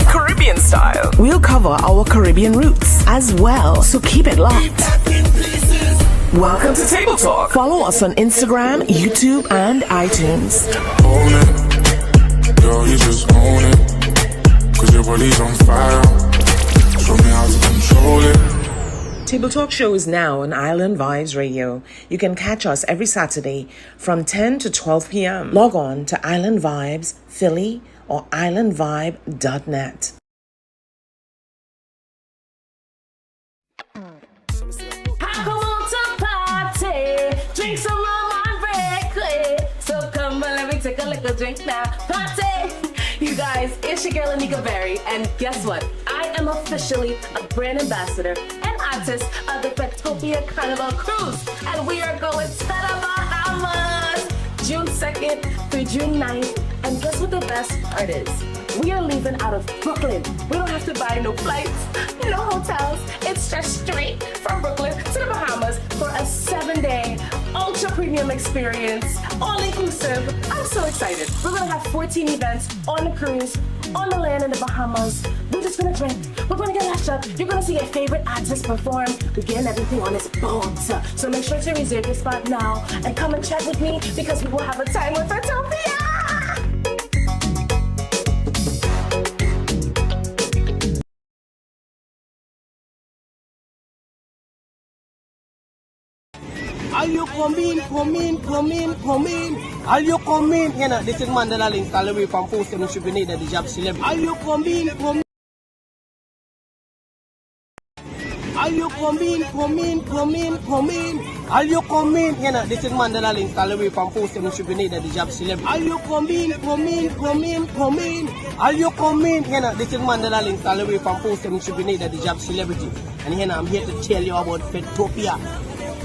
Speaker 12: Caribbean style. We'll cover our Caribbean roots as well, so keep it locked. Welcome to Table Talk. Follow us on Instagram, YouTube, and iTunes.
Speaker 7: Own it, girl, you just own it. Cause your body's on fire. Show me how to control it.
Speaker 1: Table Talk Show is now on Island Vibes Radio. You can catch us every Saturday from 10 to 12 p.m. Log on to Island Vibes Philly or islandvibe.net.
Speaker 8: I come on to party, drink some rum and break. So come and let me take a little drink now. Party! You guys, it's your girl Anika Berry, and guess what? I am officially a brand ambassador and artist of the Fetopia Carnival Cruise, and we are going to the Bahamas June 2nd through June 9th. And guess what the best part is? We are leaving out of Brooklyn. We don't have to buy no flights, no hotels. It's just straight from Brooklyn to the Bahamas for a 7-day ultra premium experience, all inclusive. I'm so excited. We're gonna have 14 events on the cruise, on the land in the Bahamas. We're just gonna drink. We're gonna get lashed up. You're gonna see your favorite artists perform. We're getting everything on this boat. So make sure to reserve your spot now and come and chat with me because we will have a time with Fetopia.
Speaker 11: Are you coming? Are you coming? You know, this is Mandela Link, all the way from Post and should be needed the job celebrity. Are you coming? Are you coming? Are you coming? You know, this is Mandela Link, all the way from Post and should be needed the job celebrity. Are you coming? Are you coming? You know, this is Mandela Link, all the way from Post and should be needed the job celebrity. And you know, I'm here to tell you about Fetopia.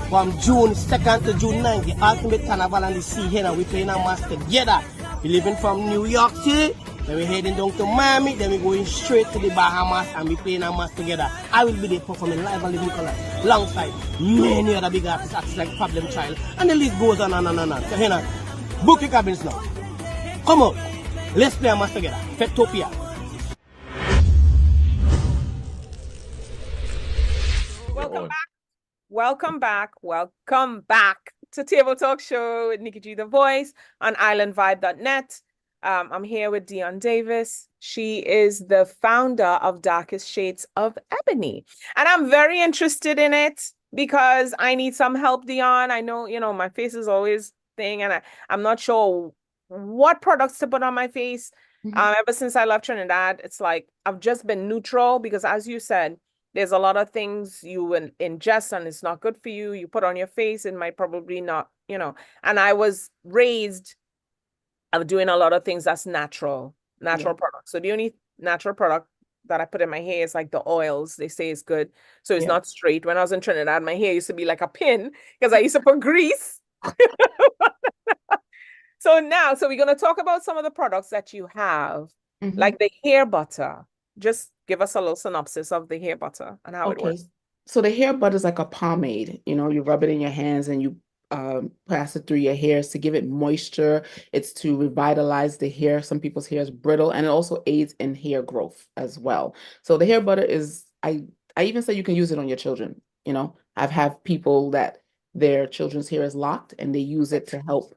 Speaker 11: From June 2nd to June 9th, the ultimate carnival and the sea here, we playing a mass together. We're leaving from New York City, then we're heading down to Miami, then we're going straight to the Bahamas and we're playing a mass together. I will be there performing live and living color, alongside many other big artists like Problem Child, and the list goes on and on and on. So here now, book your cabins now. Come on, let's play a mass together. Fetopia.
Speaker 1: Welcome back to Table Talk Show with Nikki G The Voice on islandvibe.net. I'm here with Dion Davis. She is the founder of Darkest Shades of Ebony. And I'm very interested in it because I need some help, Dion. I know, my face is always thing, and I'm not sure what products to put on my face. Ever since I left Trinidad, it's like I've just been neutral because, as you said, there's a lot of things you ingest and it's not good for you. You put on your face, it might probably not, And I was raised of doing a lot of things that's natural products. So the only natural product that I put in my hair is like the oils. They say it's good. So it's not straight. When I was in Trinidad, my hair used to be like a pin because I used to put grease. So we're going to talk about some of the products that you have, like the hair butter. Just give us a little synopsis of the hair butter and how it works.
Speaker 16: So the hair butter is like a pomade. You rub it in your hands and you pass it through your hairs to give it moisture. It's to revitalize the hair. Some people's hair is brittle, and it also aids in hair growth as well. So the hair butter is, I even say you can use it on your children. I've had people that their children's hair is locked and they use it to help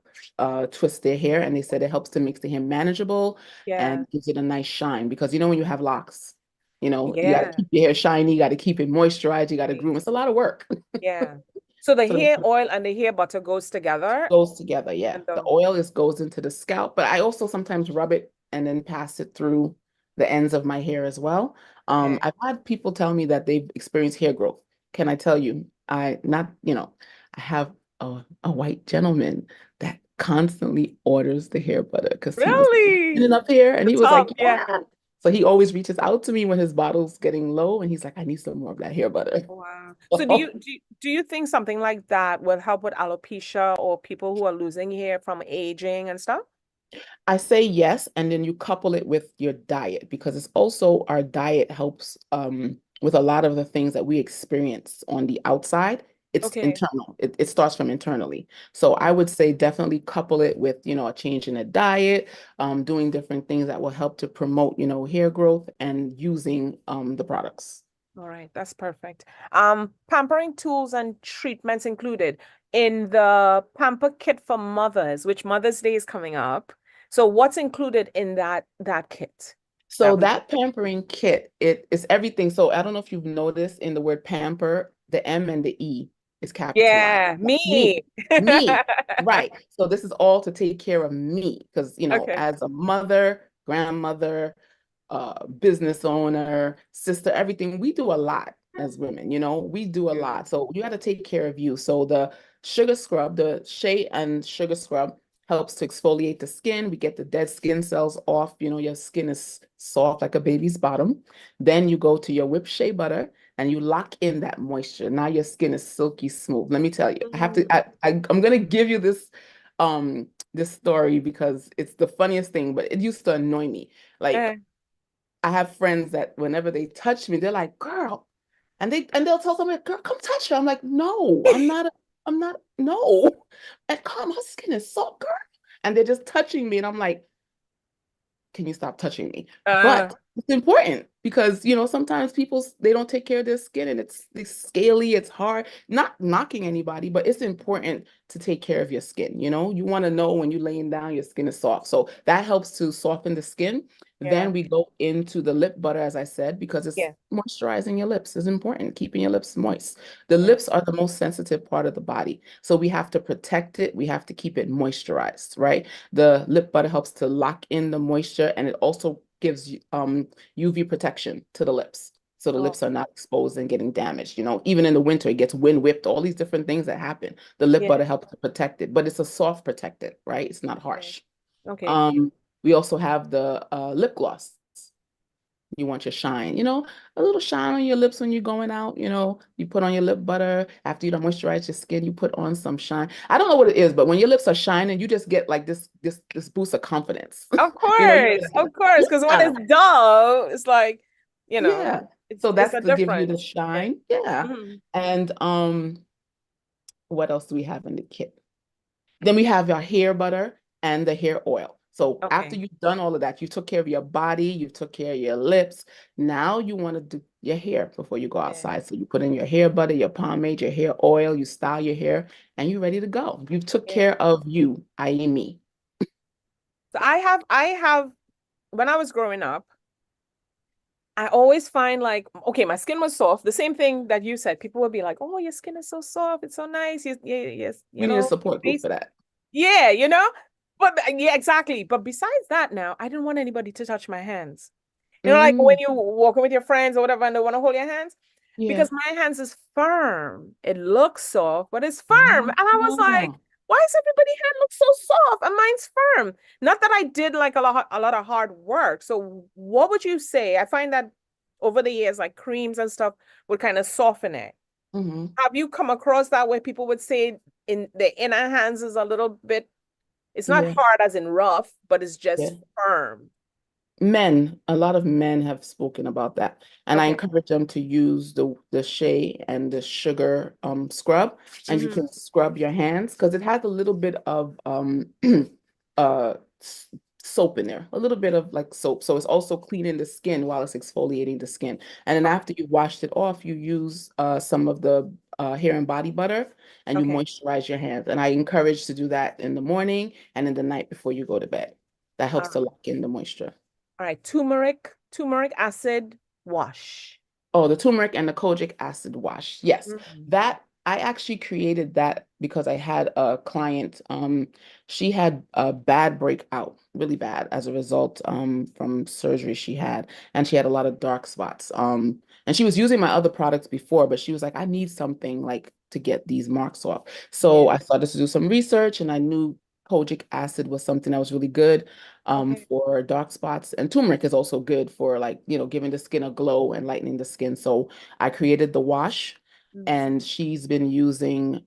Speaker 16: twist their hair, and they said it helps to make the hair manageable and gives it a nice shine, because when you have locks, you got to keep your hair shiny, you got to keep it moisturized, you got to groom. It's a lot of work.
Speaker 1: So the hair oil and the hair butter goes together?
Speaker 16: Yeah. The oil goes into the scalp, but I also sometimes rub it and then pass it through the ends of my hair as well. I've had people tell me that they've experienced hair growth. Can I tell you, I have a white gentleman that constantly orders the hair butter because he was up here and he was like, So he always reaches out to me when his bottle's getting low, and he's like, I need some more of that hair butter.
Speaker 1: Wow. So do you think something like that will help with alopecia or people who are losing hair from aging and stuff?
Speaker 16: I say yes, and then you couple it with your diet, because it's also, our diet helps with a lot of the things that we experience on the outside. It's
Speaker 1: Okay.
Speaker 16: internal. It starts from internally. So I would say definitely couple it with, a change in the diet, doing different things that will help to promote, hair growth and using the products.
Speaker 1: All right, that's perfect. Pampering tools and treatments included in the pamper kit for mothers, which Mother's Day is coming up. So what's included in that kit
Speaker 16: So
Speaker 1: that we
Speaker 16: that pampering kit, it is everything. So I don't know if you've noticed in the word pamper, the M and the E is capitalized.
Speaker 1: Yeah,
Speaker 16: That's me,
Speaker 1: me.
Speaker 16: me, right. So this is all to take care of me because,
Speaker 1: Okay.
Speaker 16: as a mother, grandmother, business owner, sister, everything. We do a lot as women, we do a lot. So you got to take care of you. So the sugar scrub, the shea and sugar scrub helps to exfoliate the skin. We get the dead skin cells off. Your skin is soft like a baby's bottom. Then you go to your whipped shea butter and you lock in that moisture. Now your skin is silky smooth. Let me tell you, I'm gonna give you this story because it's the funniest thing, but it used to annoy me. Like I have friends that whenever they touch me, they're like, "Girl," and they'll tell somebody, "Girl, come touch her." I'm like, "No, I'm not, no." And come, my skin is so girl. And they're just touching me, and I'm like, can you stop touching me?
Speaker 1: Uh,
Speaker 16: But it's important because, sometimes people they don't take care of their skin and it's scaly, it's hard. Not knocking anybody, but it's important to take care of your skin. You want to know when you're laying down, your skin is soft. So that helps to soften the skin.
Speaker 1: yeah,
Speaker 16: Then we go into the lip butter, as I said, because it's
Speaker 1: yeah,
Speaker 16: moisturizing your lips is important, keeping your lips moist. The
Speaker 1: yeah,
Speaker 16: lips are the most sensitive part of the body. So we have to protect it. We have to keep it moisturized, right? The lip butter helps to lock in the moisture and it also gives you UV protection to the lips. So the
Speaker 1: oh,
Speaker 16: lips are not exposed and getting damaged. Even in the winter, it gets wind whipped, all these different things that happen. The lip
Speaker 1: yeah,
Speaker 16: butter helps to protect it, but it's a soft protectant, right? It's not
Speaker 1: okay,
Speaker 16: harsh.
Speaker 1: okay,
Speaker 16: Um, we also have the lip gloss. You want your shine, a little shine on your lips when you're going out, you put on your lip butter after you don't moisturize your skin, you put on some shine. I don't know what it is, but when your lips are shining, you just get like this boost of confidence. You just get,
Speaker 1: of course, because when
Speaker 16: yeah,
Speaker 1: it's dull, it's like,
Speaker 16: yeah. So
Speaker 1: it's
Speaker 16: that's
Speaker 1: a
Speaker 16: to give you the
Speaker 1: difference. Yeah.
Speaker 16: shine. Yeah.
Speaker 1: Mhm.
Speaker 16: And what else do we have in the kit? Then we have our hair butter and the hair oil. So after
Speaker 1: Okay.
Speaker 16: you've done all of that, you took care of your body, you took care of your lips. Now you want to do your hair before you go
Speaker 1: Yeah.
Speaker 16: outside. So you put in your hair butter, your pomade, your hair oil, you style your hair, and you're ready to go. You took
Speaker 1: Yeah.
Speaker 16: care of you, i.e. me.
Speaker 1: So I have when I was growing up, I always find like, okay, my skin was soft. The same thing that you said. People would be like, "Oh, your skin is so soft. It's so nice." Yes, yeah, yes,
Speaker 16: We need a support group for that.
Speaker 1: yeah, But yeah, exactly. But besides that, now I didn't want anybody to touch my hands. Like when
Speaker 16: Mm,
Speaker 1: you walking with your friends or whatever, and they want to hold your hands,
Speaker 16: yeah.
Speaker 1: because my hands is firm. It looks soft, but it's firm. And I was like,
Speaker 16: Ah,
Speaker 1: why is everybody hand look so soft and mine's firm? Not that I did like a lot of hard work. So what would you say? I find that over the years, like creams and stuff would kind of soften it.
Speaker 16: mhm.
Speaker 1: Have you come across that where people would say in the inner hands is a little bit, it's not
Speaker 16: Yeah,
Speaker 1: hard as in rough, but it's
Speaker 16: yeah.
Speaker 1: just firm.
Speaker 16: A lot of men have spoken about that, and I
Speaker 1: Okay.
Speaker 16: encourage them to use the shea and the sugar scrub, and you
Speaker 1: Mm-hmm.
Speaker 16: can scrub your hands because it has a little bit of uh s- soap in there, a little bit of like soap, so it's also cleaning the skin while it's exfoliating the skin. And then after you washed it off, you use some of the hair and body butter, and you
Speaker 1: Okay.
Speaker 16: moisturize your hands. And I encourage to do that in the morning and in the night before you go to bed. That helps to lock in the moisture.
Speaker 1: All right, turmeric acid wash.
Speaker 16: Oh, the turmeric and the kojic acid wash. Yes.
Speaker 1: Mhm.
Speaker 16: That I actually created that because I had a client, she had a bad breakout, really bad as a result from surgery she had, and she had a lot of dark spots. And she was using my other products before, but she was like, I need something like to get these marks off. So
Speaker 1: Yeah.
Speaker 16: I started to do some research and I knew kojic acid was something that was really good
Speaker 1: Okay.
Speaker 16: for dark spots. And turmeric is also good for like, giving the skin a glow and lightening the skin. So I created the wash
Speaker 1: Mm.
Speaker 16: and she's been using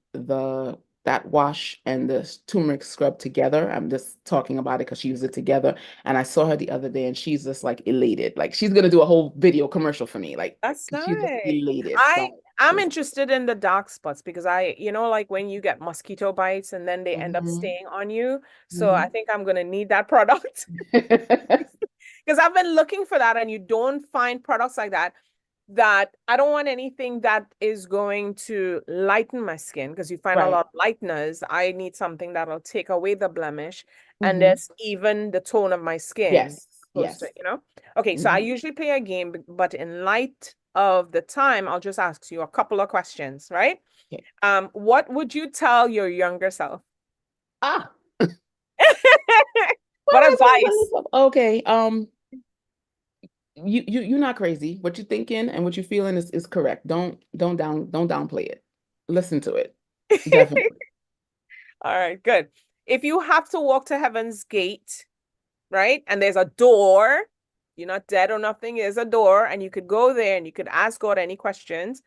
Speaker 16: that wash and the turmeric scrub together. I'm just talking about it because she used it together. And I saw her the other day and she's just like elated. Like she's gonna do a whole video commercial for me. Like
Speaker 1: That's
Speaker 16: she's just
Speaker 1: nice.
Speaker 16: elated.
Speaker 1: I
Speaker 16: So
Speaker 1: I'm interested in the dark spots because like when you get mosquito bites and then they end up staying on you. So I think I'm gonna need that product because I've been looking for that and you don't find products like that I don't want anything that is going to lighten my skin because you find a
Speaker 16: Right.
Speaker 1: lot of lighteners. I need something that'll take away the blemish and
Speaker 16: Mhm.
Speaker 1: that's even the tone of my skin
Speaker 16: Yes.
Speaker 1: close to
Speaker 16: Yes.
Speaker 1: it. Okay, so I
Speaker 16: Mhm.
Speaker 1: usually play a game, but in light of the time, I'll just ask you a couple of questions, right?
Speaker 16: Okay.
Speaker 1: What would you tell your younger self?
Speaker 16: Ah,
Speaker 1: What
Speaker 16: what was my
Speaker 1: advice?
Speaker 16: youngest self? Okay. You're not crazy. What you're thinking and what you're feeling is correct. Don't downplay it. Listen to it. Definitely.
Speaker 1: All right, good. If you have to walk to heaven's gate, right? And there's a door. You're not dead or nothing. There's a door, and you could go there and you could ask God any questions.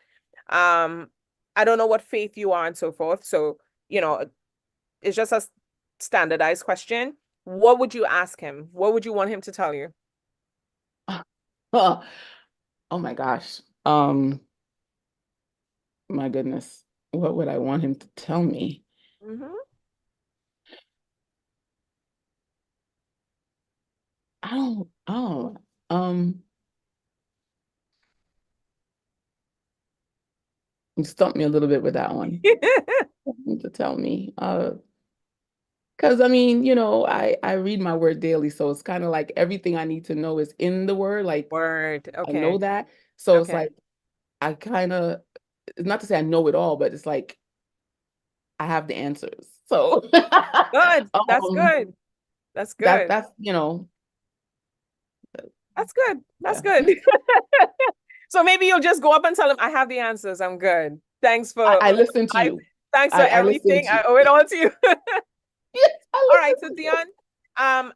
Speaker 1: Um, I don't know what faith you are and so forth. So, it's just a standardized question. What would you ask him? What would you want him to tell you?
Speaker 16: Oh, oh my gosh. My goodness. What would I want him to tell me?
Speaker 1: Mm-hmm.
Speaker 16: Um, you stumped me a little bit with that one. To tell me. Because I mean, I read my word daily, so it's kind of like everything I need to know is in the word. Like
Speaker 1: Word.
Speaker 16: I know
Speaker 1: Okay.
Speaker 16: that. So it's
Speaker 1: Okay.
Speaker 16: like I kind of, it's not to say I know it all, but it's like I have the answers. So
Speaker 1: Good. That's
Speaker 16: um
Speaker 1: good. That's
Speaker 16: that
Speaker 1: good.
Speaker 16: that's
Speaker 1: That's good. That's
Speaker 16: yeah.
Speaker 1: good. So maybe you'll just go up and tell him, I have the answers. I'm good. Thanks for
Speaker 16: I listen to
Speaker 1: I
Speaker 16: you.
Speaker 1: thanks for
Speaker 16: I listen
Speaker 1: everything.
Speaker 16: to
Speaker 1: I
Speaker 16: you.
Speaker 1: owe it all to you.
Speaker 16: Yes, I
Speaker 1: All right,
Speaker 16: listen
Speaker 1: so
Speaker 16: to you.
Speaker 1: Dion,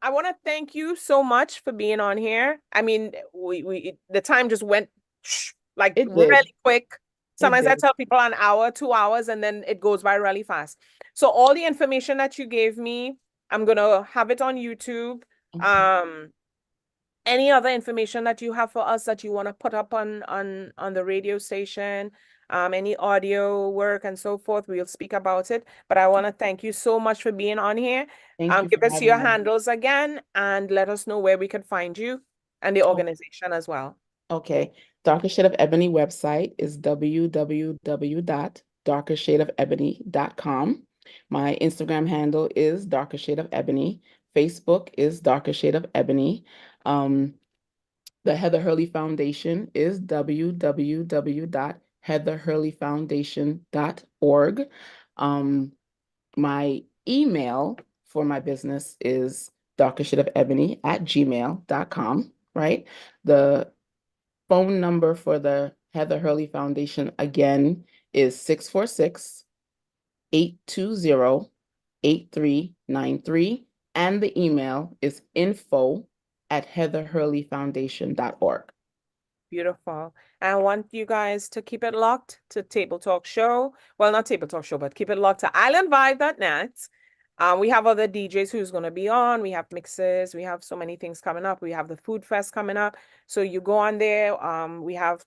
Speaker 1: I want to thank you so much for being on here. I mean, the time just went like
Speaker 16: It did.
Speaker 1: really quick.
Speaker 16: It
Speaker 1: Sometimes I
Speaker 16: did.
Speaker 1: tell people an hour, 2 hours, and then it goes by really fast. So all the information that you gave me, I'm gonna have it on YouTube.
Speaker 16: Okay.
Speaker 1: Any other information that you have for us that you want to put up on the radio station, any audio work and so forth, we'll speak about it. But I want to thank you so much for being on here.
Speaker 16: Thank you
Speaker 1: Give
Speaker 16: for
Speaker 1: us your
Speaker 16: having me.
Speaker 1: handles again and let us know where we can find you and the
Speaker 16: Oh,
Speaker 1: organization as well.
Speaker 16: okay. Darker Shade of Ebony website is www.darkershadeofebony.com. My Instagram handle is Darker Shade of Ebony. Facebook is Darker Shade of Ebony. The Heather Hurley Foundation is www.heatherhurleyfoundation.org. My email for my business is darkershadeofebony@gmail.com, right? The phone number for the Heather Hurley Foundation again is 646-820-8393. And the email is info@heatherhurleyfoundation.org.
Speaker 1: Beautiful. I want you guys to keep it locked to Table Talk Show. Well, not Table Talk Show, but keep it locked to islandvibe.net. We have other DJs who's going to be on. We have mixes. We have so many things coming up. We have the Food Fest coming up. So you go on there. We have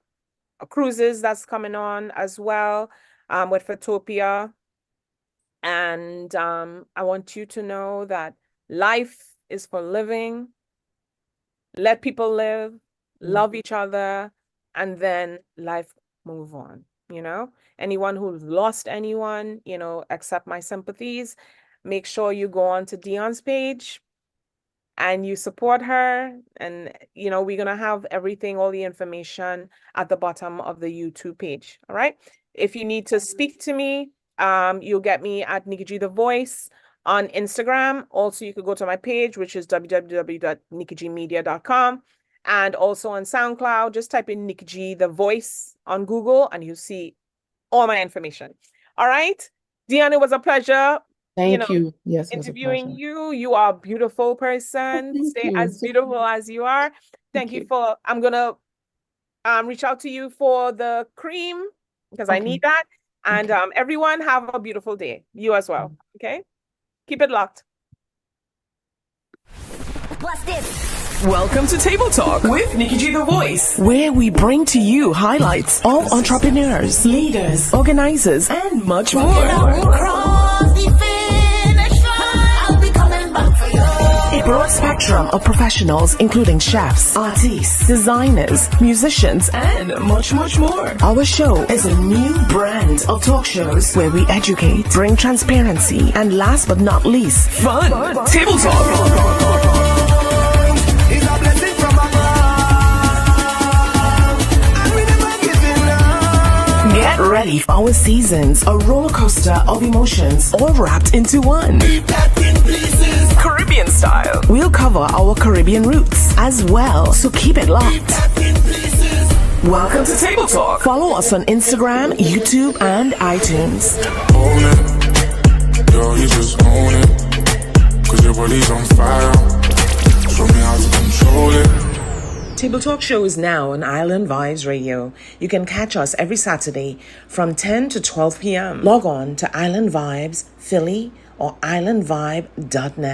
Speaker 1: cruises that's coming on as well with Fatopia. And I want you to know that life is for living. Let people live, love each other, and then life move on. Anyone who's lost anyone, accept my sympathies. Make sure you go on to Dion's page and you support her. And, we're going to have everything, all the information at the bottom of the YouTube page. All right. If you need to speak to me, you'll get me at Nikki G The Voice on Instagram. Also, you could go to my page, which is www.nikkigmedia.com. And also on SoundCloud, just type in Nikki G The Voice on Google and you'll see all my information. All right. Dion, it was a pleasure,
Speaker 16: Thank you. Yes, it was a
Speaker 1: interviewing
Speaker 16: pleasure.
Speaker 1: you. You are a beautiful person.
Speaker 16: Thank
Speaker 1: Stay
Speaker 16: you.
Speaker 1: as beautiful as you are.
Speaker 16: Thank
Speaker 1: Thank you
Speaker 16: you.
Speaker 1: for, I'm gonna reach out to you for the cream because I need
Speaker 16: Okay.
Speaker 1: that. And
Speaker 16: Okay.
Speaker 1: everyone have a beautiful day. You as well. Okay. Keep it locked.
Speaker 6: Bust this.
Speaker 12: Welcome to Table Talk with Nikki G the Voice, where we bring to you highlights of entrepreneurs, leaders, organizers, and much more. A broad spectrum of professionals, including chefs, artists, designers, musicians, and much more. Our show is a new brand of talk shows where we educate, bring transparency, and last but not least, fun. Table Talk. Get ready for our seasons, a roller coaster of emotions, all wrapped into one. Caribbean style. We'll cover our Caribbean roots as well, so keep it locked. Welcome to Table Talk. Follow us on Instagram, YouTube, and iTunes.
Speaker 7: Own it, girl, you just own it. 'Cause your body's on fire. Show me how to control it.
Speaker 1: Table Talk Show is now on Island Vibes Radio. You can catch us every Saturday from 10 to 12 p.m. Log on to Island Vibes Philly or islandvibe.net.